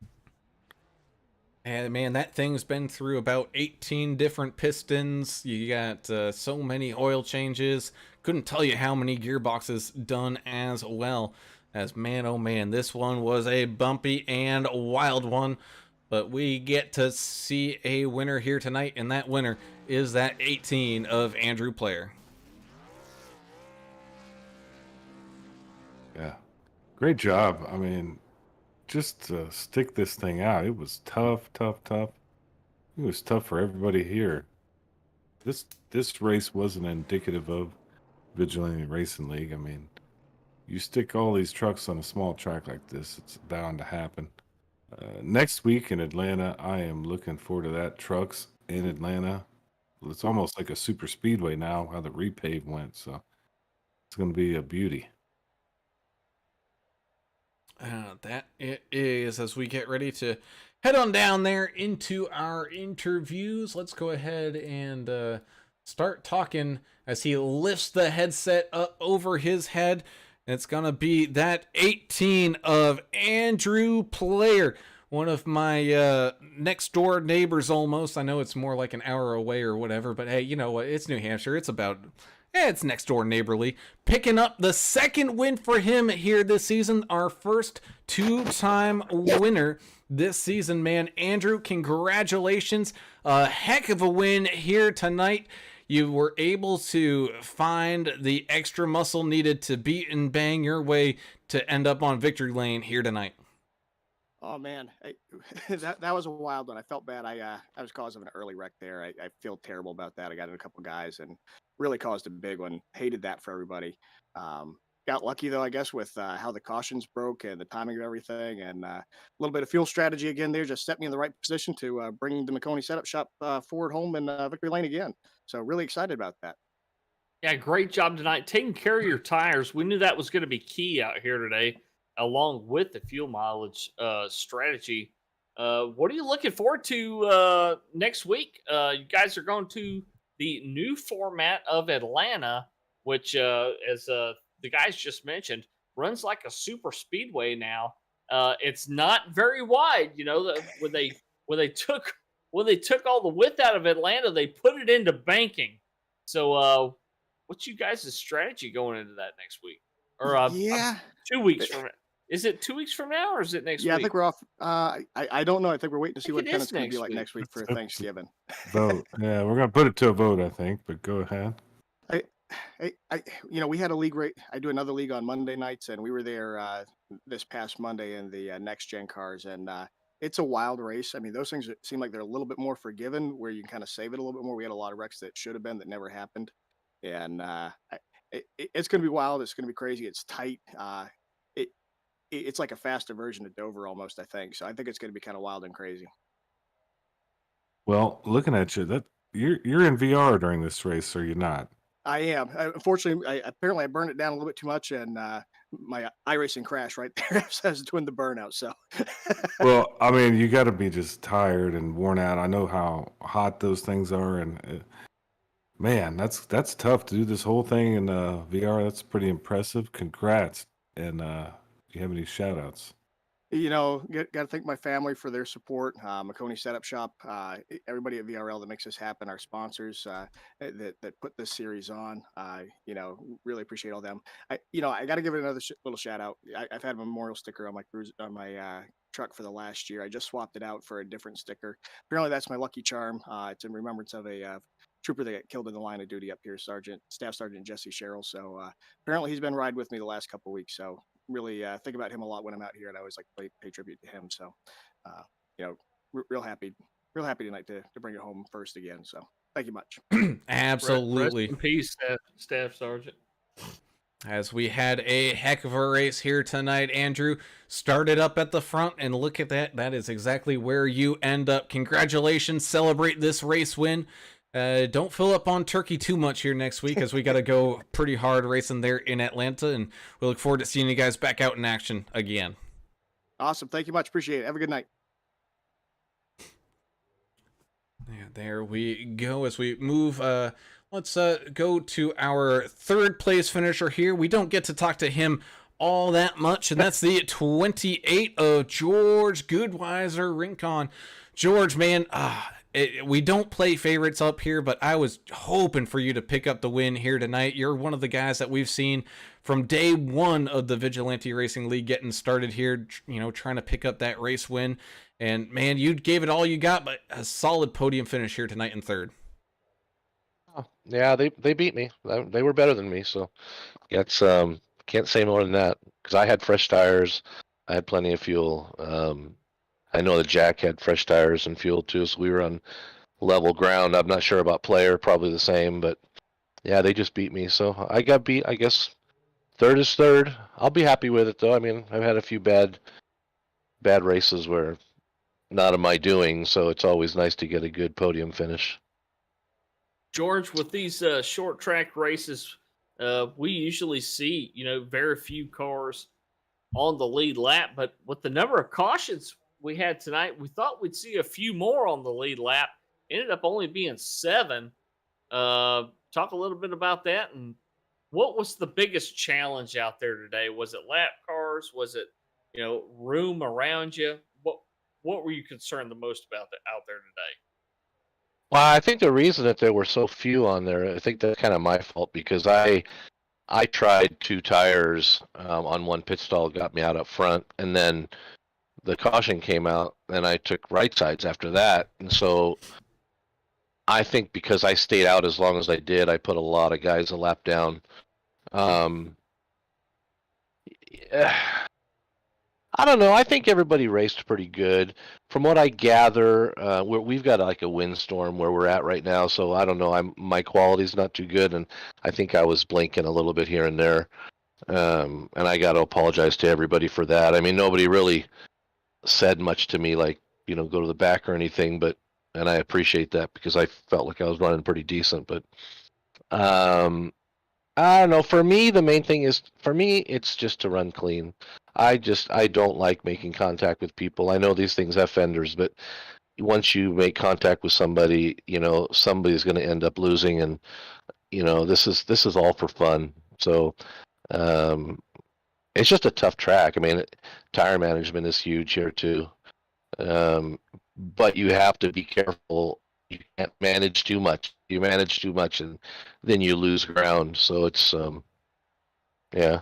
[SPEAKER 1] And man, that thing's been through about 18 different pistons. You got so many oil changes. Couldn't tell you how many gearboxes done as well. As man, oh man, this one was a bumpy and wild one. But we get to see a winner here tonight, and that winner is that 18 of Andrew Player.
[SPEAKER 4] Yeah. Great job. I mean, just to stick this thing out, it was tough. It was tough for everybody here. This race wasn't indicative of Vigilante Racing League. I mean, you stick all these trucks on a small track like this, it's bound to happen. Next week in Atlanta, I am looking forward to that. Trucks in Atlanta. It's almost like a super speedway now, how the repave went. So it's going to be a beauty.
[SPEAKER 1] That it is. As we get ready to head on down there into our interviews, let's go ahead and start talking as he lifts the headset up over his head. It's gonna be that 18 of Andrew Player, one of my next door neighbors almost. I know it's more like an hour away or whatever, but hey, you know what? It's New Hampshire. It's about it's next door neighborly. Picking up the 2nd win for him here this season. Our first 2-time winner this season, man. Andrew, congratulations. A heck of a win here tonight. You were able to find the extra muscle needed to beat and bang your way to end up on victory lane here tonight.
[SPEAKER 9] Oh man, that was a wild one. I felt bad. I was causing an early wreck there. I feel terrible about that. I got in a couple guys and really caused a big one. Hated that for everybody. Got lucky though, I guess, with how the cautions broke and the timing of everything, and a little bit of fuel strategy again there just set me in the right position to bring the McConey setup shop forward home in victory lane again. So really excited about that.
[SPEAKER 3] Yeah, great job tonight. Taking care of your tires. We knew that was going to be key out here today, along with the fuel mileage strategy. What are you looking forward to next week? You guys are going to the new format of Atlanta, which, as the guys just mentioned, runs like a super speedway now. It's not very wide. When they took all the width out of Atlanta, they put it into banking. So, what's you guys' strategy going into that next week? Or 2 weeks from now? Is it 2 weeks from now, or is it next
[SPEAKER 9] Yeah, I
[SPEAKER 3] week?
[SPEAKER 9] think we're off. I don't know. I think we're waiting to see
[SPEAKER 3] think
[SPEAKER 9] what
[SPEAKER 3] it
[SPEAKER 9] kind
[SPEAKER 3] is
[SPEAKER 9] it's going to be
[SPEAKER 3] next
[SPEAKER 9] like
[SPEAKER 3] week.
[SPEAKER 9] next week for
[SPEAKER 4] It's-
[SPEAKER 9] Thanksgiving.
[SPEAKER 4] Vote. Yeah, we're gonna put it to a vote, I think. But go ahead.
[SPEAKER 9] We had a league rate. I do another league on Monday nights, and we were there this past Monday in the next gen cars, and it's a wild race. I mean, those things seem like they're a little bit more forgiven, where you can kind of save it a little bit more. We had a lot of wrecks that should have been that never happened, and it's going to be wild. It's going to be crazy. It's tight. It it's like a faster version of Dover almost, I think. So I think it's going to be kind of wild and crazy.
[SPEAKER 4] Well, looking at you, that you're in VR during this race, or you're not?
[SPEAKER 9] I am. Unfortunately, apparently I burned it down a little bit too much, and my iRacing crashed right there as I was doing the burnout. So,
[SPEAKER 4] Well, I mean, you got to be just tired and worn out. I know how hot those things are, and man, that's tough to do this whole thing in VR. That's pretty impressive. Congrats. And do you have any shout outs?
[SPEAKER 9] got to thank my family for their support. Maconi Setup Shop, everybody at VRL that makes this happen, our sponsors that put this series on. Really appreciate all them. I got to give it another little shout out. I've had a memorial sticker on my cruise on my truck for the last year. I just swapped it out for a different sticker. Apparently, that's my lucky charm. It's in remembrance of a trooper that got killed in the line of duty up here, Staff Sergeant Jesse Sherrill. So apparently, he's been riding with me the last couple of weeks. So really think about him a lot when I'm out here, and I always like to pay tribute to him. So, real happy tonight to bring it home first again. So, thank you much.
[SPEAKER 1] Absolutely.
[SPEAKER 3] Rest in peace, Staff Sergeant.
[SPEAKER 1] As we had a heck of a race here tonight, Andrew. Started up at the front, and look at that. That is exactly where you end up. Congratulations. Celebrate this race win. Don't fill up on turkey too much here next week, as we got to go pretty hard racing there in Atlanta, and we look forward to seeing you guys back out in action again.
[SPEAKER 9] Awesome. Thank you much. Appreciate it. Have a good night.
[SPEAKER 1] Yeah, there we go. As we move, let's go to our third place finisher here. We don't get to talk to him all that much, and that's the 28 of George Goodweiser Rincon. George, man, we don't play favorites up here, but I was hoping for you to pick up the win here tonight. You're one of the guys that we've seen from day one of the Vigilante Racing League getting started here, trying to pick up that race win. And, man, you gave it all you got, but a solid podium finish here tonight in third.
[SPEAKER 10] Oh, yeah, they beat me. They were better than me, so that's can't say more than that, because I had fresh tires. I had plenty of fuel. I know that Jack had fresh tires and fuel too, so we were on level ground. I'm not sure about Player, probably the same, but yeah, they just beat me. So I got beat. I guess third is third. I'll be happy with it though. I mean, I've had a few bad races where not of my doing, so it's always nice to get a good podium finish.
[SPEAKER 3] George, with these short track races, we usually see very few cars on the lead lap, but with the number of cautions we had tonight, we thought we'd see a few more on the lead lap. Ended up only being 7. Talk a little bit about that, and what was the biggest challenge out there today? Was it lap cars? Was it room around you? What were you concerned the most about out there today?
[SPEAKER 10] Well, I think the reason that there were so few on there, I think that's kind of my fault, because I tried 2 tires on one pit stall, got me out up front, and then the caution came out, and I took right sides after that. And so I think because I stayed out as long as I did, I put a lot of guys a lap down. I don't know. I think everybody raced pretty good. From what I gather, we've got like a windstorm where we're at right now, so I don't know. My quality's not too good, and I think I was blinking a little bit here and there. And I got to apologize to everybody for that. I mean, nobody really said much to me, like go to the back or anything, and I appreciate that, because I felt like I was running pretty decent. But I don't know. For me, the main thing is it's just to run clean. I don't like making contact with people. I know these things have fenders, but once you make contact with somebody, somebody's going to end up losing, and this is all for fun. So um, it's just a tough track. I mean, tire management is huge here too, but you have to be careful. You can't manage too much. You manage too much, and then you lose ground. So it's yeah,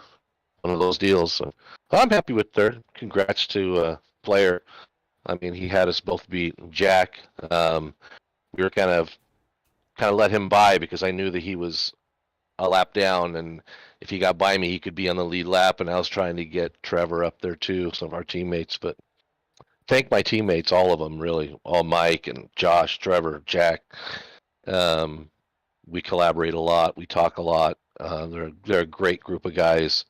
[SPEAKER 10] one of those deals. So I'm happy with third. Congrats to Player. I mean, he had us both beat. Jack, we were kind of let him by because I knew that he was a lap down, and if he got by me, he could be on the lead lap. And I was trying to get Trevor up there too, some of our teammates. But thank my teammates, all of them, really, all Mike and Josh, Trevor, Jack. We collaborate a lot. We talk a lot. They're a great group of guys,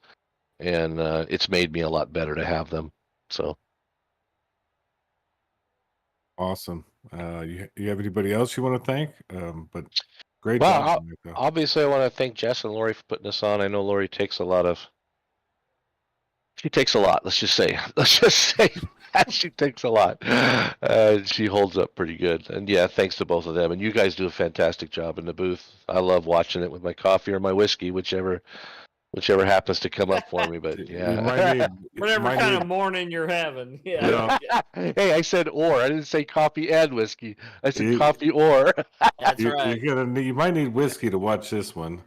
[SPEAKER 10] and it's made me a lot better to have them. So
[SPEAKER 4] Awesome. You have anybody else you want to thank? But great
[SPEAKER 10] well,
[SPEAKER 4] job tonight, though.
[SPEAKER 10] obviously, I want to thank Jess and Lori for putting us on. I know Lori takes a lot. She takes a lot. Let's just say. Let's just say that she takes a lot. She holds up pretty good. And yeah, thanks to both of them. And you guys do a fantastic job in the booth. I love watching it with my coffee or my whiskey, whichever happens to come up for me. But
[SPEAKER 4] You
[SPEAKER 10] yeah.
[SPEAKER 4] might need,
[SPEAKER 3] Whatever
[SPEAKER 4] might
[SPEAKER 3] kind
[SPEAKER 4] need-
[SPEAKER 3] of morning you're having. Yeah.
[SPEAKER 10] Hey, I said or. I didn't say coffee and whiskey. I said
[SPEAKER 4] You-
[SPEAKER 10] coffee or.
[SPEAKER 3] That's right.
[SPEAKER 4] you might need whiskey to watch this one.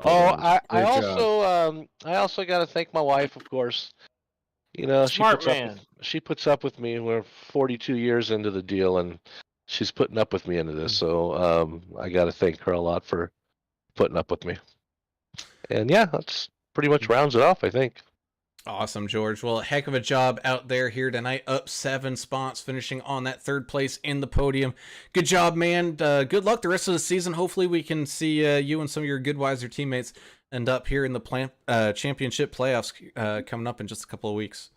[SPEAKER 4] But,
[SPEAKER 10] Oh, I
[SPEAKER 4] great job.
[SPEAKER 10] also got to thank my wife, of course. You know,
[SPEAKER 3] Smart man.
[SPEAKER 10] she puts up with me. We're 42 years into the deal, and she's putting up with me into this. So I got to thank her a lot for putting up with me. And yeah, that's pretty much rounds it off, I think.
[SPEAKER 1] Awesome, George. Well, heck of a job out there here tonight. Up 7 spots, finishing on that 3rd place in the podium. Good job, man. Good luck the rest of the season. Hopefully we can see you and some of your good Wiser teammates end up here in the championship playoffs coming up in just a couple of weeks.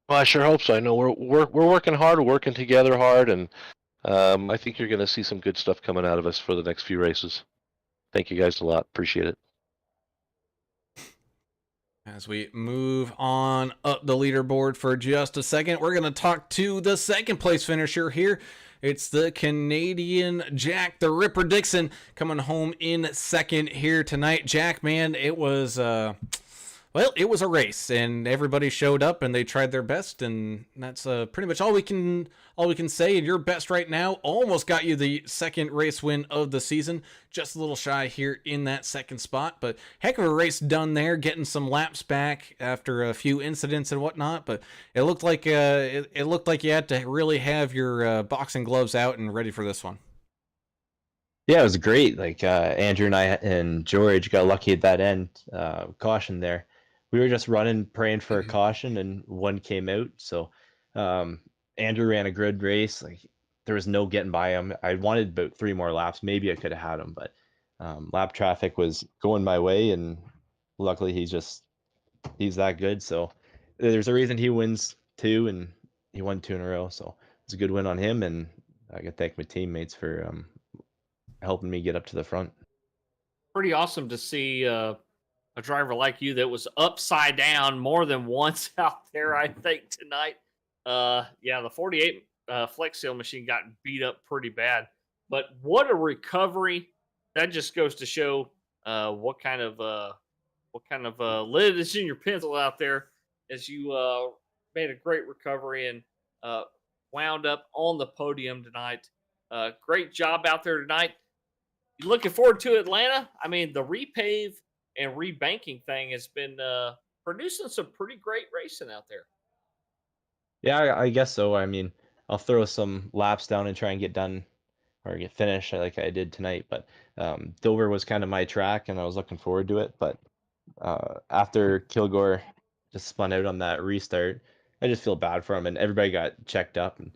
[SPEAKER 10] Well, I sure hope so. I know we're working hard, we're working together hard, and I think you're going to see some good stuff coming out of us for the next few races. Thank you guys a lot. Appreciate it.
[SPEAKER 1] As we move on up the leaderboard for just a second, we're going to talk to the 2nd place finisher here. It's the Canadian Jack the Ripper Dixon coming home in 2nd here tonight. Jack, man, it was it was a race, and everybody showed up and they tried their best, and that's pretty much all we can say. And your best right now almost got you the 2nd race win of the season, just a little shy here in that 2nd spot, but heck of a race done there, getting some laps back after a few incidents and whatnot. But it looked like you had to really have your boxing gloves out and ready for this one.
[SPEAKER 11] Yeah, it was great. Like Andrew and I and George got lucky at that end caution there. We were just running, praying for a caution, and one came out. So Andrew ran a good race. Like there was no getting by him. I wanted about 3 more laps. Maybe I could have had him, but lap traffic was going my way, and luckily he's that good. So there's a reason he wins 2, and he won 2 in a row. So it's a good win on him, and I can thank my teammates for helping me get up to the front.
[SPEAKER 3] Pretty awesome to see a driver like you that was upside down more than once out there, I think, tonight. Yeah, the 48 Flex Seal machine got beat up pretty bad. But what a recovery. That just goes to show what kind of lid is in your pencil out there, as you made a great recovery and wound up on the podium tonight. Great job out there tonight. You looking forward to Atlanta? I mean, the repave and rebanking thing has been producing some pretty great racing out there.
[SPEAKER 11] Yeah, I guess so. I mean, I'll throw some laps down and try and get done or get finished like I did tonight. But Dover was kind of my track, and I was looking forward to it. But after Kilgore just spun out on that restart, I just feel bad for him, and everybody got checked up, and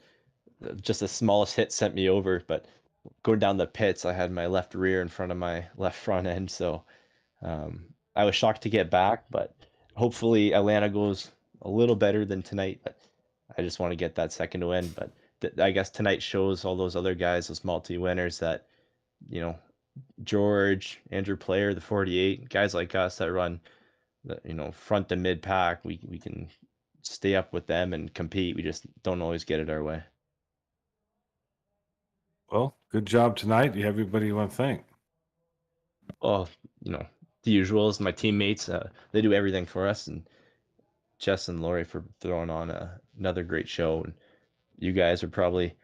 [SPEAKER 11] just the smallest hit sent me over. But going down the pits, I had my left rear in front of my left front end, so I was shocked to get back. But hopefully Atlanta goes a little better than tonight. But I just want to get that 2nd win. But I guess tonight shows all those other guys, those multi-winners, that George, Andrew Player, the 48, guys like us that run the, front to mid pack, we can stay up with them and compete. We just don't always get it our way.
[SPEAKER 4] Well, good job tonight. Do you have anybody you want to thank?
[SPEAKER 11] Well, the usuals, my teammates, they do everything for us, and Jess and Lori for throwing on another great show. And you guys are probably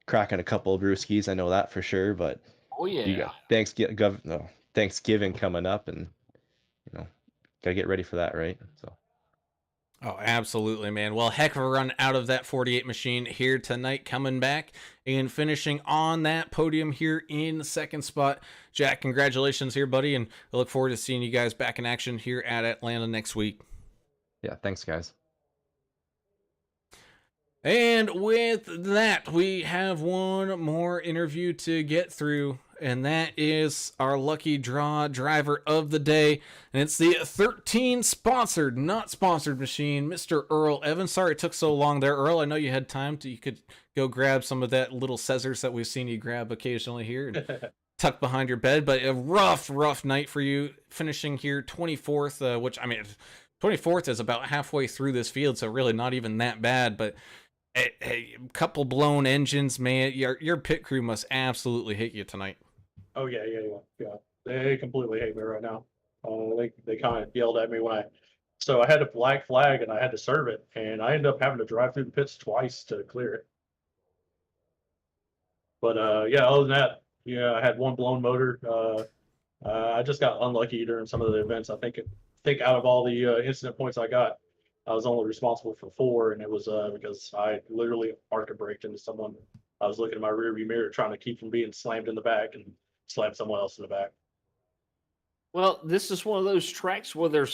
[SPEAKER 11] cracking a couple of brewskis, I know that for sure. But
[SPEAKER 3] Oh
[SPEAKER 11] you
[SPEAKER 3] yeah.
[SPEAKER 11] got Thanksgiving coming up, and gotta get ready for that, right? So.
[SPEAKER 1] Oh, absolutely, man. Well, heck of a run out of that 48 machine here tonight, coming back and finishing on that podium here in the second spot. Jack, congratulations here, buddy, and I look forward to seeing you guys back in action here at Atlanta next week.
[SPEAKER 11] Yeah, thanks, guys.
[SPEAKER 1] And with that, we have one more interview to get through, and that is our lucky draw driver of the day. And it's the 13 sponsored, not sponsored machine, Mr. Earl Evans. Sorry it took so long there, Earl. I know you had time you could go grab some of that little Caesars that we've seen you grab occasionally here and tuck behind your bed. But a rough night for you, finishing here 24th, which, 24th is about halfway through this field, so really not even that bad. But a couple blown engines, man. Your pit crew must absolutely hate you tonight.
[SPEAKER 12] Oh yeah. They completely hate me right now. They kind of yelled at me so I had a black flag and I had to serve it, and I ended up having to drive through the pits twice to clear it. But yeah, other than that, yeah, I had one blown motor. I just got unlucky during some of the events. I think out of all the incident points I got, I was only responsible for 4, and it was because I literally market braked into someone. I was looking at my rearview mirror trying to keep from being slammed in the back and slammed someone else in the back.
[SPEAKER 3] Well, this is one of those tracks where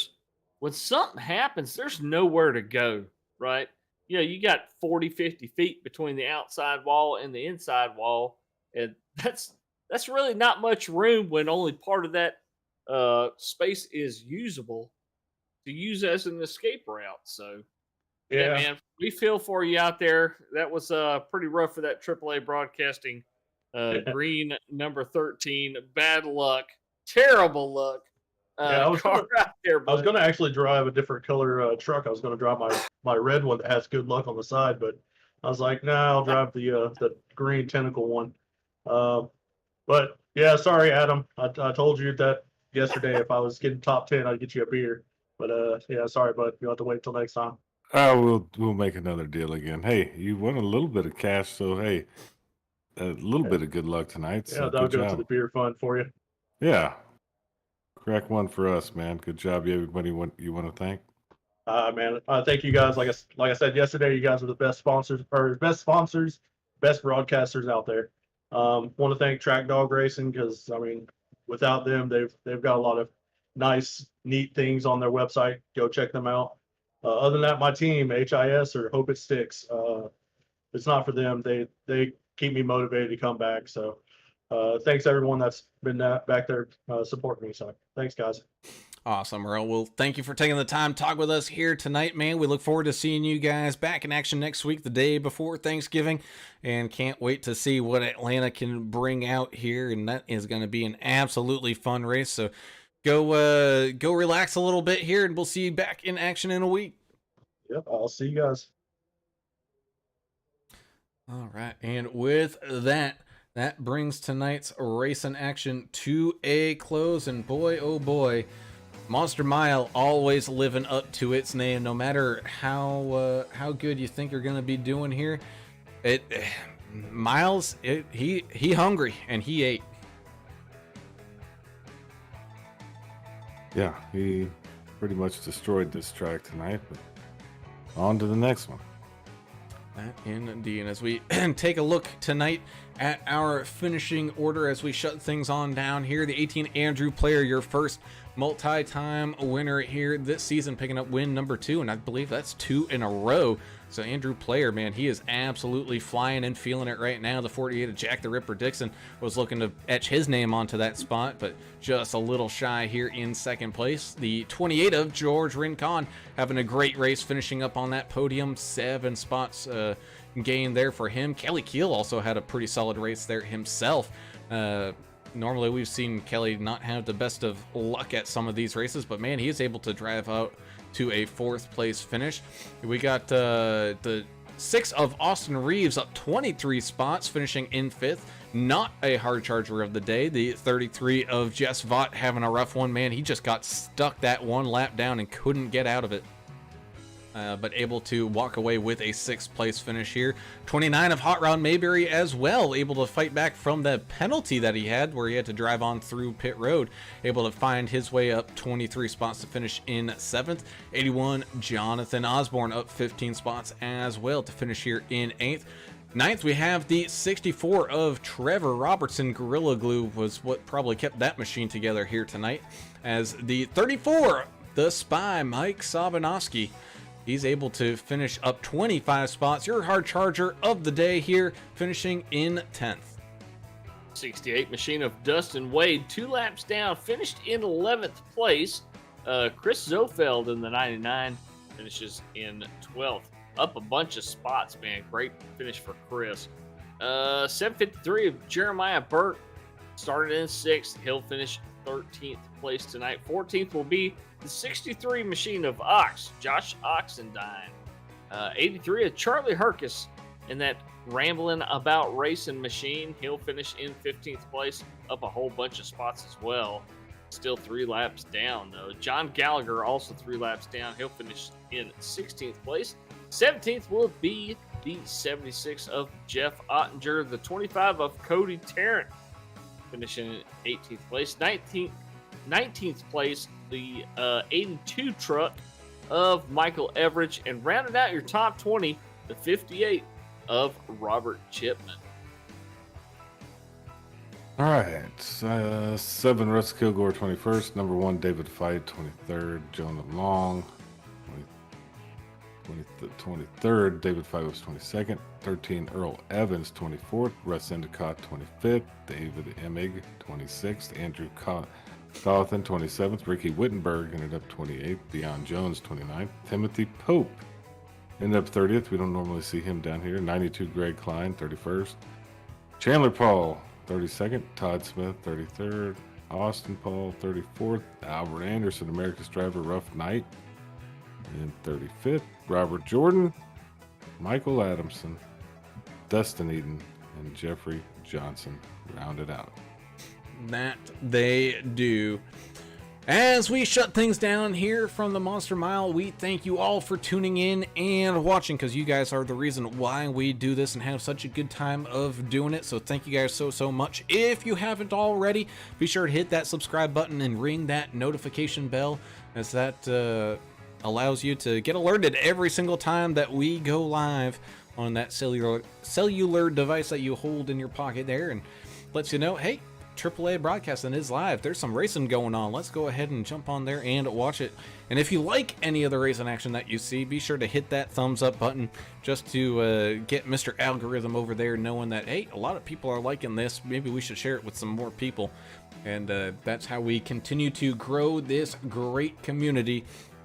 [SPEAKER 3] when something happens, there's nowhere to go, right? You got 40, 50 feet between the outside wall and the inside wall, and that's really not much room when only part of that space is usable to use as an escape route. So, yeah, man, we feel for you out there. That was pretty rough for that AAA Broadcasting green number 13. Bad luck, terrible luck.
[SPEAKER 12] Yeah, I was
[SPEAKER 3] car out there.
[SPEAKER 12] I was going to actually drive a different color truck. I was going to drive my red one that has good luck on the side, but I was like, nah, I'll drive the green tentacle one. But yeah, sorry, Adam. I told you that yesterday. If I was getting top 10, I'd get you a beer. But yeah, sorry, bud. You'll have to wait till next time.
[SPEAKER 4] We'll make another deal again. Hey, you won a little bit of cash, so hey, a little bit of good luck tonight. So
[SPEAKER 12] Yeah, that'll
[SPEAKER 4] good
[SPEAKER 12] go
[SPEAKER 4] job.
[SPEAKER 12] to the beer fund for you.
[SPEAKER 4] Yeah, crack one for us, man. Good job. Everybody you want to thank?
[SPEAKER 12] Man, thank you guys. Like I said yesterday, you guys are the best sponsors, best broadcasters out there. Want to thank Track Dog Racing because without them, they've got a lot of nice, neat things on their website. Go check them out. Other than that, my team, HIS or Hope It Sticks. It's not for them. They keep me motivated to come back. So thanks everyone that's been back there supporting me. So thanks, guys.
[SPEAKER 1] Awesome, Earl. Well, thank you for taking the time to talk with us here tonight, man. We look forward to seeing you guys back in action next week, the day before Thanksgiving, and can't wait to see what Atlanta can bring out here, and that is going to be an absolutely fun race. So go relax a little bit here, and we'll see you back in action in a week.
[SPEAKER 12] Yep, I'll see you guys.
[SPEAKER 1] All right, and with that brings tonight's racing action to a close, and boy, oh boy, Monster Mile always living up to its name, no matter how good you think you're gonna be doing here. Miles, he hungry and he ate.
[SPEAKER 4] Yeah, he pretty much destroyed this track tonight, but on to the next one.
[SPEAKER 1] Indeed. And as we take a look tonight at our finishing order as we shut things on down here, the 18 Andrew Player, your first multi-time winner here this season, picking up win number 2, and I believe that's 2 in a row. So Andrew Player, man, he is absolutely flying and feeling it right now. The 48 of Jack the Ripper Dixon was looking to etch his name onto that spot, but just a little shy here in second place. The 28 of George Rincon having a great race, finishing up on that podium, 7 spots gained there for him. Kelly Keel also had a pretty solid race there himself. Normally we've seen Kelly not have the best of luck at some of these races, but man, he is able to drive out to a 4th place finish. We got the 6 of Austin Reeves up 23 spots, finishing in 5th. Not a hard charger of the day. The 33 of Jess Vaught having a rough one. Man, he just got stuck that one lap down and couldn't get out of it. But able to walk away with a 6th place finish here. 29 of Hot Rod Mayberry as well, able to fight back from the penalty that he had where he had to drive on through pit road. Able to find his way up 23 spots to finish in 7th. 81 Jonathan Osborne up 15 spots as well to finish here in 8th. 9th, we have the 64 of Trevor Robertson. Gorilla Glue was what probably kept that machine together here tonight. As the 34, the Spy, Mike Sabanowski. He's able to finish up 25 spots. Your hard charger of the day here, finishing in 10th.
[SPEAKER 3] 68 machine of Dustin Wade, 2 laps down, finished in 11th place. Chris Zofeld in the 99 finishes in 12th. Up a bunch of spots, man. Great finish for Chris. 753 of Jeremiah Burke started in 6th. He'll finish 13th place tonight. 14th will be the 63 machine of Ox, Josh Oxendine. 83 of Charlie Herkus in that rambling about racing machine. He'll finish in 15th place, up a whole bunch of spots as well. Still 3 laps down, though. John Gallagher also 3 laps down. He'll finish in 16th place. 17th will be the 76 of Jeff Ottinger. The 25 of Cody Tarrant finishing in 18th place. 19th place, the 82 truck of Michael Everidge. And rounding out your top 20, the 58 of Robert Chipman.
[SPEAKER 4] All right. 7, Russ Kilgore, 21st. Number 1, David Fight, 23rd. Jonah Long, 23rd. David Fight was 22nd. 13, Earl Evans, 24th. Russ Endicott, 25th. David Emig, 26th. Andrew Cawthon, 27th. Ricky Wittenberg ended up 28th. Deion Jones, 29th. Timothy Pope ended up 30th. We don't normally see him down here. 92, Greg Klein, 31st. Chandler Paul, 32nd. Todd Smith, 33rd. Austin Paul, 34th. Albert Anderson, America's Driver, Rough Night, in 35th. Robert Jordan, Michael Adamson, Dustin Eden, and Jeffrey Johnson rounded out.
[SPEAKER 1] That they do. As we shut things down here from the Monster Mile, we thank you all for tuning in and watching, because you guys are the reason why we do this and have such a good time of doing it. So thank you guys so much. If you haven't already, be sure to hit that subscribe button and ring that notification bell, as that allows you to get alerted every single time that we go live on that cellular device that you hold in your pocket there, and lets you know, hey, AAA Broadcasting is live. There's some racing going on. Let's go ahead and jump on there and watch it. And if you like any of the racing action that you see, be sure to hit that thumbs up button just to get Mr. Algorithm over there knowing that, hey, a lot of people are liking this. Maybe we should share it with some more people. And that's how we continue to grow this great community,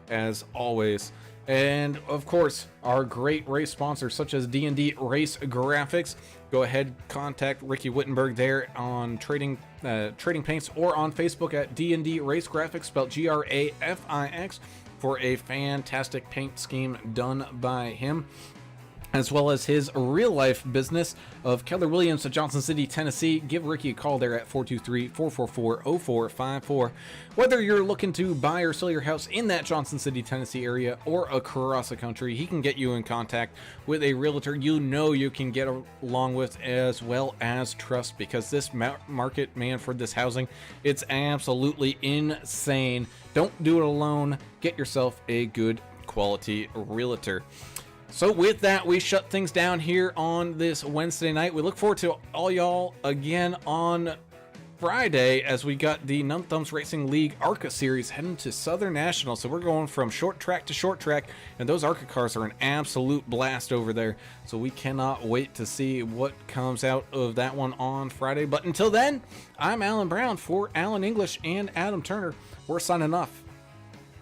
[SPEAKER 1] as always. And of course, our great race sponsors such as D&D Race Graphics. Go ahead, contact Ricky Wittenberg there on Trading Paints, or on Facebook at D&D Race Graphics, spelled Grafix, for a fantastic paint scheme done by him, as well as his real-life business of Keller Williams of Johnson City, Tennessee. Give Ricky a call there at 423-444-0454. Whether you're looking to buy or sell your house in that Johnson City, Tennessee area or across the country, he can get you in contact with a realtor you know you can get along with, as well as trust, because this market, man, for this housing, it's absolutely insane. Don't do it alone. Get yourself a good quality realtor. So with that, we shut things down here on this Wednesday night. We look forward to all y'all again on Friday, as we got the Num Thumbs Racing League ARCA series heading to Southern National. So we're going from short track to short track, and those ARCA cars are an absolute blast over there. So we cannot wait to see what comes out of that one on Friday. But until then, I'm Alan Brown for Alan English and Adam Turner. We're signing off.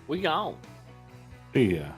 [SPEAKER 3] We gone.
[SPEAKER 4] See ya.